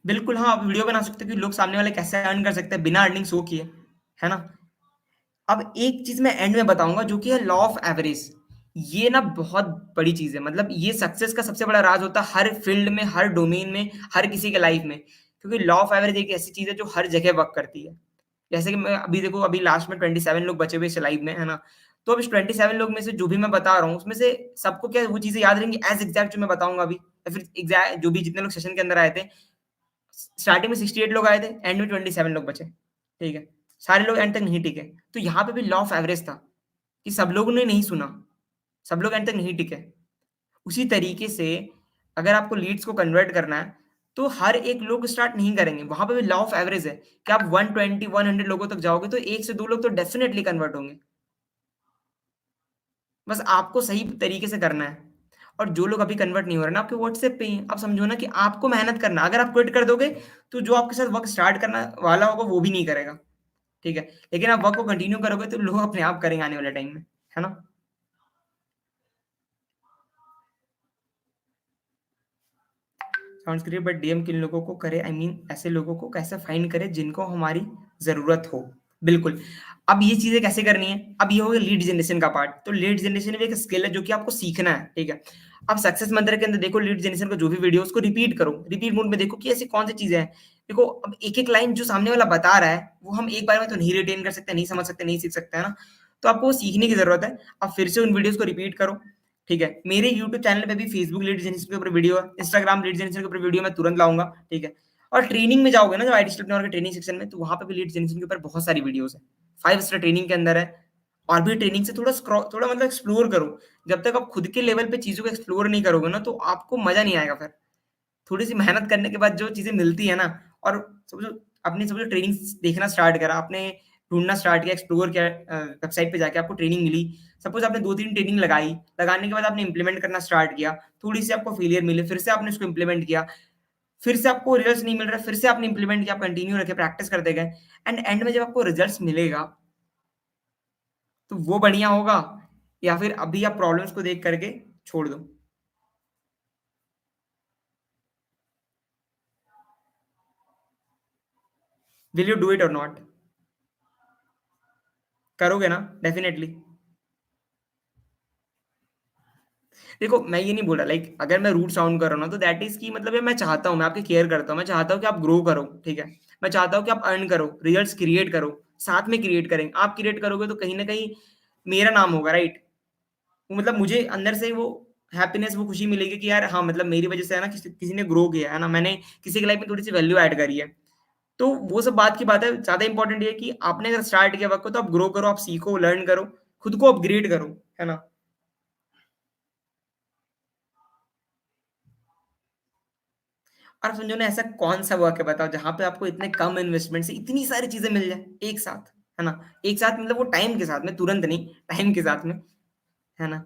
बिल्कुल हाँ, आप वीडियो बना सकते हो कि लोग सामने वाले कैसे अर्न कर सकते हैं बिना अर्निंग शो किए, है ना? अब एक चीज़ मैं एंड में बताऊँगा जो कि है लॉ ऑफ एवरेज। ये ना बहुत बड़ी चीज़ है, मतलब ये सक्सेस का सबसे बड़ा राज़ होता है हर फील्ड में, हर डोमेन में, हर किसी के लाइफ़ में। क्योंकि लॉ ऑफ एवरेज एक ऐसी चीज़ है जो हर जगह वर्क करती है। जैसे कि मैं अभी देखो अभी लास्ट में 27 लोग बचे हुए इस लाइव में, है ना? तो अब इस 27 लोग में से जो भी मैं बता रहा हूँ, उसमें से सबको क्या वो चीज़ें याद रहेंगी एज़ एग्ज़ैक्ट जो मैं बताऊँगा अभी? या फिर जो भी जितने लोग सेशन के अंदर आए थे, स्टार्टिंग में 68 लोग आए थे, एंड में 27 लोग बचे, ठीक है? सारे लोग एंड तक नहीं टिके। तो यहाँ पे भी लॉ ऑफ एवरेज था कि सब लोगों ने नहीं सुना, सब लोग एंड तक नहीं टिके। उसी तरीके से अगर आपको लीड्स को कन्वर्ट करना है, तो हर एक लोग स्टार्ट नहीं करेंगे। वहाँ पे भी लॉ ऑफ एवरेज है कि आप 120 100 लोगों तक जाओगे तो 1 से 2 लोग तो डेफिनिटली कन्वर्ट होंगे। बस आपको सही तरीके से करना है। और जो लोग अभी कन्वर्ट नहीं हो रहे हैं ना, आपके व्हाट्सएप पे ही हैं। आप समझो ना कि आपको मेहनत करना है। अगर आप क्विट कर दोगे, तो जो आपके साथ वर्क स्टार्ट करना वाला होगा, वो भी नहीं करेगा। ठीक है? लेकिन आप वर्क को कंटिन्यू करोगे, तो लोग अपने आप करेंगे आने वाले टाइम में। है ना? साउंड्स ग्रेट बट डीएम किन लोगों को करे, आई मीन ऐसे लोगों को कैसे फाइंड करें जिनको हमारी ज़रूरत हो? बिल्कुल। अब ये चीज़ें कैसे करनी है? अब ये हो गया लीड जनरेशन का पार्ट। तो लीड जनरेशन भी एक स्किल है जो कि आपको सीखना है, ठीक है? अब सक्सेस मंत्र के अंदर देखो लीड जनरेशन का जो भी वीडियो है उसको रिपीट करो। रिपीट मोड में देखो कि ऐसी कौन सी चीज़ें हैं। देखो अब एक-एक लाइन जो सामने वाला बता रहा है, वो हम एक बार में तो नहीं रिटेन कर सकते, नहीं समझ सकते, नहीं सीख सकते, है ना? तो आपको वो सीखने की ज़रूरत है। अब फिर से उन वीडियोज़ को रिपीट करो। ठीक है? मेरे यूट्यूब चैनल पे भी फेसबुक लीड जनरेशन के ऊपर वीडियो है, इंस्टाग्राम लीड जनरेशन के ऊपर वीडियो मैं तुरंत लाऊँगा, ठीक है? और ट्रेनिंग में जाओगे ना जब आईटी स्टेपनेवर के ट्रेनिंग सेक्शन में, तो वहाँ पे भी लीड जनरेशन के ऊपर बहुत सारी वीडियोज़ हैं। 5 स्टार ट्रेनिंग के अंदर है, और भी ट्रेनिंग से थोड़ा मतलब एक्सप्लोर करो। जब तक आप खुद के लेवल पे चीज़ों को एक्सप्लोर नहीं करोगे ना, तो आपको मज़ा नहीं आएगा फिर। थोड़ी-सी मेहनत करने के बाद जो चीज़ें मिलती है ना, और समझो ट्रेनिंग्स देखना स्टार्ट करा, आपने ढूँढना स्टार्ट किया, एक्सप्लोर किया वेबसाइट पे जाके आपको ट्रेनिंग मिली। सपोज़ आपने 2-3 ट्रेनिंग लगाई, लगाने के बाद आपने इम्प्लीमेंट करना स्टार्ट किया, थोड़ी-सी आपको फेलियर मिले, फिर से आपने उसको इम्प्लीमेंट किया, फिर से आपको रिजल्ट्स नहीं मिल रहा, फिर से आपने इम्प्लीमेंट किया, आप कंटिन्यू रखे, प्रैक्टिस करते गए, एंड एंड में जब आपको रिजल्ट्स मिलेगा, तो वो बढ़िया होगा या फिर अभी आप प्रॉब्लम्स को देख करके छोड़ दो। विल यू डू इट और नॉट? करोगे ना? डेफिनिटली। देखो, मैं ये नहीं बोल रहा लाइक अगर मैं रूड साउंड कर रहा हूँ ना, तो दैट इज़ कि मतलब ये मैं चाहता हूँ, मैं आपकी केयर करता हूँ, मैं चाहता हूँ कि आप ग्रो करो, ठीक है? मैं चाहता हूँ कि आप अर्न करो, रिजल्ट्स क्रिएट करो, साथ में क्रिएट करें। आप क्रिएट करोगे तो कहीं न कहीं मेरा नाम होगा, राइट? वो मतलब मुझे अंदर से वो हैप्पीनेस, वो खुशी मिलेगी कि यार हाँ, मतलब मेरी वज़ह से है ना किसी किसी ने ग्रो किया है ना, मैंने किसी की लाइफ़ में थोड़ी-सी वैल्यू ऐड करी है। तो वो सब बात की बात है, ज़्यादा इम्पोर्टेंट ये है कि आपने अगर स्टार्ट किया वर्क को, तो आप ग्रो करो, आप सीखो, लर्न करो, खुद को अपग्रेड करो, है ना? और आप समझो ना ऐसा कौन-सा वर्क है बताओ जहाँ पे आपको इतने कम इन्वेस्टमेंट से इतनी सारी चीज़ें मिल जाए एक साथ, है ना? एक साथ मतलब वो टाइम के साथ में, तुरंत नहीं, टाइम के साथ में, है ना?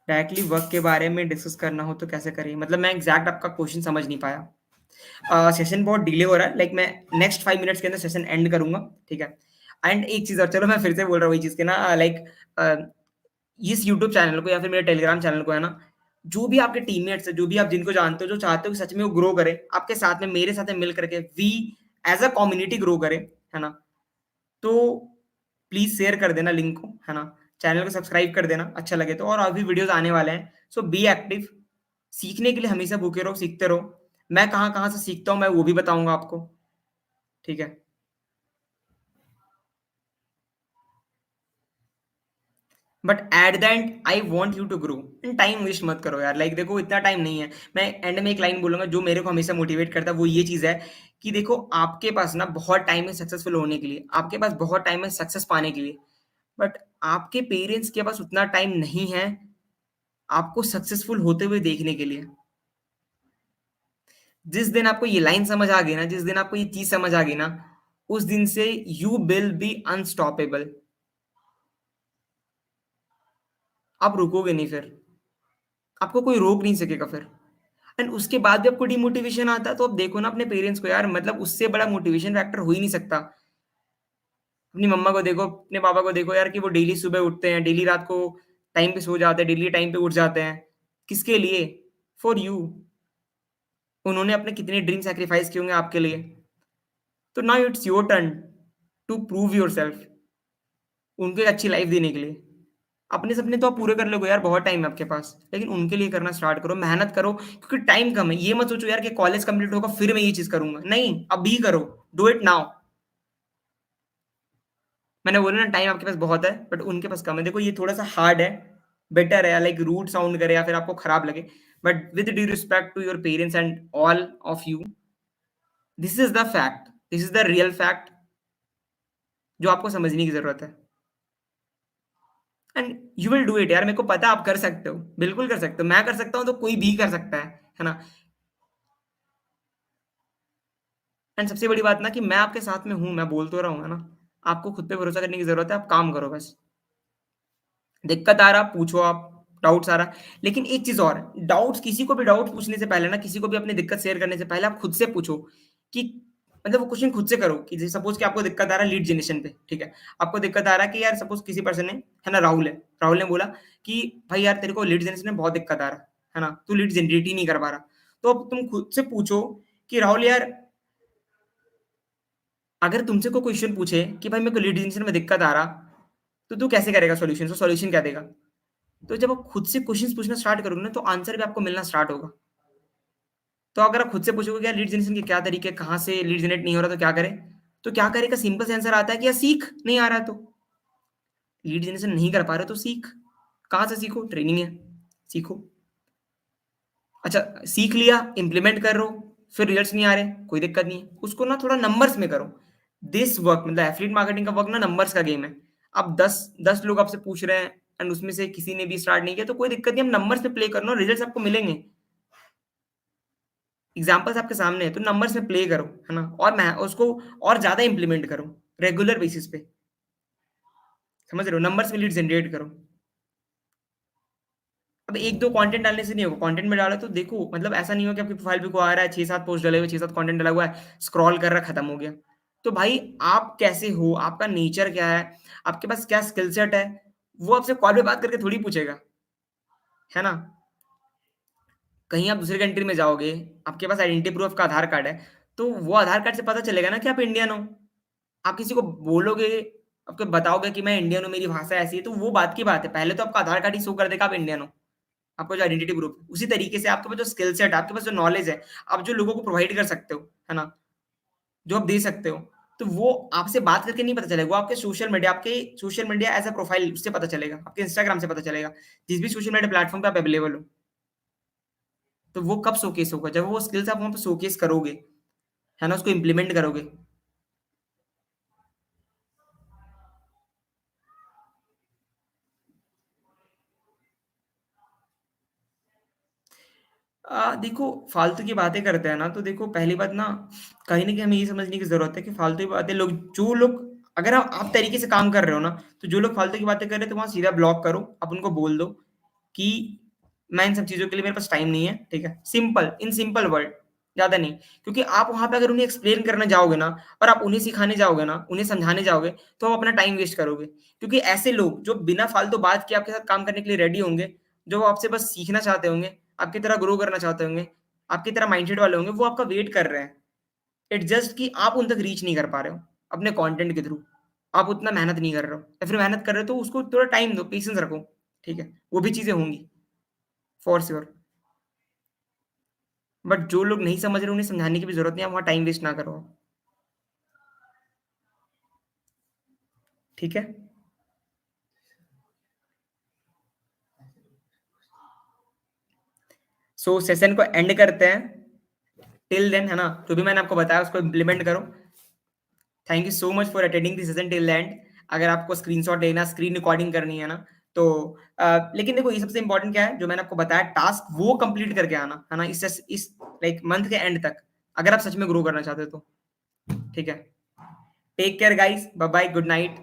डायरेक्टली वर्क के बारे में डिस्कस करना हो तो कैसे करें? मतलब मैं एग्ज़ैक्ट आपका क्वेश्चन समझ नहीं पाया। सेशन बहुत डिले हो रहा है, लाइक मैं नेक्स्ट 5 मिनट्स के अंदर सेशन एंड करूँगा, ठीक है? एंड एक चीज़ और, चलो मैं फिर से बोल रहा हूँ वही चीज़ कि ना, लाइक अ इस यूट्यूब चैनल को या फिर मेरे टेलीग्राम चैनल को है ना, जो भी आपके टीममेट्स है, जो भी आप जिनको जानते हो, जो चाहते हो कि सच में वो ग्रो करे, आपके साथ में मेरे साथ में मिल करके we as a community grow करें, है ना? तो प्लीज़ शेयर कर देना लिंक को, है ना? चैनल को सब्सक्राइब कर देना अच्छा लगे तो, और अभी वीडियोज़ आने वाले हैं। सो बी एक्टिव, सीखने के लिए हमेशा भूखे रहो, सीखते रहो। मैं कहाँ-कहाँ से सीखता हूँ, मैं वो भी बताऊँगा आपको, ठीक है? But at the end I want you to grow. And time waste मत करो यार, लाइक देखो इतना टाइम नहीं है। मैं एंड में एक लाइन बोलूंगा जो मेरे को हमेशा मोटिवेट करता है, वो ये चीज है कि देखो आपके पास ना बहुत टाइम है सक्सेसफुल होने के लिए, आपके पास बहुत टाइम है सक्सेस पाने के लिए, बट आपके पेरेंट्स के पास उतना टाइम नहीं है आपको सक्सेसफुल होते हुए देखने के लिए। जिस दिन आपको ये लाइन समझ आ गई ना, जिस दिन आपको ये चीज समझ आ गई ना, उस दिन से यू विल बी अनस्टॉपेबल। आप रुकोगे नहीं फिर, आपको कोई रोक नहीं सकेगा फिर। एंड उसके बाद भी आपको डिमोटिवेशन आता है, तो आप देखो ना अपने पेरेंट्स को यार, मतलब उससे बड़ा मोटिवेशन फैक्टर हो ही नहीं सकता। अपनी मम्मा को देखो, अपने पापा को देखो यार कि वो डेली सुबह उठते हैं, डेली रात को टाइम पे सो जाते हैं, डेली टाइम पे उठ जाते हैं। किसके लिए? For you. उन्होंने अपने कितने ड्रीम सैक्रिफाइस किए होंगे आपके लिए। तो now it's your turn to prove yourself, उनको एक अच्छी लाइफ देने के लिए। अपने सपने तो आप पूरे कर लोगे यार, बहुत टाइम है आपके पास, लेकिन उनके लिए करना स्टार्ट करो, मेहनत करो, क्योंकि टाइम कम है। ये मत सोचो यार कि कॉलेज कंप्लीट होगा फिर मैं ये चीज़ करूँगा, नहीं, अभी करो, डू इट नाउ। मैंने बोला ना टाइम आपके पास बहुत है, बट उनके पास कम है। देखो ये थोड़ा-सा हार्ड है, बेटर है, लाइक रूड साउंड करे या फिर आपको खराब लगे, but with due respect to your parents and all of you, this is the fact, this is the real fact जो आपको समझने की ज़रूरत है। And you will do it यार, मेरे को पता है आप कर सकते हो, बिल्कुल कर सकते हो। मैं कर सकता हूँ तो कोई भी कर सकता है ना? एंड सबसे बड़ी बात ना कि मैं आपके साथ में हूँ, मैं बोल तो रहा हूँ, है ना? आपको खुद पे भरोसा करने की ज़रूरत है, आप काम करो बस। दिक्कत आ रहा, पूछो आप, डाउट्स आ रहा, लेकिन एक चीज़ और, डाउट्स किसी को भी डाउट पूछने से पहले ना, किसी को भी अपनी दिक्कत शेयर करने से पहले आप खुद से पूछो कि मतलब वो क्वेश्चन खुद से करो कि जैसे सपोज़ कि आपको दिक्कत आ रहा है लीड जनरेशन पे, ठीक है? आपको दिक्कत आ रहा है कि यार सपोज़ किसी पर्सन ने, है ना, राहुल है, राहुल ने बोला कि भाई यार तेरे को लीड जनरेशन में बहुत दिक्कत आ रहा है ना? तू लीड जनरेट ही नहीं कर पा रहा। तो अब तुम खुद से पूछो कि राहुल यार, अगर तुमसे कोई क्वेश्चन पूछे कि भाई मेरे को लीड जनरेशन में दिक्कत आ रहा, तो तू कैसे करेगा सॉल्यूशन? तो सॉल्यूशन क्या देगा? तो जब आप खुद से क्वेश्चंस पूछना स्टार्ट करोगे ना, तो आंसर भी आपको मिलना स्टार्ट होगा। तो अगर आप खुद से पूछोगे कि यार लीड जनरेशन के क्या तरीके हैं, कहाँ से लीड जनरेट नहीं हो रहा तो क्या करें? तो क्या करें का सिंपल सा आंसर आता है कि यार सीख, नहीं आ रहा तो। लीड जनरेशन नहीं कर पा रहे हो तो सीख। कहाँ से सीखो? ट्रेनिंग है, सीखो। अच्छा, सीख लिया, इम्प्लीमेंट कर रहे हो, फिर रिजल्ट्स नहीं आ रहे, कोई दिक्कत नहीं है। उसको ना थोड़ा नंबर्स में करो। दिस वर्क मतलब एफिलिएट मार्केटिंग का वर्क ना नंबर्स का गेम है। अब 10 लोग आपसे पूछ रहे हैं एंड उसमें से किसी ने भी स्टार्ट नहीं किया तो कोई दिक्कत नहीं, हम नंबर्स पे प्ले करना, रिजल्ट्स आपको मिलेंगे। एग्ज़ाम्पल्स आपके सामने है, तो नंबर्स में प्ले करो, है ना? और मैं उसको और ज़्यादा इम्प्लीमेंट करो, रेगुलर बेसिस पे, समझ रहे हो? नंबर्स में लीड जनरेट करो। अब 1-2 कंटेंट डालने से नहीं होगा, कंटेंट में डालो तो देखो, मतलब ऐसा नहीं हो कि आपकी प्रोफाइल पे कोई आ रहा है, 6-7 पोस्ट डाले हुए, 6-7 कंटेंट डाला हुआ है, स्क्रॉल कर रहा है, खत्म हो गया। तो भाई आप कैसे हो? आपका नेचर क्या है? आपके पास क्या स्किल सेट है? वो आपसे कॉल पे बात करके थोड़ी पूछेगा, है ना? कहीं आप दूसरी कंट्री में जाओगे, आपके पास आइडेंटिटी प्रूफ का आधार कार्ड है, तो वो आधार कार्ड से पता चलेगा ना कि आप इंडियन हो। आप किसी को बोलोगे, आपको बताओगे कि मैं इंडियन हूँ, मेरी भाषा ऐसी है, तो वो बात की बात है। पहले तो आपका आधार कार्ड ही शो कर देगा आप इंडियन हो, आपका जो आइडेंटिटी प्रूफ है। उसी तरीके से आपके पास जो स्किल सेट है, आपके पास जो नॉलेज है, आप जो लोगों को प्रोवाइड कर सकते हो, है ना? जो आप दे सकते हो, तो वो आपसे बात करके नहीं पता चलेगा, वो आपके social media as a profile उससे पता चलेगा, आपके इंस्टाग्राम से पता चलेगा। जिस भी सोशल मीडिया प्लेटफ़ॉर्म पे आप अवेलेबल हो, तो वो कब शोकेस होगा? जब वो स्किल्स आप वहाँ पे शोकेस करोगे, है ना? उसको इम्प्लीमेंट करोगे। देखो फालतू की बातें करते हैं ना, तो देखो पहली बात ना, कहीं न कहीं हमें ये समझने की ज़रूरत है कि फालतू की बातें जो लोग, अगर आप तरीके से काम कर रहे हो ना, तो जो लोग फालतू की बातें कर रहे हैं तो वहाँ सीधा ब्लॉक करो। आप उनको बोल दो कि मैं इन सब चीज़ों के लिए, मेरे पास टाइम नहीं है, ठीक है? Simple, in simple word. ज़्यादा नहीं। क्योंकि आप वहाँ पे अगर उन्हें एक्सप्लेन करने जाओगे ना और आप उन्हें सिखाने जाओगे ना, उन्हें समझाने जाओगे, तो आप अपना टाइम वेस्ट करोगे। क्योंकि ऐसे लोग जो बिना फालतू बात के आपके साथ काम करने के लिए रेडी होंगे, जो आपसे बस सीखना चाहते होंगे, आपकी तरह ग्रो करना चाहते होंगे, आपकी तरह माइंडसेट वाले होंगे, वो आपका वेट कर रहे हैं। इट्स जस्ट कि आप उन तक रीच नहीं कर पा रहे हो, अपने कंटेंट के थ्रू। आप उतना मेहनत नहीं कर रहे हो या फिर मेहनत कर रहे हो तो उसको थोड़ा टाइम दो, पेशेंस रखो, ठीक है? वो भी चीज़ें होंगी, फॉर श्योर। बट जो लोग नहीं समझ रहे, उन्हें समझाने की भी ज़रूरत नहीं है, आप वहाँ टाइम वेस्ट ना करो, ठीक है? सो सेशन को एंड करते हैं। टिल देन, है ना? जो भी मैंने आपको बताया उसको इम्प्लीमेंट करो। Thank you so much for attending this session till the end. अगर आपको स्क्रीनशॉट लेना, स्क्रीन रिकॉर्डिंग करनी है ना, तो लेकिन देखो ये सबसे इंपॉर्टेंट क्या है, जो मैंने आपको बताया टास्क वो कंप्लीट करके आना, है ना? इस लाइक मंथ के एंड तक, अगर आप सच में ग्रो करना चाहते हो तो, ठीक है? Take care guys, bye bye, good night.